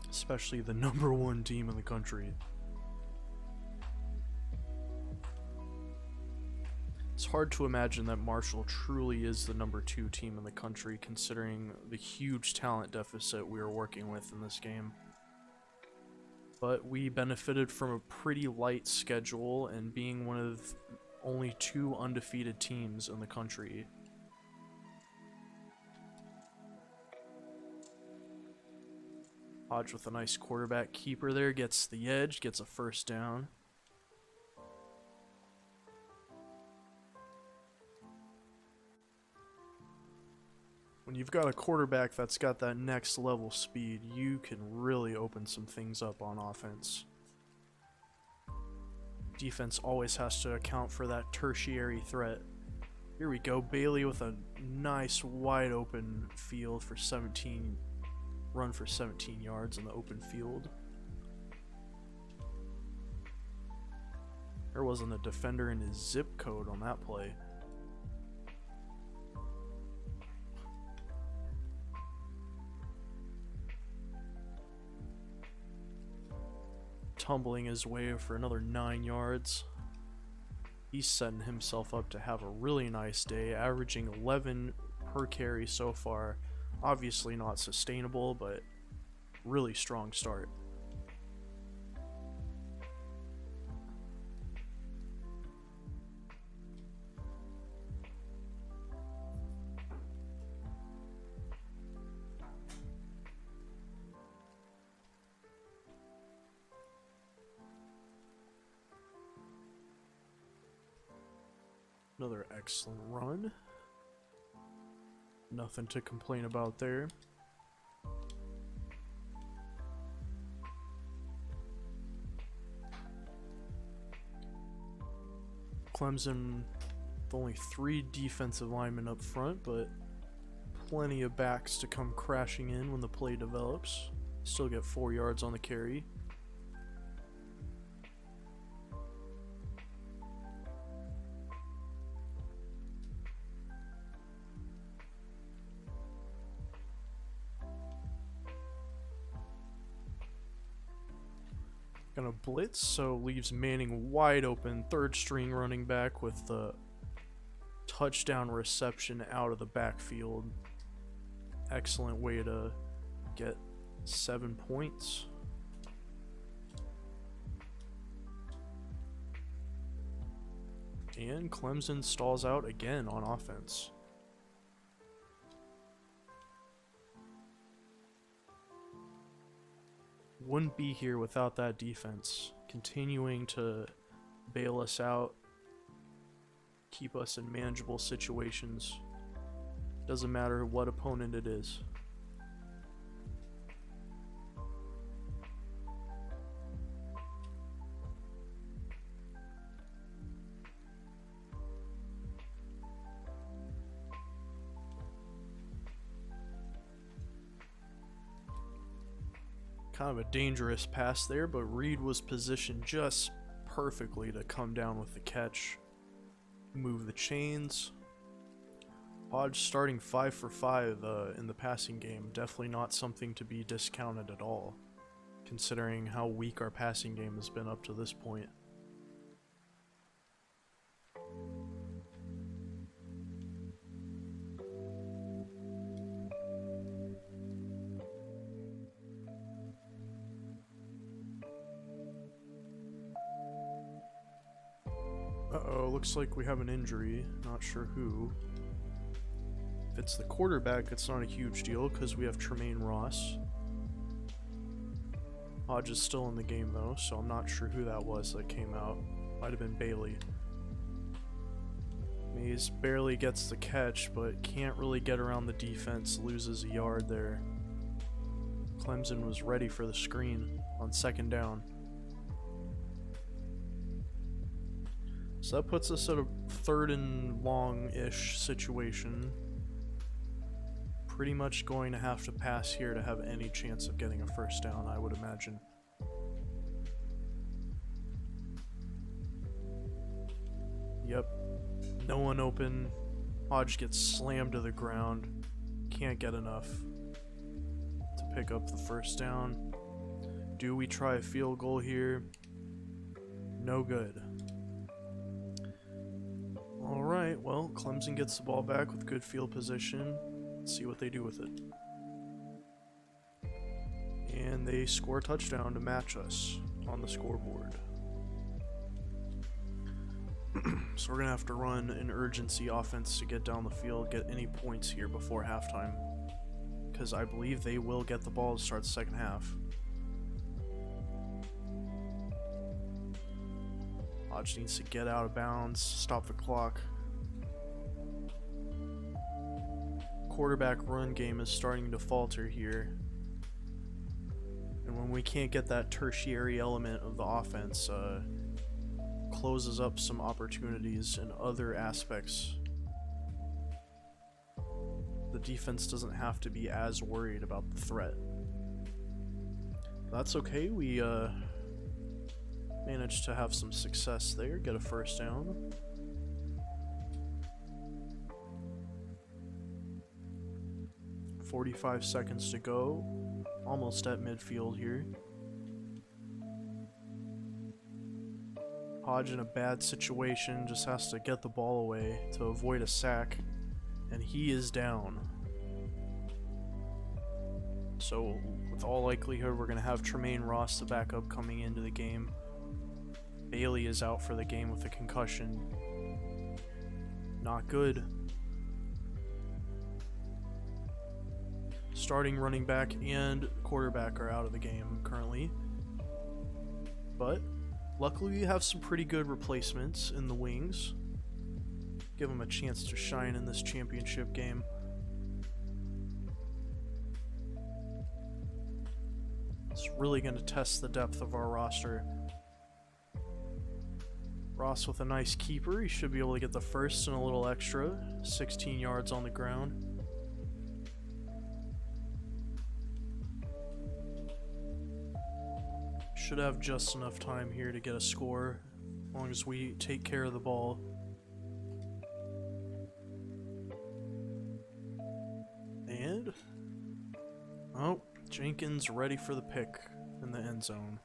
Especially the #1 team in the country. It's hard to imagine that Marshall truly is the #2 team in the country, considering the huge talent deficit we are working with in this game. But we benefited from a pretty light schedule and being one of only 2 undefeated teams in the country. Hodge with a nice quarterback keeper there, gets the edge, gets a first down. When you've got a quarterback that's got that next level speed, you can really open some things up on offense. Defense always has to account for that tertiary threat. Here we go, Bailey with a nice wide open field for 17, run for 17 yards in the open field. There wasn't a defender in his zip code on that play. Tumbling his way for another 9 yards. He's setting himself up to have a really nice day, averaging 11 per carry so far. Obviously not sustainable, but really strong start. Another excellent run. Nothing to complain about there. Clemson with only 3 defensive linemen up front, but plenty of backs to come crashing in when the play develops. Still get 4 yards on the carry. Gonna blitz, so leaves Manning wide open. Third string running back with the touchdown reception out of the backfield. Excellent way to get 7 points. And Clemson stalls out again on offense. Wouldn't be here without that defense continuing to bail us out, keep us in manageable situations. Doesn't matter what opponent it is. Kind of a dangerous pass there, but Reed was positioned just perfectly to come down with the catch. Move the chains. Hodge starting 5 for 5 in the passing game. Definitely not something to be discounted at all, considering how weak our passing game has been up to this point. Uh-oh, looks like we have an injury. Not sure who. If it's the quarterback, it's not a huge deal because we have Tremaine Ross. Hodge is still in the game though, so I'm not sure who that was that came out. Might have been Bailey. Mays barely gets the catch, but can't really get around the defense, loses a yard there. Clemson was ready for the screen on 2nd down. So that puts us at a 3rd and long-ish situation. Pretty much going to have to pass here to have any chance of getting a 1st down, I would imagine. Yep. No one open. Hodge gets slammed to the ground. Can't get enough to pick up the 1st down. Do we try a field goal here? No good. Alright, well, Clemson gets the ball back with good field position. Let's see what they do with it. And they score a touchdown to match us on the scoreboard. So we're going to have to run an urgency offense to get down the field, get any points here before halftime. Because I believe they will get the ball to start the 2nd half. Hodge needs to get out of bounds, stop the clock. Quarterback run game is starting to falter here. And when we can't get that tertiary element of the offense, closes up some opportunities in other aspects. The defense doesn't have to be as worried about the threat. That's okay, we managed to have some success there, get a 1st down. "45 seconds to go, almost at midfield here. Hodge in a bad situation, just has to get the ball away to avoid a sack, and he is down. So, with all likelihood, we're going to have Tremaine Ross, the backup, coming into the game. Bailey is out for the game with a concussion. Not good. Starting running back and quarterback are out of the game currently. But luckily we have some pretty good replacements in the wings. Give them a chance to shine in this championship game. It's really going to test the depth of our roster. Ross with a nice keeper. He should be able to get the 1st and a little extra. 16 yards on the ground. Should have just enough time here to get a score, as long as we take care of the ball. And, oh, Jenkins ready for the pick in the end zone.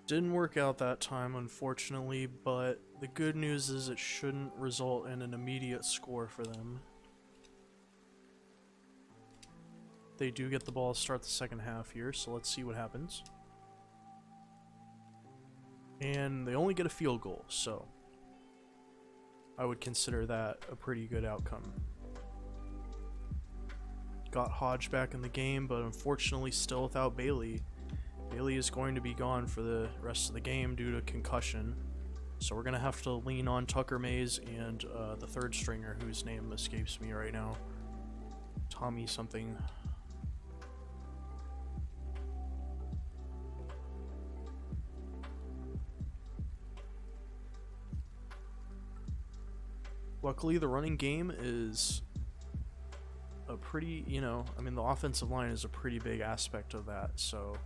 Didn't work out that time, unfortunately, but the good news is it shouldn't result in an immediate score for them. They do get the ball to start the 2nd half here, so let's see what happens. And they only get a field goal, so I would consider that a pretty good outcome. Got Hodge back in the game, but unfortunately still without Bailey. Bailey is going to be gone for the rest of the game due to concussion. So we're going to have to lean on Tucker Mays and the 3rd stringer, whose name escapes me right now. Tommy something. Luckily, the running game is a pretty, I mean, the offensive line is a pretty big aspect of that, so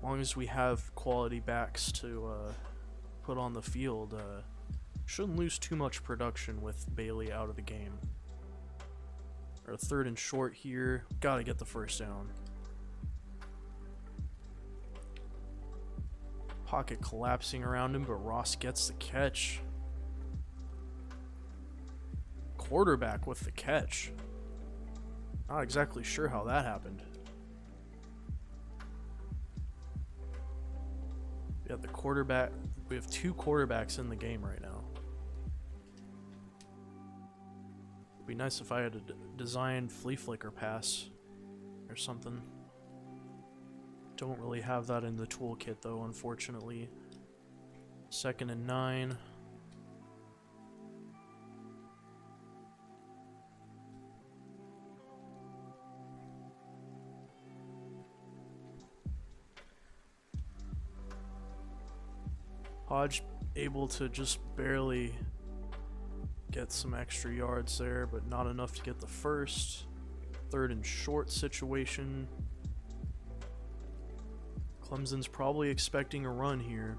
As long as we have quality backs to put on the field, shouldn't lose too much production with Bailey out of the game. Our 3rd and short here. Gotta get the first down. Pocket collapsing around him, but Ross gets the catch. Quarterback with the catch. Not exactly sure how that happened. We have the quarterback. We have 2 quarterbacks in the game right now. It'd be nice if I had a designed flea flicker pass or something. Don't really have that in the toolkit though, unfortunately. 2nd and 9. Hodge able to just barely get some extra yards there, but not enough to get the first. 3rd and short situation. Clemson's probably expecting a run here.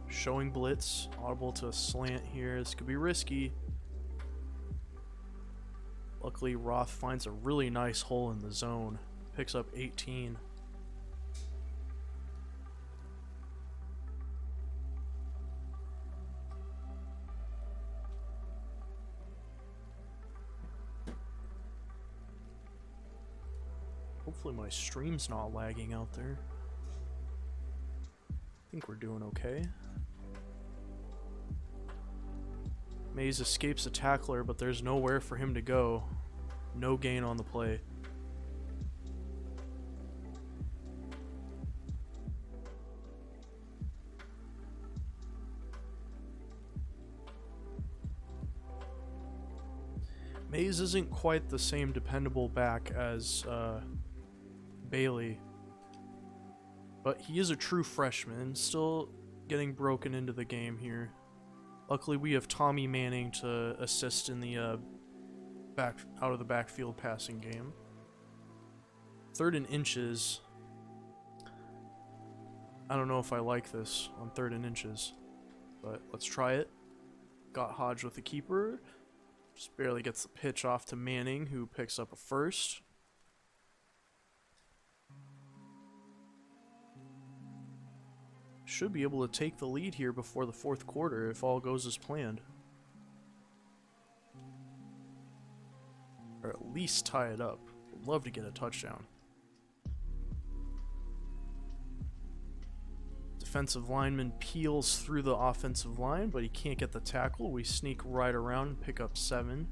Showing blitz, audible to a slant here. This could be risky. Luckily, Roth finds a really nice hole in the zone. Picks up 18. Hopefully my stream's not lagging out there. I think we're doing okay. Mays escapes a tackler, but there's nowhere for him to go. No gain on the play. Mays isn't quite the same dependable back as Bailey, but he is a true freshman, still getting broken into the game here. Luckily, we have Tommy Manning to assist in the out of the backfield passing game. 3rd and inches. I don't know if I like this on 3rd and inches, but let's try it. Got Hodge with the keeper. Just barely gets the pitch off to Manning, who picks up a first. Should be able to take the lead here before the 4th quarter if all goes as planned. Or at least tie it up. Would love to get a touchdown. Defensive lineman peels through the offensive line, but he can't get the tackle. We sneak right around and pick up 7.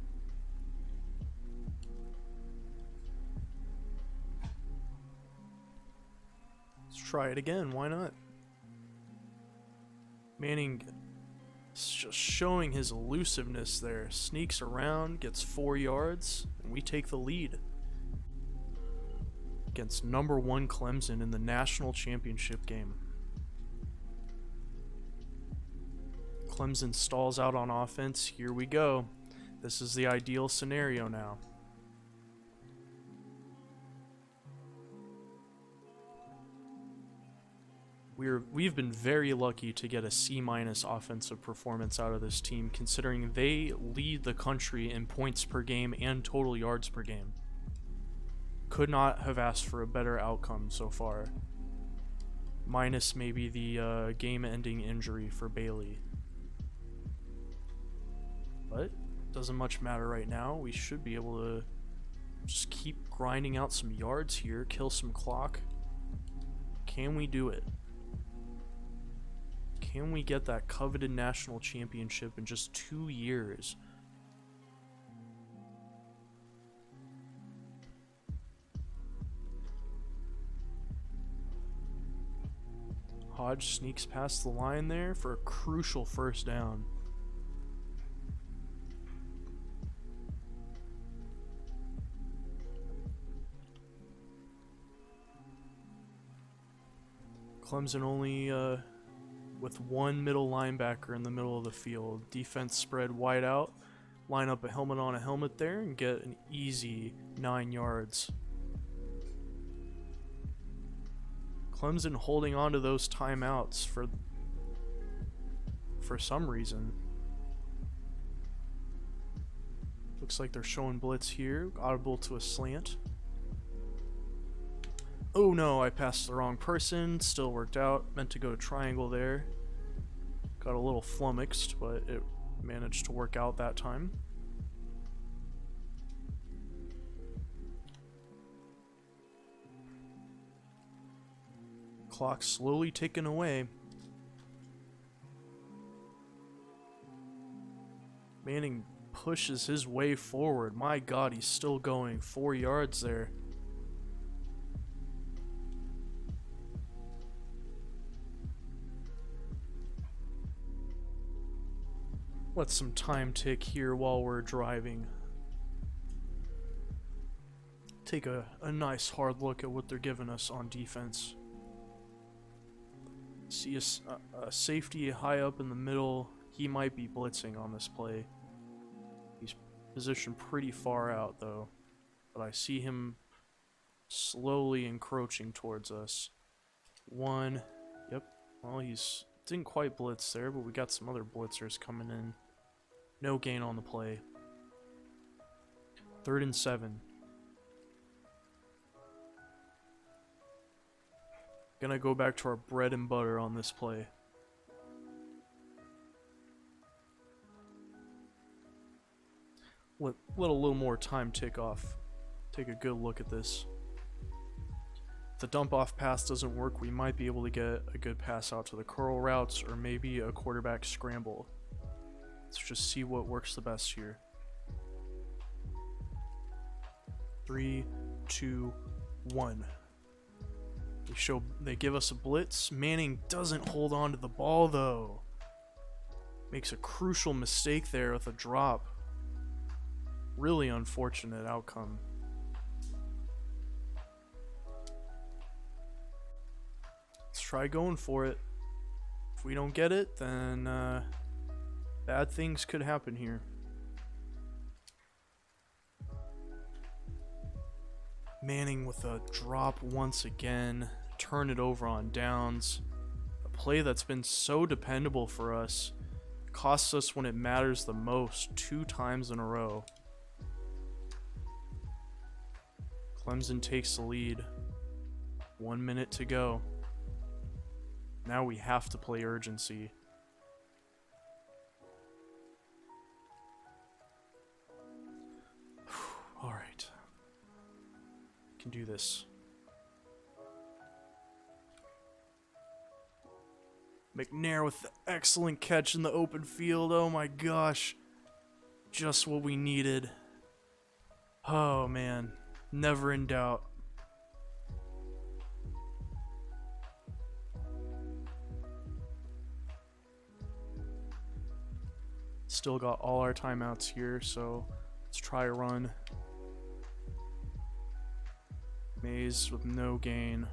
Let's try it again. Why not? Manning is just showing his elusiveness there. Sneaks around, gets 4 yards, and we take the lead against number 1 Clemson in the national championship game. Clemson stalls out on offense. Here we go. This is the ideal scenario now. We've been very lucky to get a C- offensive performance out of this team, considering they lead the country in points per game and total yards per game. Could not have asked for a better outcome so far. Minus maybe the game-ending injury for Bailey. But doesn't much matter right now. We should be able to just keep grinding out some yards here, kill some clock. Can we do it? Can we get that coveted national championship in just 2 years? Hodge sneaks past the line there for a crucial first down. Clemson only with 1 middle linebacker in the middle of the field. Defense spread wide out. Line up a helmet on a helmet there and get an easy 9 yards. Clemson holding on to those timeouts for some reason. Looks like they're showing blitz here. Audible to a slant. Oh no, I passed the wrong person. Still worked out. Meant to go triangle there. Got a little flummoxed, but it managed to work out that time. Clock slowly ticking away. Manning pushes his way forward. My God, he's still going 4 yards there. Let some time tick here while we're driving. Take a nice hard look at what they're giving us on defense. See a safety high up in the middle. He might be blitzing on this play. He's positioned pretty far out though, but I see him slowly encroaching towards us. One, yep, well he's didn't quite blitz there, but we got some other blitzers coming in. No gain on the play. 3rd and 7. Gonna go back to our bread and butter on this play. Let a little more time tick off. Take a good look at this. If the dump off pass doesn't work, we might be able to get a good pass out to the curl routes or maybe a quarterback scramble. Let's just see what works the best here. 3, 2, 1. They give us a blitz. Manning doesn't hold on to the ball though. Makes a crucial mistake there with a drop. Really unfortunate outcome. Let's try going for it. If we don't get it, then bad things could happen here. Manning with a drop once again. Turn it over on downs. A play that's been so dependable for us. Costs us when it matters the most 2 times in a row. Clemson takes the lead. 1 minute to go. Now we have to play urgency. Alright. Can do this. McNair with the excellent catch in the open field. Oh my gosh. Just what we needed. Oh man. Never in doubt. Still got all our timeouts here, so let's try a run. Mays with no gain.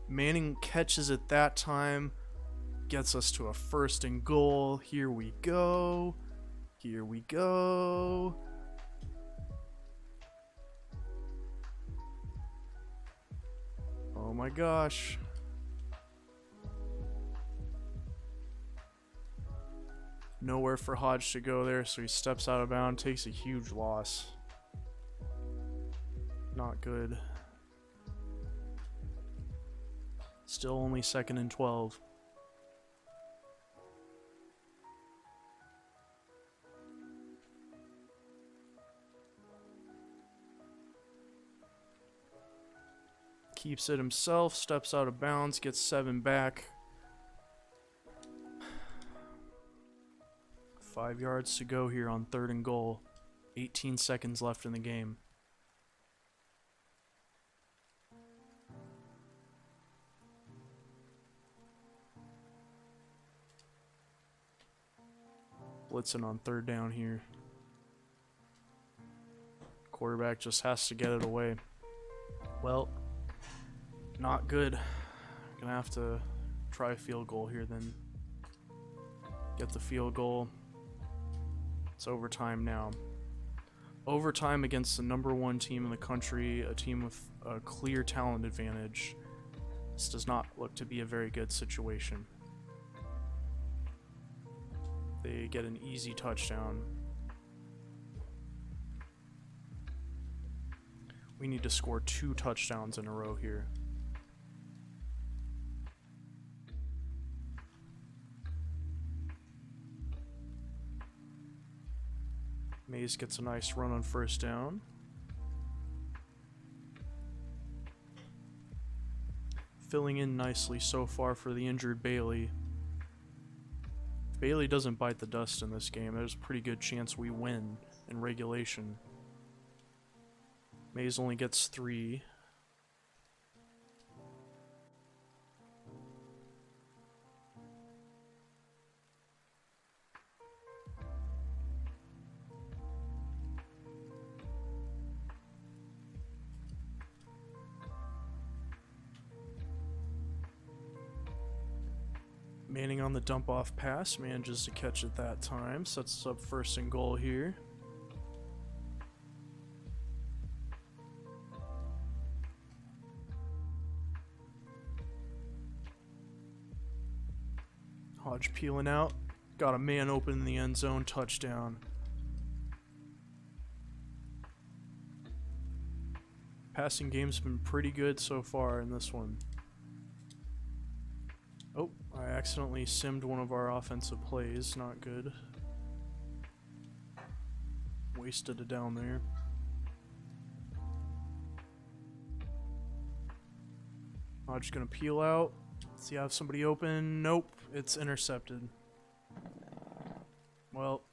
Manning catches it that time. Gets us to a 1st and goal. Here we go. Here we go. Oh my gosh. Nowhere for Hodge to go there, so he steps out of bounds, takes a huge loss. Not good. Still only 2nd and 12. Keeps it himself, steps out of bounds, gets 7 back. 5 yards to go here on 3rd and goal. 18 seconds left in the game. Blitzing on 3rd down here. Quarterback just has to get it away. Well, not good. Gonna have to try a field goal here then. Get the field goal. It's overtime now. Overtime against the #1 team in the country, a team with a clear talent advantage. This does not look to be a very good situation. They get an easy touchdown. We need to score 2 touchdowns in a row here. Mays gets a nice run on first down. Filling in nicely so far for the injured Bailey. If Bailey doesn't bite the dust in this game, there's a pretty good chance we win in regulation. Mays only gets 3. Manning on the dump off pass, manages to catch it that time. Sets us up 1st and goal here. Hodge peeling out. Got a man open in the end zone. Touchdown. Passing game's been pretty good so far in this one. Oh, I accidentally simmed one of our offensive plays. Not good. Wasted it down there. Hodge gonna peel out. See, I have somebody open. Nope, it's intercepted. Well,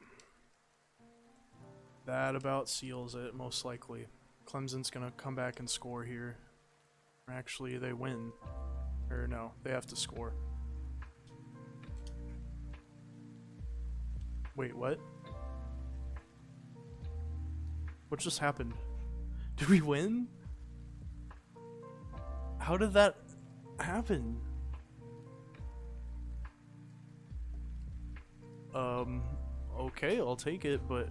that about seals it, most likely. Clemson's gonna come back and score here. Actually, they win. Or no, they have to score. Wait, what? What just happened? Did we win? How did that happen? Okay, I'll take it, but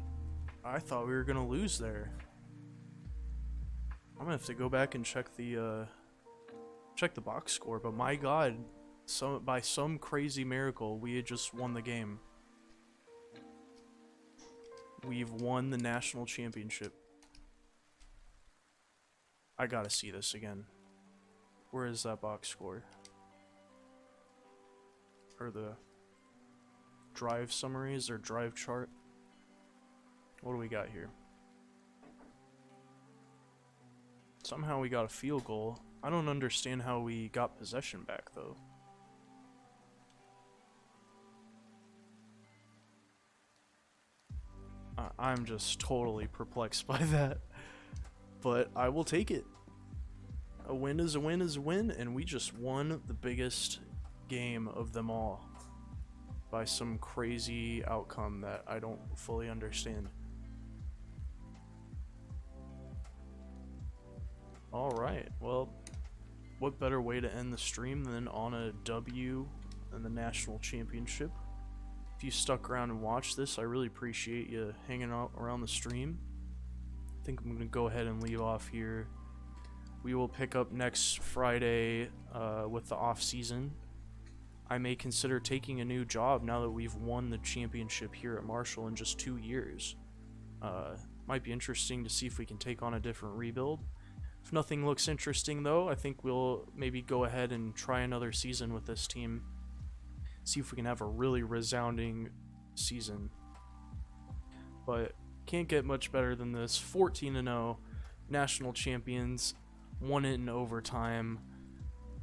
I thought we were gonna lose there. I'm gonna have to go back and check the box score, but my god, by some crazy miracle, we had just won the game. We've won the national championship. I gotta see this again. Where is that box score? Or the drive summaries or drive chart? What do we got here? Somehow we got a field goal. I don't understand how we got possession back though. I'm just totally perplexed by that. But I will take it. A win is a win is a win, and we just won the biggest game of them all by some crazy outcome that I don't fully understand. Alright, well, what better way to end the stream than on a W in the national championship? If you stuck around and watched this, I really appreciate you hanging out around the stream. I think I'm going to go ahead and leave off here. We will pick up next Friday with the off season. I may consider taking a new job now that we've won the championship here at Marshall in just 2 years. Might be interesting to see if we can take on a different rebuild. If nothing looks interesting though, I think we'll maybe go ahead and try another season with this team. See if we can have a really resounding season. But can't get much better than this. 14-0, national champions, won it in overtime.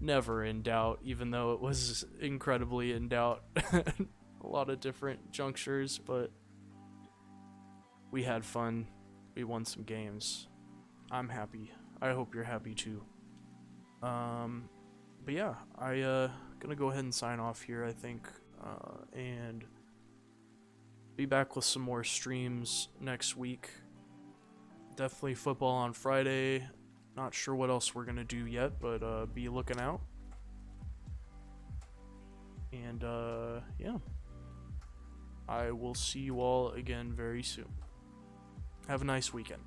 Never in doubt, even though it was incredibly in doubt. A lot of different junctures, but we had fun. We won some games. I'm happy. I hope you're happy too. But yeah, gonna go ahead and sign off here, I think, and be back with some more streams next week. Definitely football on Friday, Not sure what else we're gonna do yet, but be looking out. And yeah, I will see you all again very soon. Have a nice weekend.